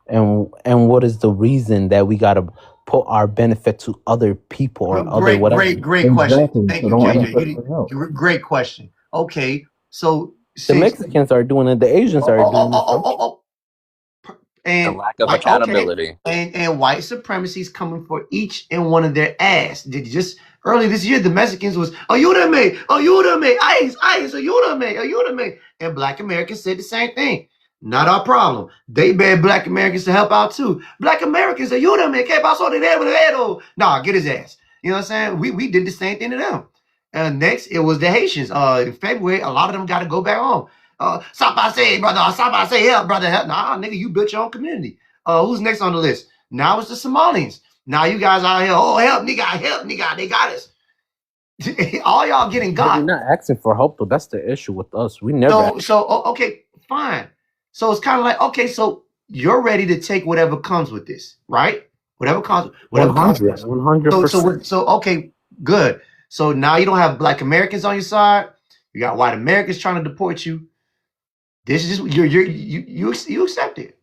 S13: And what is the reason that we got to put our benefit to other people or other whatever?
S1: Great question. Thank you, JJ. Great question. Okay, so
S13: the Mexicans are doing it. The Asians are doing it.
S9: And the lack of accountability.
S1: And white supremacy is coming for each and one of their ass. Did you just early this year the Mexicans was ayúdame, ice, ayúdame. And Black Americans said the same thing. Not our problem. They beg Black Americans to help out too. Black Americans, ayúdame, ¿qué pasó dinero? Nah, get his ass. You know what I'm saying? We did the same thing to them. And next, it was the Haitians. In February, a lot of them got to go back home. Somebody say, brother, somebody say, help, brother, help. Nah, nigga, you built your own community. Who's next on the list? Now it's the Somalians. Now you guys out here, help, nigga, they got us. All y'all getting got.
S13: We're not asking for help, though. That's the issue with us. We never.
S1: Okay, fine. So it's kind of like, okay, so you're ready to take whatever comes with this, right? Whatever comes.
S13: 100%.
S1: So okay, good. So now you don't have Black Americans on your side. You got white Americans trying to deport you. This is just you accept it.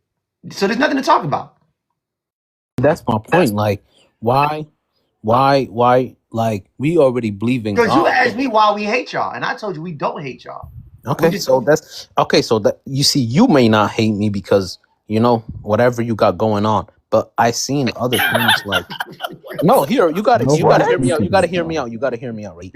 S1: So there's nothing to talk about.
S13: That's my point. Like, why? Like, we already believe in God.
S1: Because you asked me why we hate y'all, and I told you we don't hate y'all.
S13: Okay, so that you see, you may not hate me because whatever you got going on, but I seen other things like. No, here you got to hear me out. You got to hear me out, right?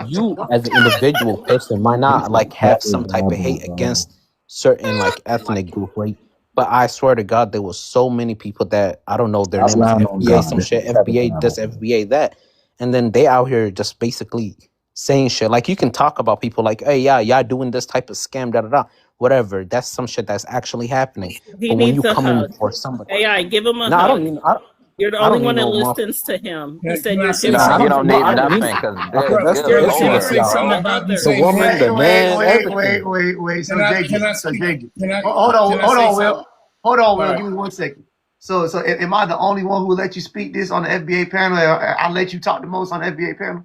S13: You as an individual person might not have some type of hate against certain ethnic group, right? But I swear to God, there was so many people that I don't know their names, FBA, some shit, FBA this, FBA that, and then they out here just basically saying shit. Like you can talk about people like, hey, yeah, y'all doing this type of scam, da da da, whatever. That's some shit that's actually happening.
S4: He
S13: But when you
S4: needs a
S13: come in
S4: hug.
S13: for somebody,
S4: AI, give him a
S13: no, I don't
S4: hug.
S13: need.
S4: You're the
S13: I
S4: only
S13: don't need
S4: one that
S13: no
S4: listens to him. He said
S14: Can I
S4: you're
S14: say
S9: Nah,
S4: different.
S9: he
S14: something?
S9: don't
S13: no,
S9: need
S13: I don't need.
S9: nothing because
S13: Okay, that's
S14: Can
S9: good
S14: I, can I
S9: Lord,
S14: say something
S9: bro.
S14: about you
S13: the
S14: saying
S13: woman,
S14: hate?
S13: the man, everything.
S1: Wait. So
S14: Can I
S1: JJ,
S14: speak? Can I
S1: hold on,
S14: can I say
S1: Will.
S14: something?
S1: Hold on,
S14: All
S1: Will.
S14: right.
S1: Give me 1 second. So am I the only one who will let you speak this on the FBA panel? I let you talk the most on the FBA panel.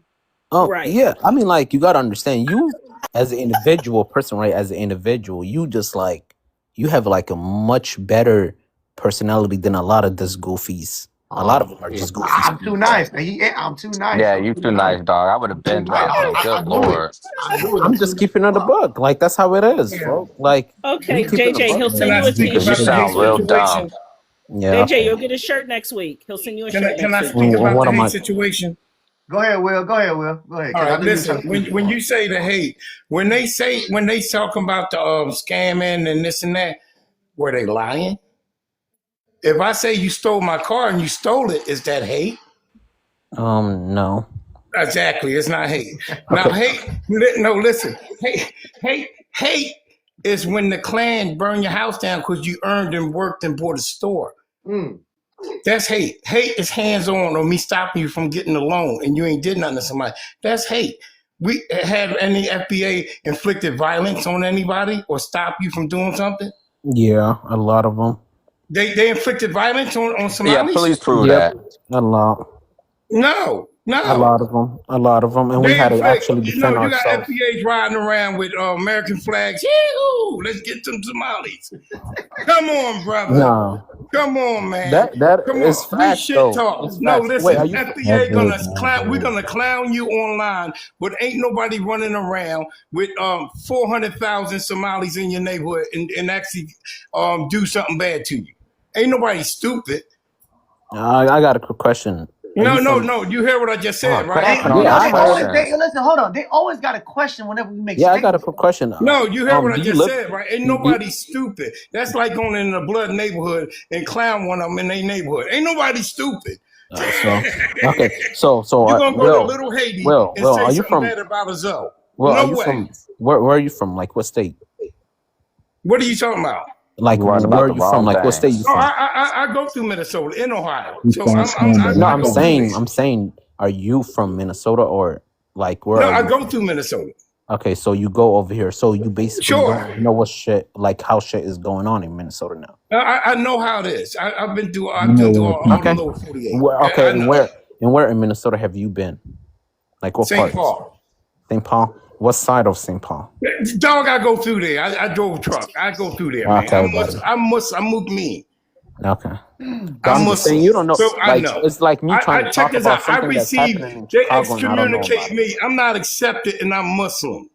S13: Oh
S4: Right.
S13: yeah, I mean, like you gotta understand, you as an individual person, right? As an individual, you just like you have like a much better personality than a lot of these goofies. A lot of them are just goofies.
S1: I'm too nice. I'm too nice.
S9: Yeah,
S1: I'm
S9: you
S1: too
S9: too
S1: nice.
S9: nice, dog. I would
S1: I'm
S9: have
S1: too
S9: been
S1: nice.
S9: dropped him.
S1: I
S9: Good
S1: knew it.
S9: Lord.
S1: I knew it. I'm
S13: I'm
S1: too
S13: just
S1: nice.
S13: keeping it a book. Like that's how it is,
S1: Yeah.
S13: folks. Like we
S4: Okay,
S13: keep it a
S4: JJ,
S13: book,
S4: he'll
S14: Can
S4: send
S14: I
S4: you a
S13: man.
S14: speak
S9: Because you
S14: about the
S4: t-shirt
S14: hate
S4: next
S9: sound real
S4: week.
S9: dumb.
S14: situation?
S13: Yeah.
S4: JJ,
S13: Okay.
S4: you'll get a shirt next week. He'll send you a
S14: Can I
S4: shirt
S14: can
S4: next
S14: I
S4: week.
S14: speak
S13: And
S14: about
S13: what
S14: the
S13: am
S14: hate
S13: I?
S14: situation?
S1: Go ahead, Will. Go ahead, Will. Go ahead,
S14: All
S1: because I
S14: right,
S1: know you were trying
S14: listen.
S1: to speak
S14: When
S1: before.
S14: you say the hate, when they talk about the scamming and this and that, were they lying? If I say you stole my car and you stole it, is that hate?
S13: No.
S14: Exactly, it's not hate. Now,
S13: Okay.
S14: hate. No, listen. Hate is when the Klan burn your house down because you earned and worked and bought a store.
S1: Mm.
S14: That's hate. Hate is hands on or me stopping you from getting a loan and you ain't did nothing to somebody. That's hate. We have any FBA inflicted violence on anybody or stop you from doing something?
S13: Yeah, a lot of them.
S14: They inflicted violence on
S9: Yeah,
S14: Somalis?
S9: please prove
S13: Yep,
S9: that.
S13: a lot.
S14: No,
S13: A
S14: no.
S13: lot of them. A lot of them, and we
S14: They
S13: had to
S14: inflict,
S13: actually
S14: you know,
S13: defend
S14: you got
S13: ourselves.
S14: FBAs riding around with American flags. Yee-hoo, let's get some Somalis. Come on, brother.
S13: No,
S14: Come on, man.
S13: that
S14: Come
S13: is
S14: on. We
S13: facts
S14: shit
S13: though.
S14: talk.
S13: It's
S14: No,
S13: facts. Wait, are
S14: listen.
S13: you?
S14: FBA gonna clown. We're gonna clown you online, but ain't nobody running around with 400,000 Somalis in your neighborhood and actually do something bad to you. Ain't nobody stupid.
S13: I got a quick question. Are you
S14: No, no,
S13: from?
S14: no. You hear what I just said,
S9: Quit
S14: right?
S1: They,
S9: asking
S1: you
S9: all
S13: Yeah,
S1: know,
S9: these
S13: I
S1: they
S13: heard.
S1: always,
S9: questions.
S1: they listen, hold on. They always got a question whenever we make
S13: Yeah, I got a
S1: statements.
S13: quick question.
S14: No, you heard what I
S13: Do you
S14: just
S13: live?
S14: said, right? Ain't
S13: Do you,
S14: nobody stupid. That's like going in a blood neighborhood and clown one of them in their neighborhood. Ain't nobody stupid.
S13: so okay, so
S14: You're gonna go to
S13: Will,
S14: Little Haiti and say
S13: are you
S14: something
S13: from?
S14: bad about a Zoe.
S13: Will, are
S14: No
S13: you
S14: way.
S13: from? Where are you from? Like what state?
S14: What are you talking about?
S13: Like
S9: You right
S13: where
S9: about
S13: are
S9: the
S13: you from?
S9: wrong
S13: Like what state you
S9: things.
S14: Oh,
S13: from?
S14: I go through Minnesota in Ohio.
S15: He
S14: So
S15: starts scandal.
S13: No,
S14: I go through there.
S13: I'm saying, are you from Minnesota or like where
S14: No,
S13: are
S14: I
S13: you
S14: go
S13: from?
S14: through Minnesota.
S13: Okay, so you go over here. So you basically
S14: Sure.
S13: don't know what shit, like how shit is going on in Minnesota now.
S14: I know how it is. I've been through
S15: You know where it
S14: all the
S13: Okay.
S14: lower 48.
S13: Okay,
S14: I
S13: and
S14: know.
S13: where in Minnesota have you been? Like what
S14: St.
S13: parts?
S14: Paul.
S13: St. Paul? What side of St. Paul?
S14: Dog, I go through there. I drove a truck. I go through there, man.
S13: Okay, buddy.
S14: I'm Mukmeen.
S13: Okay. But
S14: I'm
S13: I'm just saying
S14: Muslim.
S13: you don't know.
S14: So I
S13: Like
S14: know.
S13: it's like me trying to
S14: Check
S13: talk
S14: this
S13: about
S14: out. I
S13: something that's
S14: received,
S13: happening in
S14: they
S13: Chicago and I don't know about
S14: excommunicate
S13: it.
S14: me. I'm not accepted and I'm Muslim.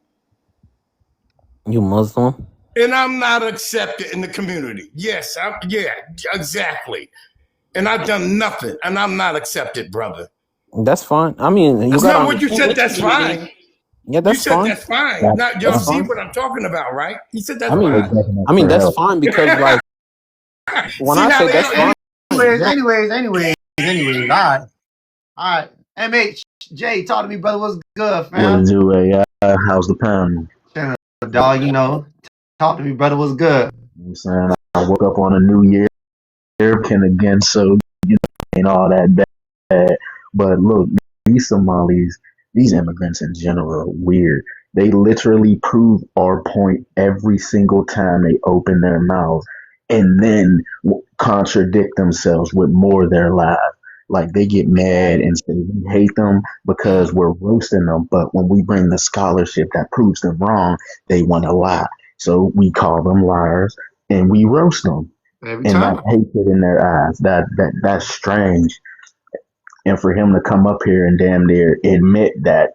S13: You Muslim?
S14: And I'm not accepted in the community. Yes, yeah, exactly. And I've done nothing and I'm not accepted, brother.
S13: That's fine. I mean, you
S14: That's
S13: gotta
S14: not what you
S13: understand.
S14: said. That's fine.
S13: Yeah,
S14: You
S13: that's
S14: said
S13: fine.
S14: that's fine.
S15: that,
S14: Now, y'all
S13: That's
S15: that's
S14: see
S13: fine.
S14: what I'm talking about, right? He said
S13: I
S14: that's
S13: mean,
S15: they
S14: fine.
S15: begging us
S13: I mean
S15: for
S13: that's
S15: help.
S13: fine because like when
S14: See
S13: I
S14: how
S13: say
S14: they
S13: that's fine, you don't-
S1: Anyways. All right. MHJ, talk to me, brother. What's good,
S15: What to
S1: fam?
S15: do, how's the pound?
S1: Dog, talk to me, brother. What's good?
S15: You know what I'm saying? I woke up on a new year, can again, so, ain't all that bad. But look, these Somalis, these immigrants in general, are weird. They literally prove our point every single time they open their mouths and then contradict themselves with more of their lies. Like they get mad and say we hate them because we're roasting them, but when we bring the scholarship that proves them wrong, they want to lie. So we call them liars and we roast them,
S1: Every
S15: and that
S1: time.
S15: hatred in their eyes. That's strange. And for him to come up here and damn near admit that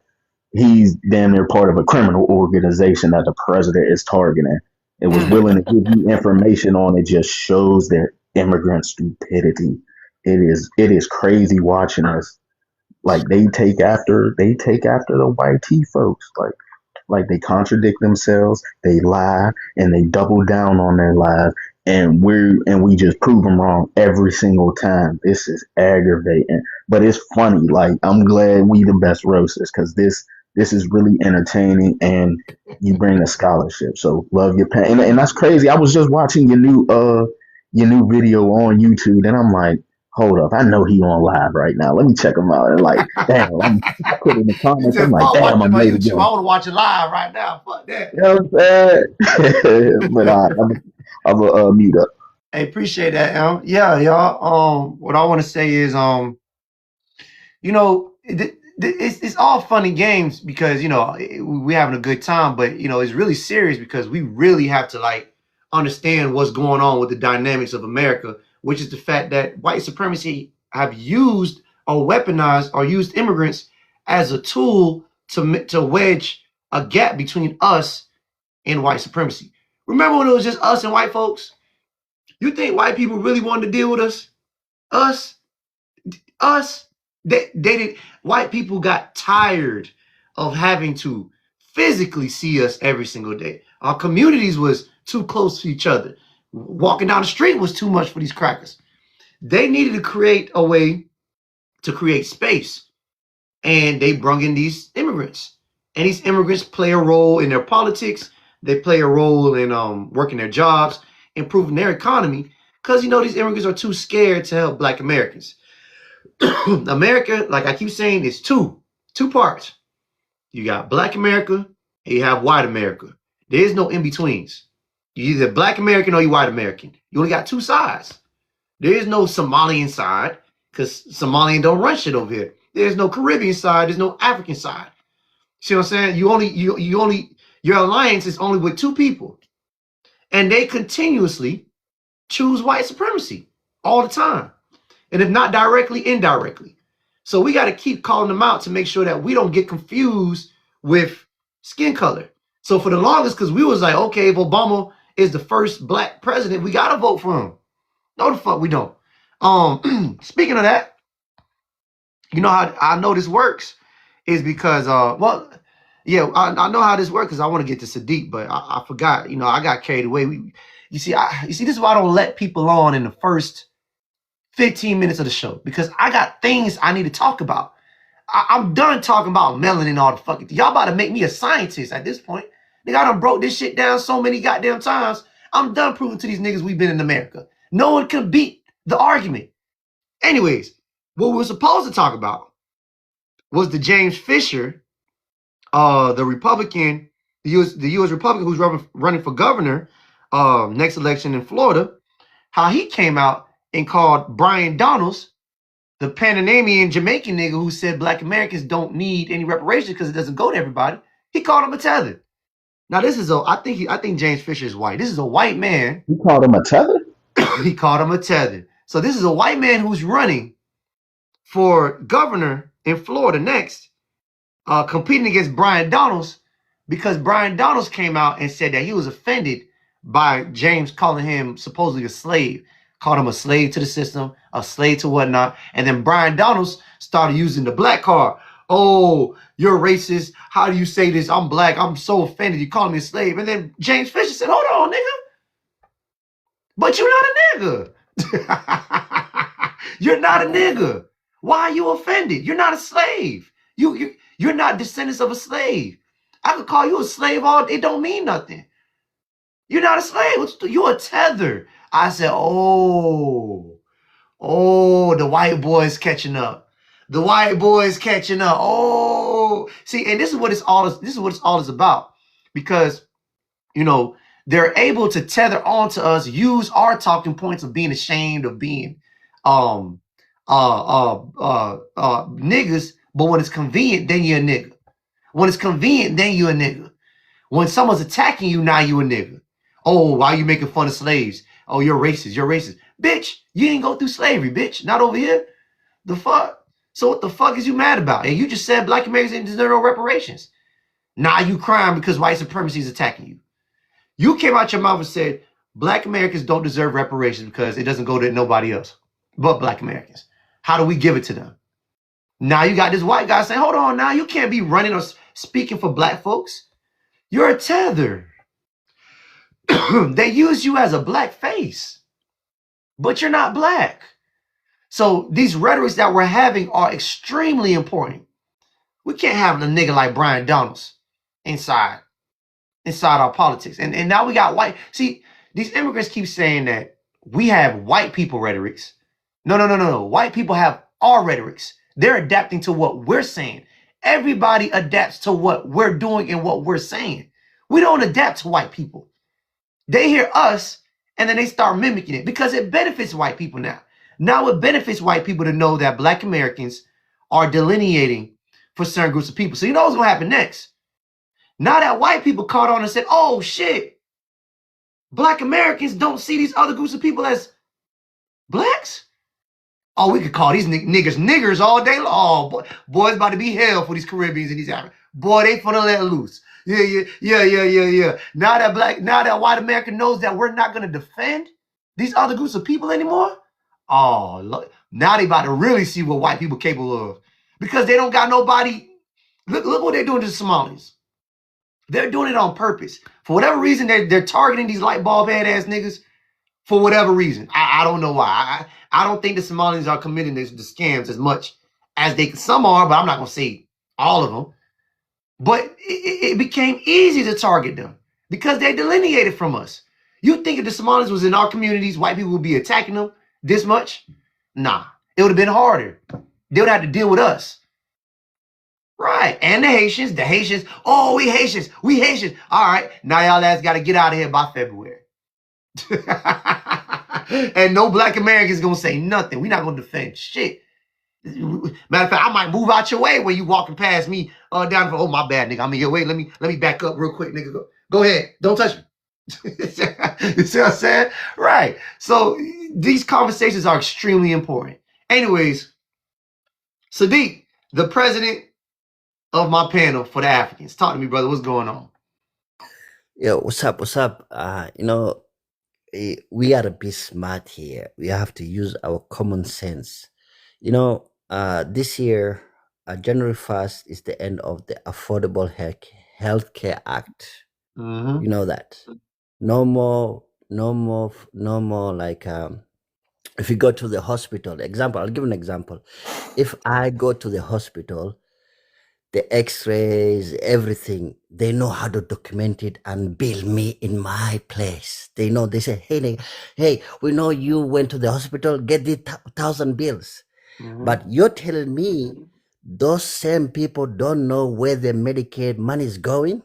S15: he's damn near part of a criminal organization that the president is targeting, it was willing to give you information on it, just shows their immigrant stupidity. It is crazy watching us. Like they take after the white tea folks. Like they contradict themselves, they lie, and they double down on their lies, and we just prove them wrong every single time. This is aggravating, but it's funny. Like I'm glad we the best roasters because This is really entertaining, and you bring a scholarship. So love your pen, and that's crazy. I was just watching your new video on YouTube, and I'm like, hold up, I know he on live right now. Let me check him out. And like, damn, I put in the
S1: He
S15: comments. I'm
S1: said,
S15: like,
S1: fuck
S15: damn,
S1: watching
S15: I'm
S1: my
S15: late
S1: YouTube. I
S15: again.
S1: want to watch it live right now. Fuck that.
S15: You know what I'm saying? But I'm a mute up.
S1: Hey, appreciate that, Yeah, y'all. What I want to say is, you know, it's all fun and games because we're having a good time, but it's really serious because we really have to like understand what's going on with the dynamics of America, which is the fact that white supremacy have used or weaponized or used immigrants as a tool to wedge a gap between us and white supremacy. Remember when it was just us and white folks? You think white people really wanted to deal with us? Us? Us? They did. White people got tired of having to physically see us every single day. Our communities was too close to each other. Walking down the street was too much for these crackers. They needed to create a way to create space, and they brung in these immigrants. And these immigrants play a role in their politics. They play a role in working their jobs, improving their economy, because these immigrants are too scared to help Black Americans. America, like I keep saying, is two parts. You got Black America and you have white America. There is no in-betweens. You're either Black American or you white American. You only got two sides. There is no Somalian side, because Somalian don't run shit over here. There's no Caribbean side, there's no African side. See what I'm saying? Your alliance is only with two people. And they continuously choose white supremacy all the time. And if not directly, indirectly. So we got to keep calling them out to make sure that we don't get confused with skin color. So for the longest, because we was like, okay, if Obama is the first Black president, we got to vote for him. No, the fuck we don't. Speaking of that, you know how I know this works is because, I know how this works because I want to get to Sadiq, but I forgot, I got carried away. You see, this is why I don't let people on in the first 15 minutes of the show because I got things I need to talk about. I'm done talking about melanin all the fucking y'all about to make me a scientist at this point. Nigga, I done broke this shit down so many goddamn times. I'm done proving to these niggas we've been in America. No one can beat the argument. Anyways, what we were supposed to talk about was the James Fisher, the Republican, the U.S. Republican who's running for governor next election in Florida, how he came out and called Brian Donalds, the Panamanian Jamaican nigga who said Black Americans don't need any reparations because it doesn't go to everybody. He called him a tether. Now this is I think James Fisher is white. This is a white man.
S15: You called him a tether?
S1: He called him a tether. So this is a white man who's running for governor in Florida next, competing against Brian Donalds because Brian Donalds came out and said that he was offended by James calling him supposedly a slave. Called him a slave to the system, a slave to whatnot. And then Brian Donalds started using the Black card. Oh, you're racist. How do you say this? I'm Black. I'm so offended. You call me a slave. And then James Fisher said, hold on, nigga. But you're not a nigga. You're not a nigga. Why are you offended? You're not a slave. You're not descendants of a slave. I could call you a slave all it don't mean nothing. You're not a slave. You're a tether. I said, oh, the white boy's catching up. The white boy's catching up. Oh, see, and this is what it's all is about. Because, they're able to tether onto us, use our talking points of being ashamed of being niggas, but when it's convenient, then you're a nigga. When it's convenient, then you're a nigga. When someone's attacking you, now you a nigga. Oh, why are you making fun of slaves? Oh, you're racist. You're racist. Bitch, you didn't go through slavery, bitch. Not over here. The fuck? So what the fuck is you mad about? And you just said Black Americans didn't deserve no reparations. Now you crying because white supremacy is attacking you. You came out your mouth and said Black Americans don't deserve reparations because it doesn't go to nobody else but Black Americans. How do we give it to them? Now you got this white guy saying, hold on now, you can't be running or speaking for Black folks. You're a tether. They use you as a Black face, but you're not Black. So these rhetorics that we're having are extremely important. We can't have a nigga like Brian Donalds inside our politics. And now we got white. See, these immigrants keep saying that we have white people rhetorics. No. White people have our rhetorics. They're adapting to what we're saying. Everybody adapts to what we're doing and what we're saying. We don't adapt to white people. They hear us and then they start mimicking it because it benefits white people now. Now it benefits white people to know that Black Americans are delineating for certain groups of people. So you know what's going to happen next? Now that white people caught on and said, oh shit, Black Americans don't see these other groups of people as blacks? Oh, we could call these niggers all day long. Oh, boy, it's about to be hell for these Caribbeans and these Africans. Boy, they finna let loose. Yeah. Now that white America knows that we're not gonna defend these other groups of people anymore. Oh, look, now they about to really see what white people capable of. Because they don't got nobody. Look what they're doing to the Somalis. They're doing it on purpose. For whatever reason, they're targeting these light bulb head ass niggas. For whatever reason. I don't know why. I don't think the Somalians are committing the scams as much as some are, but I'm not going to say all of them. But it became easy to target them because they delineated from us. You think if the Somalis was in our communities, white people would be attacking them this much? Nah, it would have been harder. They would have to deal with us. Right. And the Haitians. Oh, we Haitians. All right. Now y'all ass got to get out of here by February. And no Black American's gonna say nothing. We're not gonna defend shit. Matter of fact, I might move out your way when you walking past me down for, oh my bad, nigga. I'm in your way. Let me back up real quick, nigga. Go ahead. Don't touch me. You see what I'm saying? Right. So these conversations are extremely important. Anyways, Sadiq, the president of my panel for the Africans. Talk to me, brother. What's going on?
S16: Yo, what's up? We are a bit smart here. We have to use our common sense. This year, January 1st is the end of the Affordable Healthcare Act.
S1: Mm-hmm.
S16: You know that. No more like if you go to the hospital. I'll give an example. If I go to the hospital, the x-rays, everything, they know how to document it and bill me in my place. They know, they say, hey, we know you went to the hospital, get the 1,000 bills.
S1: Mm-hmm.
S16: But you're telling me those same people don't know where the Medicaid money is going?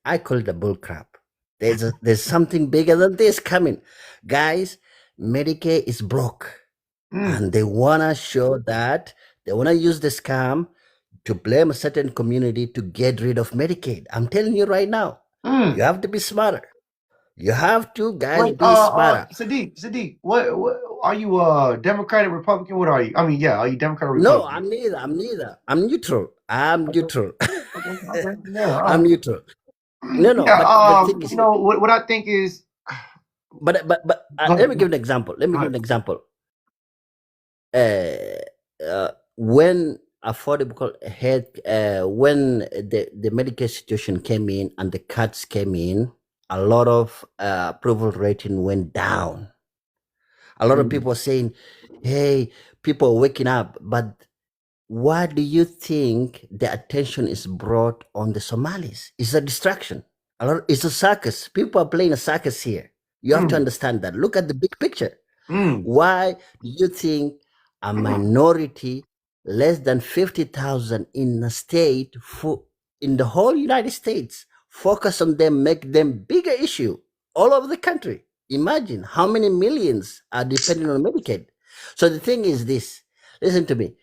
S16: I call it a bull crap. There's something bigger than this coming. Guys, Medicaid is broke. And they want to show that, they want to use the scam to blame a certain community to get rid of Medicaid. I'm telling you right now, you have to be smarter. You have to, guys, be smarter.
S1: Sadiq, what are you, Democratic, Republican? What are you? I mean, yeah, are you Democrat or
S16: No,
S1: Republican?
S16: I'm neither. I'm neutral. I'm neutral.
S1: Okay. Yeah,
S16: I'm neutral. No,
S1: yeah,
S16: but the thing is,
S1: what I think is,
S16: but let me give an example. When affordable health, when the Medicare situation came in and the cuts came in, a lot of approval rating went down. A lot of people are saying, hey, people are waking up. But why do you think the attention is brought on the Somalis? It's a distraction. It's a circus. People are playing a circus here. You have to understand that. Look at the big picture. Why do you think a minority, less than 50,000 in a state, in the whole United States, focus on them, make them bigger issue all over the country? Imagine how many millions are depending on Medicaid. So the thing is this, listen to me.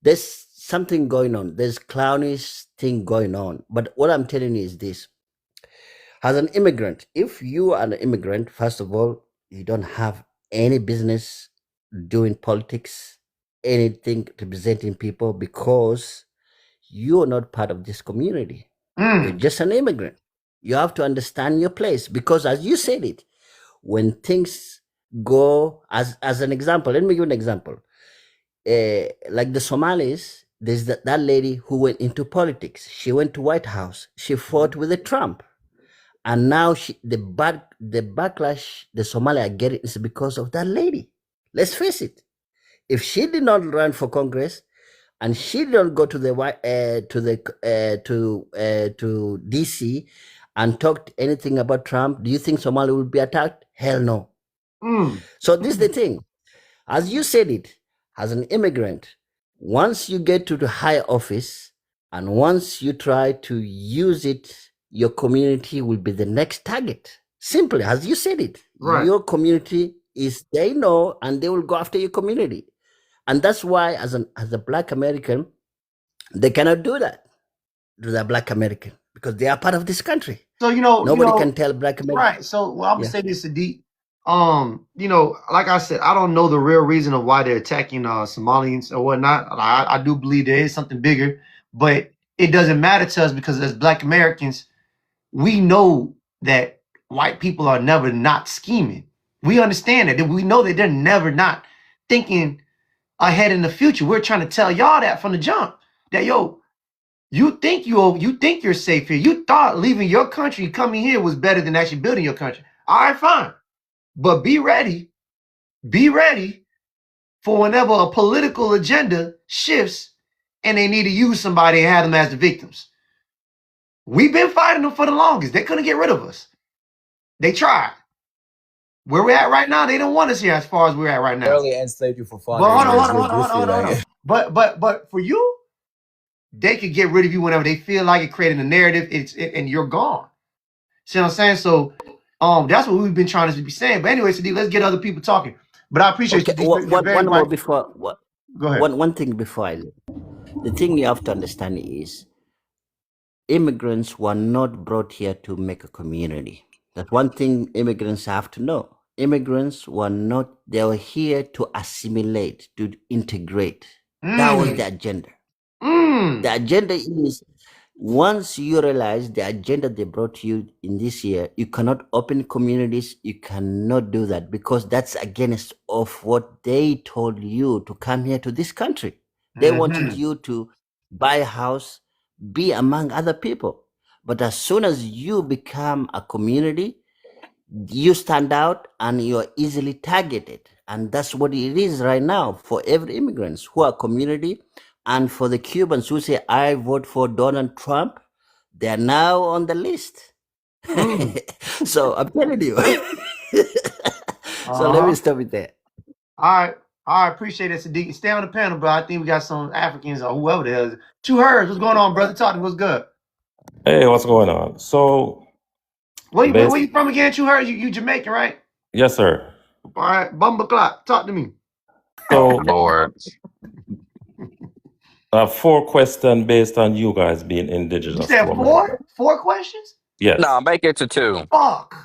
S16: There's something going on. There's clownish thing going on. But what I'm telling you is this. As an immigrant, if you are an immigrant, first of all, you don't have any business doing politics, anything representing people, because you're not part of this community. You're just an immigrant. You have to understand your place, because as you said it, when things go, as an example, let me give an example. Like the Somalis, there's that lady who went into politics. She went to White House. She fought with the Trump. And now the backlash the Somali are getting is because of that lady. Let's face it. If she did not run for Congress, and she don't go to the to DC and talk anything about Trump, do you think Somalia will be attacked? Hell no. So this is the thing. As you said it, as an immigrant, once you get to the high office and once you try to use it, your community will be the next target. Simply, as you said it,
S1: Right.
S16: your community is, they know, and they will go after your community. And that's why, as a Black American, they cannot do that to the Black American because they are part of this country.
S1: So nobody
S16: can tell Black American.
S1: Right. So I'm gonna say this, Sadiq. Like I said, I don't know the real reason of why they're attacking Somalians or whatnot. I do believe there is something bigger, but it doesn't matter to us because as Black Americans, we know that white people are never not scheming. We understand that. We know that they're never not thinking ahead in the future. We're trying to tell y'all that from the jump. That you think you're safe here. You thought leaving your country, coming here was better than actually building your country. All right, fine. But be ready for whenever a political agenda shifts and they need to use somebody and have them as the victims. We've been fighting them for the longest. They couldn't get rid of us. They tried. Where we're at right now, they don't want us here as far as we're at right now.
S17: Barely enslaved you for 5
S1: But
S17: years.
S1: hold on. But for you, they could get rid of you whenever they feel like it, creating a narrative, and you're gone. See what I'm saying? So that's what we've been trying to be saying. But anyway, Sadiq, let's get other people talking. But I appreciate you.
S16: One more before.
S1: Go ahead.
S16: One thing before I leave. The thing you have to understand is immigrants were not brought here to make a community. That's one thing immigrants have to know. Immigrants were not, they were here to assimilate, to integrate. That was the agenda. The agenda is, once you realize the agenda they brought you in this year, you cannot open communities, you cannot do that because that's against of what they told you to come here to this country. They wanted you to buy a house, be among other people. But as soon as you become a community, you stand out and you're easily targeted. And that's what it is right now for every immigrants who are community. And for the Cubans who say, I vote for Donald Trump, they're now on the list. So I'm telling you. So let me stop it there.
S1: All right. I appreciate it, Sadiq. Stay on the panel, bro. I think we got some Africans or whoever the hell is. Two Herds, what's going on, brother? Talk to me. What's good?
S18: Hey, what's going on? So,
S1: where you from again? Two Herds? You Jamaican, right?
S18: Yes, sir.
S1: All right, Bumba Clock. Talk to me.
S18: So,
S9: Lord.
S18: 4 questions based on you guys being indigenous.
S1: You said 4? 4 questions?
S18: Yes.
S9: No, make it to 2.
S1: Fuck.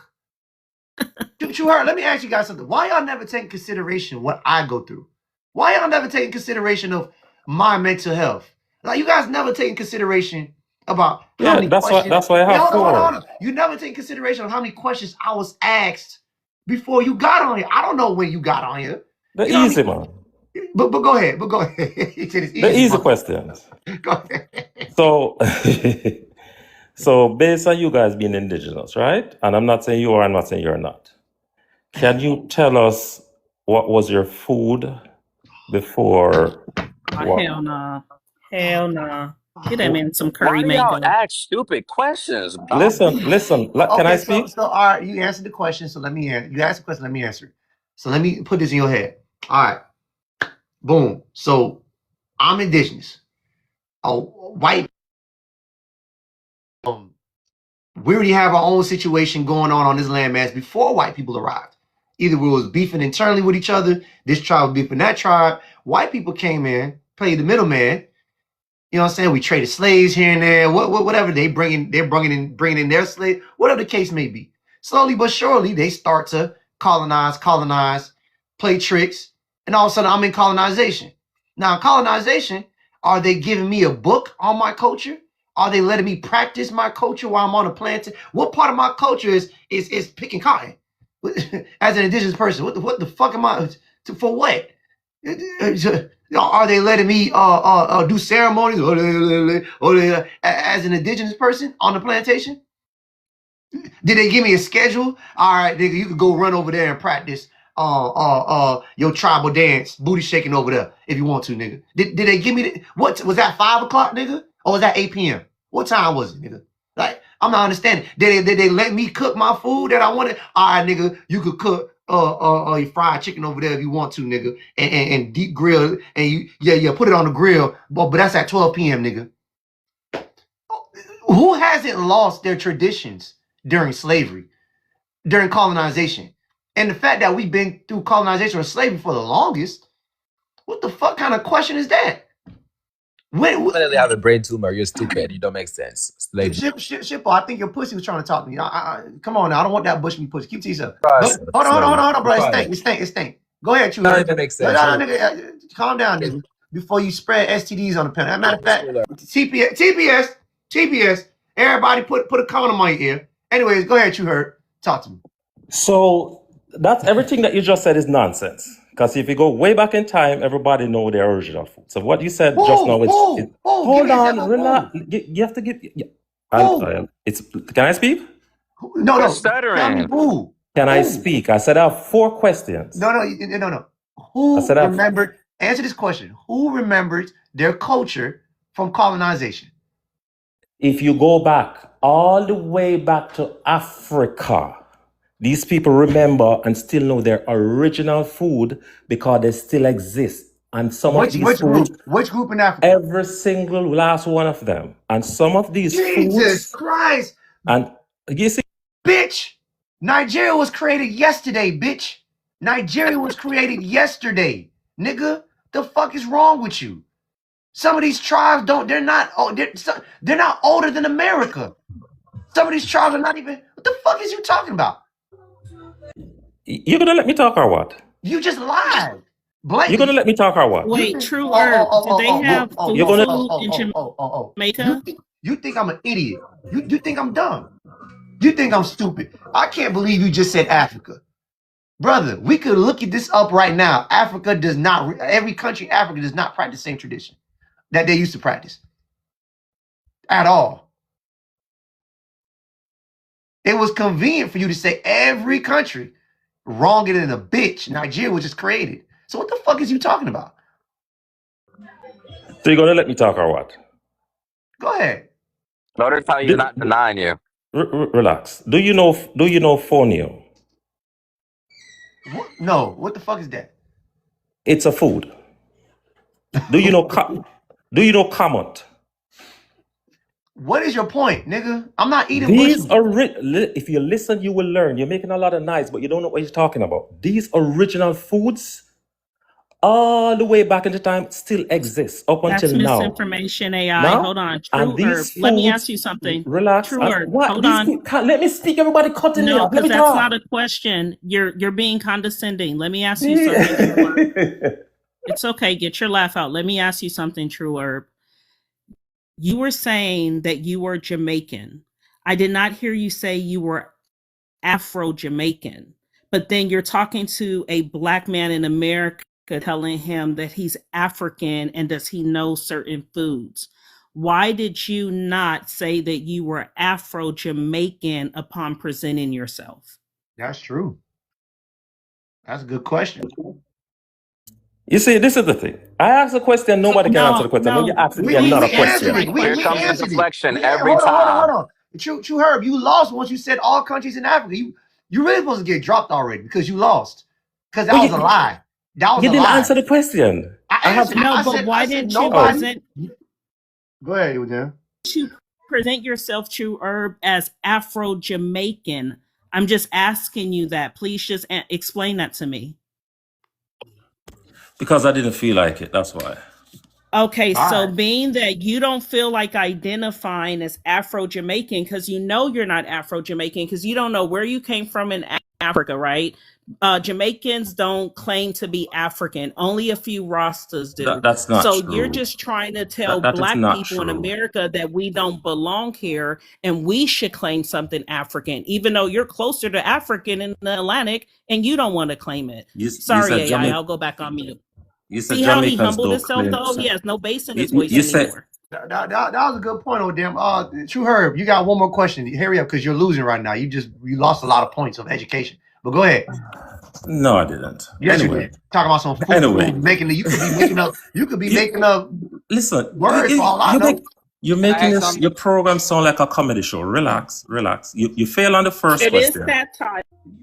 S1: Two Herds, let me ask you guys something. Why y'all never take consideration what I go through? Why y'all never taking consideration of my mental health? Like, you guys never taking consideration about how many questions.
S18: That's why I have 4.
S1: Hold on. You never take consideration of how many questions I was asked before you got on here. I don't know when you got on here.
S18: The easy one.
S1: But go ahead. He said it's easy.
S18: The easy questions.
S1: Go ahead.
S18: So, so based on you guys being indigenous, right? And I'm not saying you are, I'm not saying you're not. Can you tell us what was your food before?
S4: Hell nah. Get that man some curry
S9: Why
S4: mango.
S9: y'all ask stupid questions?
S18: Listen. Can I speak?
S1: So all right, you answered the question. So you asked the question. Let me answer it. So let me put this in your head. All right. Boom. So I'm indigenous. White. We already have our own situation going on this landmass before white people arrived. Either we was beefing internally with each other, this tribe was beefing that tribe. White people came in, played the middleman. You know what I'm saying? We traded slaves here and there. Whatever they're bringing in their slaves, whatever the case may be. Slowly but surely, they start to colonize, play tricks, and all of a sudden, I'm in colonization. Now, colonization, are they giving me a book on my culture? Are they letting me practice my culture while I'm on a plantation? What part of my culture is picking cotton? As an indigenous person, what the fuck am I for? What? Are they letting me do ceremonies as an indigenous person on the plantation? Did they give me a schedule? All right, nigga, you could go run over there and practice your tribal dance, booty shaking over there, if you want to, nigga. Did they give me the, what was that 5 o'clock, nigga? Or was that 8 p.m.? What time was it, nigga? Like, I'm not understanding. Did they let me cook my food that I wanted? All right, nigga, you could cook your fried chicken over there if you want to, nigga, and deep grill, and you put it on the grill, but that's at 12 p.m., nigga. Who hasn't lost their traditions during slavery, during colonization? And the fact that we've been through colonization or slavery for the longest, what the fuck kind of question is that?
S17: You definitely have a brain tumor. You're stupid. You don't make sense. Slavery.
S1: Shippo, I think your pussy was trying to talk to me. Come on now. I don't want that bush me pussy. Keep to yourself.
S17: Hold
S1: on, bro. It stink. Go ahead, you.
S17: That even makes sense.
S1: No, nigga, calm down, nigga. Before you spread STDs on the pen. As a matter of fact, TPS. Everybody put a condom on your ear. Anyways, go ahead, you heard. Talk to me.
S18: So that's everything that you just said is nonsense. Because if you go way back in time, everybody know their original food. So what you said just now is hold on, relax. You have to give. Can I speak?
S1: No.
S9: Stuttering.
S18: Can I speak? I said I have 4 questions.
S1: No. Who remembered? Answer this question. Who remembers their culture from colonization?
S18: If you go back all the way back to Africa, these people remember and still know their original food because they still exist. And some of these foods,
S1: which group in Africa?
S18: Every single last one of them. And some of these
S1: Jesus Christ.
S18: And you see,
S1: bitch, Nigeria was created yesterday, bitch. Nigeria was created yesterday, nigga. The fuck is wrong with you? Some of these tribes they're not older than America. Some of these tribes are not even, what the fuck is you talking about?
S18: You're gonna let me talk or what?
S1: You just lied. Blatantly.
S18: You're gonna let me talk or what?
S4: Wait, True Earth, do they have food in Jamaica?
S1: You think I'm an idiot. You think I'm dumb. You think I'm stupid. I can't believe you just said Africa. Brother, we could look at this up right now. Africa does not, every country in Africa does not practice the same tradition that they used to practice. At all. It was convenient for you to say every country wronger than a bitch. Nigeria was just created. So what the fuck is you talking about?
S18: So you're gonna let me talk or what?
S1: Go ahead.
S9: Notice how he's not denying you.
S18: Relax. Do you know fonio?
S1: No. What the fuck is that?
S18: It's a food. Do you know kamut?
S1: What is your point, nigga? I'm not eating
S18: these if you listen, you will learn. You're making a lot of noise, but you don't know what you're talking about. These original foods, all the way back in the time, still exist up until now.
S4: That's misinformation, AI. Now? Hold on. True Herb, let me ask you something.
S18: Relax.
S4: True Herb, hold
S18: on. Let me speak. Everybody cutting me off.
S4: Because that's not a question. You're being condescending. Let me ask you something. It's okay. Get your laugh out. Let me ask you something, True Herb. You were saying that you were Jamaican. I did not hear you say you were Afro-Jamaican, but then you're talking to a Black man in America telling him that he's African and does he know certain foods. Why did you not say that you were Afro-Jamaican upon presenting yourself?
S1: That's true. That's a good question.
S18: You see, this is the thing. I ask a question, nobody can answer the question. When you ask me another question.
S9: Here comes the deflection every time.
S1: Hold on. True Herb, you lost once you said all countries in Africa. You really supposed to get dropped already because you lost. Because that was a lie. That was
S18: you didn't answer the question.
S4: Why didn't you present?
S1: Go ahead, Eugene.
S4: You present yourself, True Herb, as Afro-Jamaican. I'm just asking you that. Please just explain that to me.
S18: Because I didn't feel like it. That's why.
S4: Okay, so being that you don't feel like identifying as Afro-Jamaican because you know you're not Afro-Jamaican because you don't know where you came from in Africa, right? Jamaicans don't claim to be African. Only a few Rastas do.
S18: That's not
S4: so
S18: true.
S4: You're just trying to tell Black people in America that we don't belong here and we should claim something African, even though you're closer to African in the Atlantic and you don't want to claim it. Sorry, AI, I'll go back on mute. See how he humbled himself, though? He has no bass in his voice anymore.
S1: That was a good point, Odem. True Herb, you got one more question. Hurry up, because you're losing right now. You lost a lot of points of education. But go ahead.
S18: No, I didn't.
S1: Yes, you
S18: Anyway,
S1: did. Talking about some
S18: anyway,
S1: foo making you could be making up
S18: you listen.
S1: words for all I
S18: You make
S1: know.
S18: you're
S9: Can I
S18: making
S9: ask
S18: this
S9: something?
S18: your program sound like a comedy show. Relax, relax. You fail on the first
S4: It is
S18: question.
S4: satire.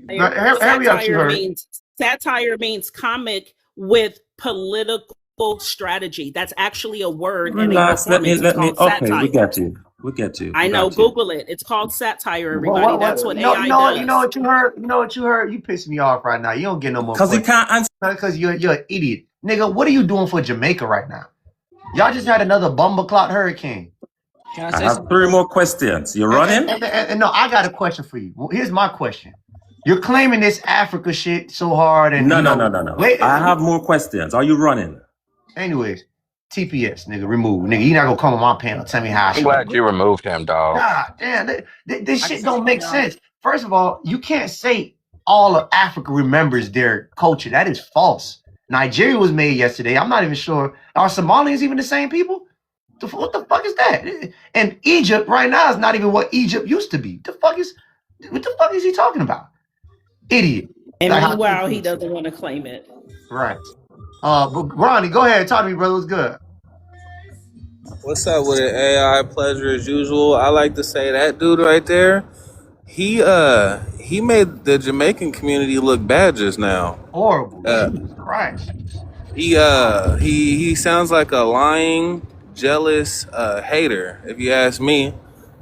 S1: Hurry up, you heard.
S4: Satire means comic with political strategy. That's actually a word in a
S18: Relax. Let
S4: performance. It's
S18: me.
S4: called
S18: Okay, we
S4: satire.
S18: get you. We get you.
S4: I
S18: We
S4: know.
S18: got you.
S4: Google it. It's called satire. Everybody. That's
S1: What
S4: what AI does.
S1: what you heard? You know what you heard? You pissing me off right now. You don't get no more
S18: Because he
S1: questions.
S18: can't answer.
S1: Because you're an idiot. Nigga, what are you doing for Jamaica right now? Y'all just had another bumbleclot hurricane.
S9: Can I
S18: I
S9: say
S18: have
S9: something?
S18: 3 more questions. You running?
S1: And no, I got a question for you. Well, here's my question. You're claiming this Africa shit so hard and
S18: No.
S1: wait.
S18: I have more questions. Are you running?
S1: Anyways, TPS, nigga, remove. Nigga, you're not gonna come on my panel tell me how I
S9: I'm
S1: should.
S9: glad you removed him, dog.
S1: God damn, this
S9: I can
S1: shit
S9: say
S1: don't make
S9: something, y'all.
S1: sense. First of all, you can't say all of Africa remembers their culture. That is false. Nigeria was made yesterday. I'm not even sure. Are Somalians even the same people? What the fuck is that? And Egypt right now is not even what Egypt used to be. What the fuck is he talking about? Idiot.
S4: And
S1: Like,
S4: meanwhile, he doesn't want to claim it.
S1: right. But Ronnie, go ahead. Talk to me, brother. What's good?
S19: What's up with it? AI pleasure as usual. I like to say that dude right there, he made the Jamaican community look bad just now.
S1: Horrible.
S19: Uh,
S1: Jesus Christ.
S19: he sounds like a lying, jealous hater, if you ask me.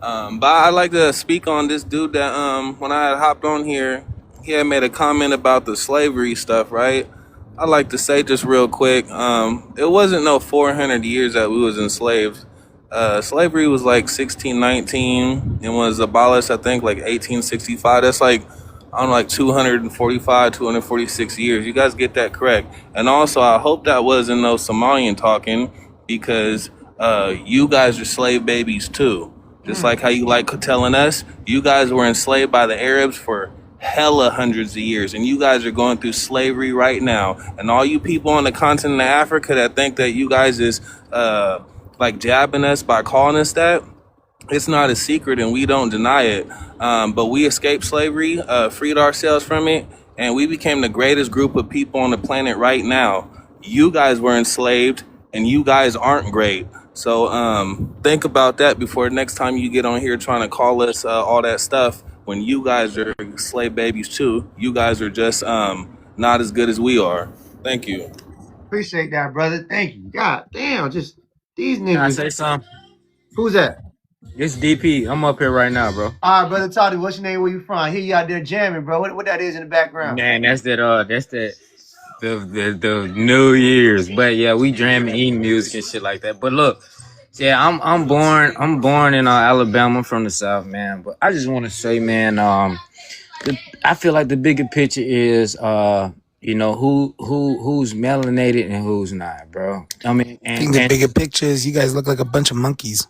S19: But I'd like to speak on this dude that when I had hopped on here, he had made a comment about the slavery stuff, right? I'd like to say just real quick, it wasn't no 400 years that we was enslaved. Slavery was like 1619 and was abolished, I think, like 1865. That's like, I don't know, like 245, 246 years. You guys get that correct. And also, I hope that wasn't no Somalian talking, because you guys are slave babies too. Just like how you like telling us, you guys were enslaved by the Arabs for hella hundreds of years, and you guys are going through slavery right now. And all you people on the continent of Africa that think that you guys is like jabbing us by calling us that, it's not a secret and we don't deny it. But we escaped slavery, freed ourselves from it, and we became the greatest group of people on the planet right now. You guys were enslaved and you guys aren't great. So think about that before next time you get on here trying to call us all that stuff, when you guys are slave babies too. You guys are just not as good as we are. Thank you.
S1: Appreciate that, brother. Thank you. God damn, just these niggas.
S9: Can I say something?
S1: Who's that?
S9: It's DP. I'm up here right now, bro.
S1: All right, brother Toddy, what's your name? Where you from? I hear you out there jamming, bro. What that is in the background?
S9: Man, that's the New Year's. But yeah, we jamming, eating music and shit like that. But look, yeah, I'm born in Alabama, from the South, man. But I just want to say, man, I feel like the bigger picture is who's melanated and who's not, bro. I mean,
S20: I think the bigger picture is you guys look like a bunch of monkeys.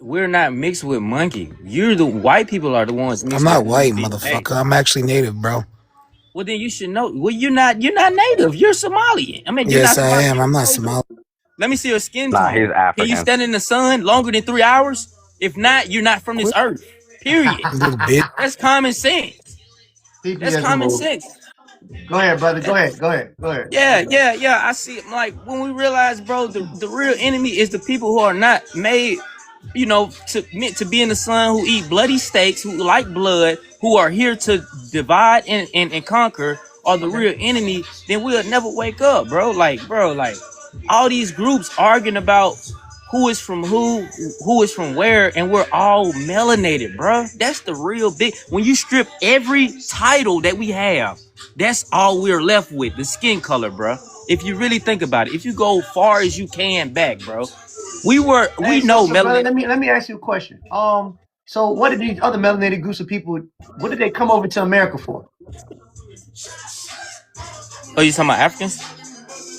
S9: we're not mixed with monkey. You're the white people are the ones mixed
S20: I'm not
S9: up with
S20: white,
S9: monkey.
S20: motherfucker. I'm actually native, bro.
S9: Well, then you should know. Well, you're not native. You're Somalian. I mean, you're
S20: Yes,
S9: not
S20: I
S9: Somalian.
S20: am. I'm not Somali.
S9: Let me see your skin Nah, tone. he's African. Can you stand in the sun longer than 3 hours? If not, you're not from this earth. Period.
S20: Little bit.
S9: That's common sense. That's
S1: TPS
S9: common
S1: removed.
S9: sense.
S1: Go ahead, brother. Go ahead.
S9: Yeah. I see it. Like, when we realize, bro, the real enemy is the people who are not made, meant to be in the sun, who eat bloody steaks, who like blood, who are here to divide and conquer, are the real enemy. Then we'll never wake up, bro. Like all these groups arguing about who is from who is from where, and we're all melanated, bro. That's the real big. When you strip every title that we have, that's all we're left with, the skin color, bro. If you really think about it, if you go far as you can back, bro, we know
S1: brother,
S9: melanated.
S1: let me ask you a question. So what did these other melanated groups of people? What did they come over to America for?
S9: Oh, you talking about Africans?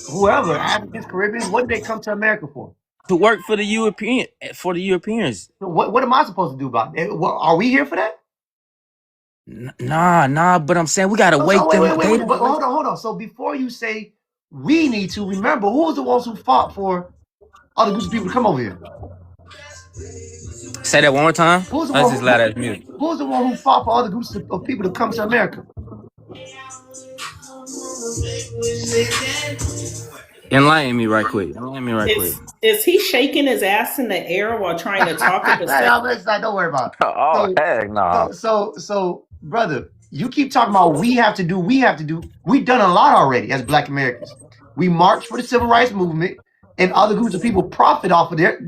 S1: Whoever, Africans, Caribbeans, what did they come to America for?
S9: To work for the Europeans.
S1: So what am I supposed to do about it? Are we here for that?
S9: Nah, but I'm saying we gotta wake them.
S1: Wait, but hold on. So before you say we need to remember, who was the ones who fought for other groups of people to come over here?
S9: Say that one more time. That's just loud ass music.
S1: Who's the one who fought for other groups of people to come to America?
S9: Enlighten me right quick. Enlighten me right quick.
S4: Is he shaking his ass in the air while trying to talk at the same?
S1: Don't worry about it.
S9: Oh heck no.
S1: So, brother, you keep talking about we have to do. We've done a lot already as Black Americans. We marched for the civil rights movement, and other groups of people profit off of out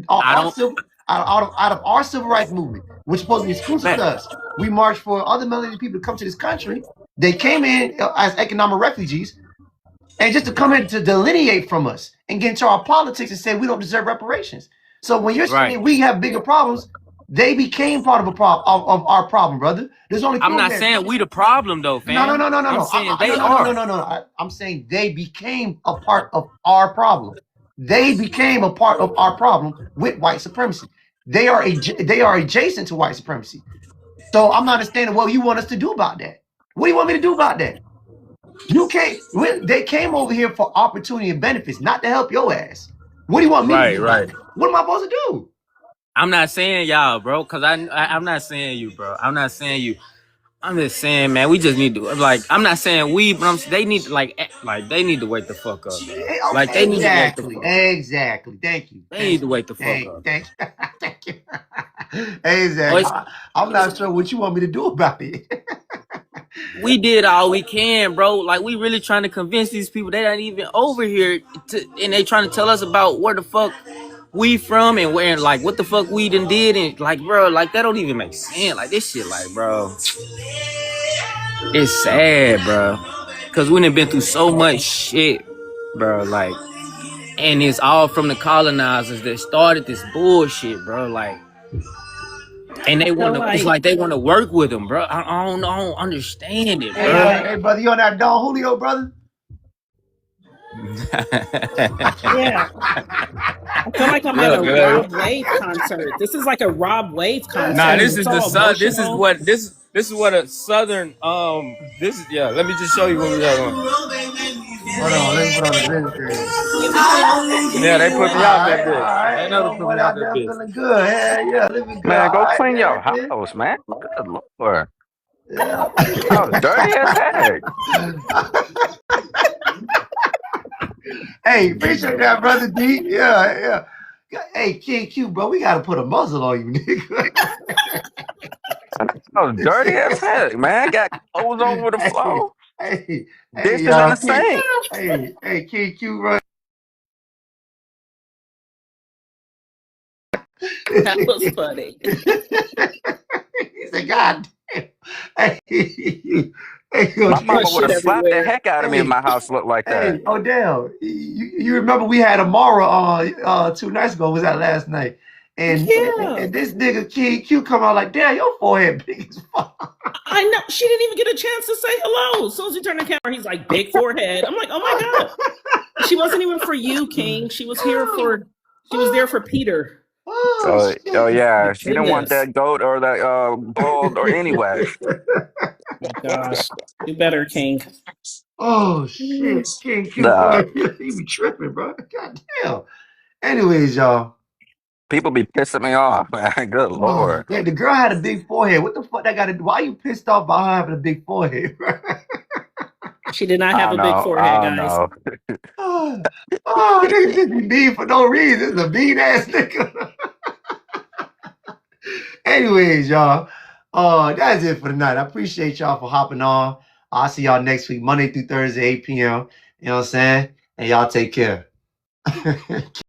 S1: of our civil rights movement, which is supposed to be exclusive to us. We marched for other melanated people to come to this country. They came in as economic refugees, and just to come in to delineate from us and get into our politics and say we don't deserve reparations. So when you're saying we have bigger problems, they became part of our problem, brother. There's only.
S9: I'm not saying we the problem though, fam.
S1: No.
S9: I'm saying they are.
S1: No. I'm saying they became a part of our problem. They became a part of our problem with white supremacy. They are adjacent to white supremacy. So I'm not understanding what you want us to do about that. What do you want me to do about that? They came over here for opportunity and benefits, not to help your ass. What do you want me to do? Right. What am I supposed to do?
S9: I'm not saying y'all, bro, because I'm not saying you, bro. I'm not saying you. I'm just saying, man, we just need to I'm not saying we, but they need to they need to wake the fuck up. Like they need to wake the fuck up.
S1: Exactly. Thank you.
S9: They need to wake the fuck up.
S1: Thank you. Exactly. I'm not sure what you want me to do about it.
S9: We did all we can, bro. Like we really trying to convince these people they not even over here and they trying to tell us about where the fuck we from and where like what the fuck we done did and like bro, like that don't even make sense. Like this shit, like bro, it's sad, bro, because we done been through so much shit, bro. Like, and it's all from the colonizers that started this bullshit, bro. Like, and they want to. It's like they want to work with them, bro. I don't understand it, bro.
S1: Hey, brother, you on that Don Julio, brother?
S4: Yeah. I feel like I'm at a Rob Wave concert. This is like a Rob Wave concert.
S9: Nah, this is This is what a southern This is Let me just show you what we got on.
S1: Hold on, let me put on the video.
S9: Yeah, they put me out that bitch.
S1: Right.
S9: They never put me out that bitch.
S1: Feeling good. Yeah, living good.
S9: Man, go clean your house, man. Good Lord.
S1: Yeah.
S9: Oh, dirty as heck.
S1: Hey, appreciate that, brother D. Yeah. Hey, King Q, bro, we gotta put a muzzle on you, nigga.
S9: Oh, dirty as heck, man. Got clothes over the floor.
S1: Hey,
S9: dishes in the sink.
S1: Hey, King Q, bro.
S4: That was funny.
S1: He said, God damn.
S9: My mama would have slapped the heck out of me if my house looked like that.
S1: Hey, Odell, you remember we had Amara on 2 nights ago? Was that last night? And this nigga King Q come out like, damn, your forehead big as fuck.
S4: I know. She didn't even get a chance to say hello. As soon as he turned the camera, he's like, big forehead. I'm like, oh my God. She wasn't even for you, King. She was there for Peter.
S9: Oh yeah, she didn't want that goat or that bull or anyway.
S4: Oh my gosh, you better, King.
S1: Oh shit, King Q, he be tripping, bro. God damn. Anyways, y'all.
S9: People be pissing me off, man. Good Lord.
S1: Yeah, the girl had a big forehead. What the fuck that got to do? Why are you pissed off about her having a big forehead, bro?
S4: She did not have a big forehead, guys.
S1: Niggas just be mean for no reason. It's a mean ass nigga. Anyways, y'all. That's it for tonight. I appreciate y'all for hopping on. I'll see y'all next week, Monday through Thursday, 8 p.m. You know what I'm saying? And y'all take care.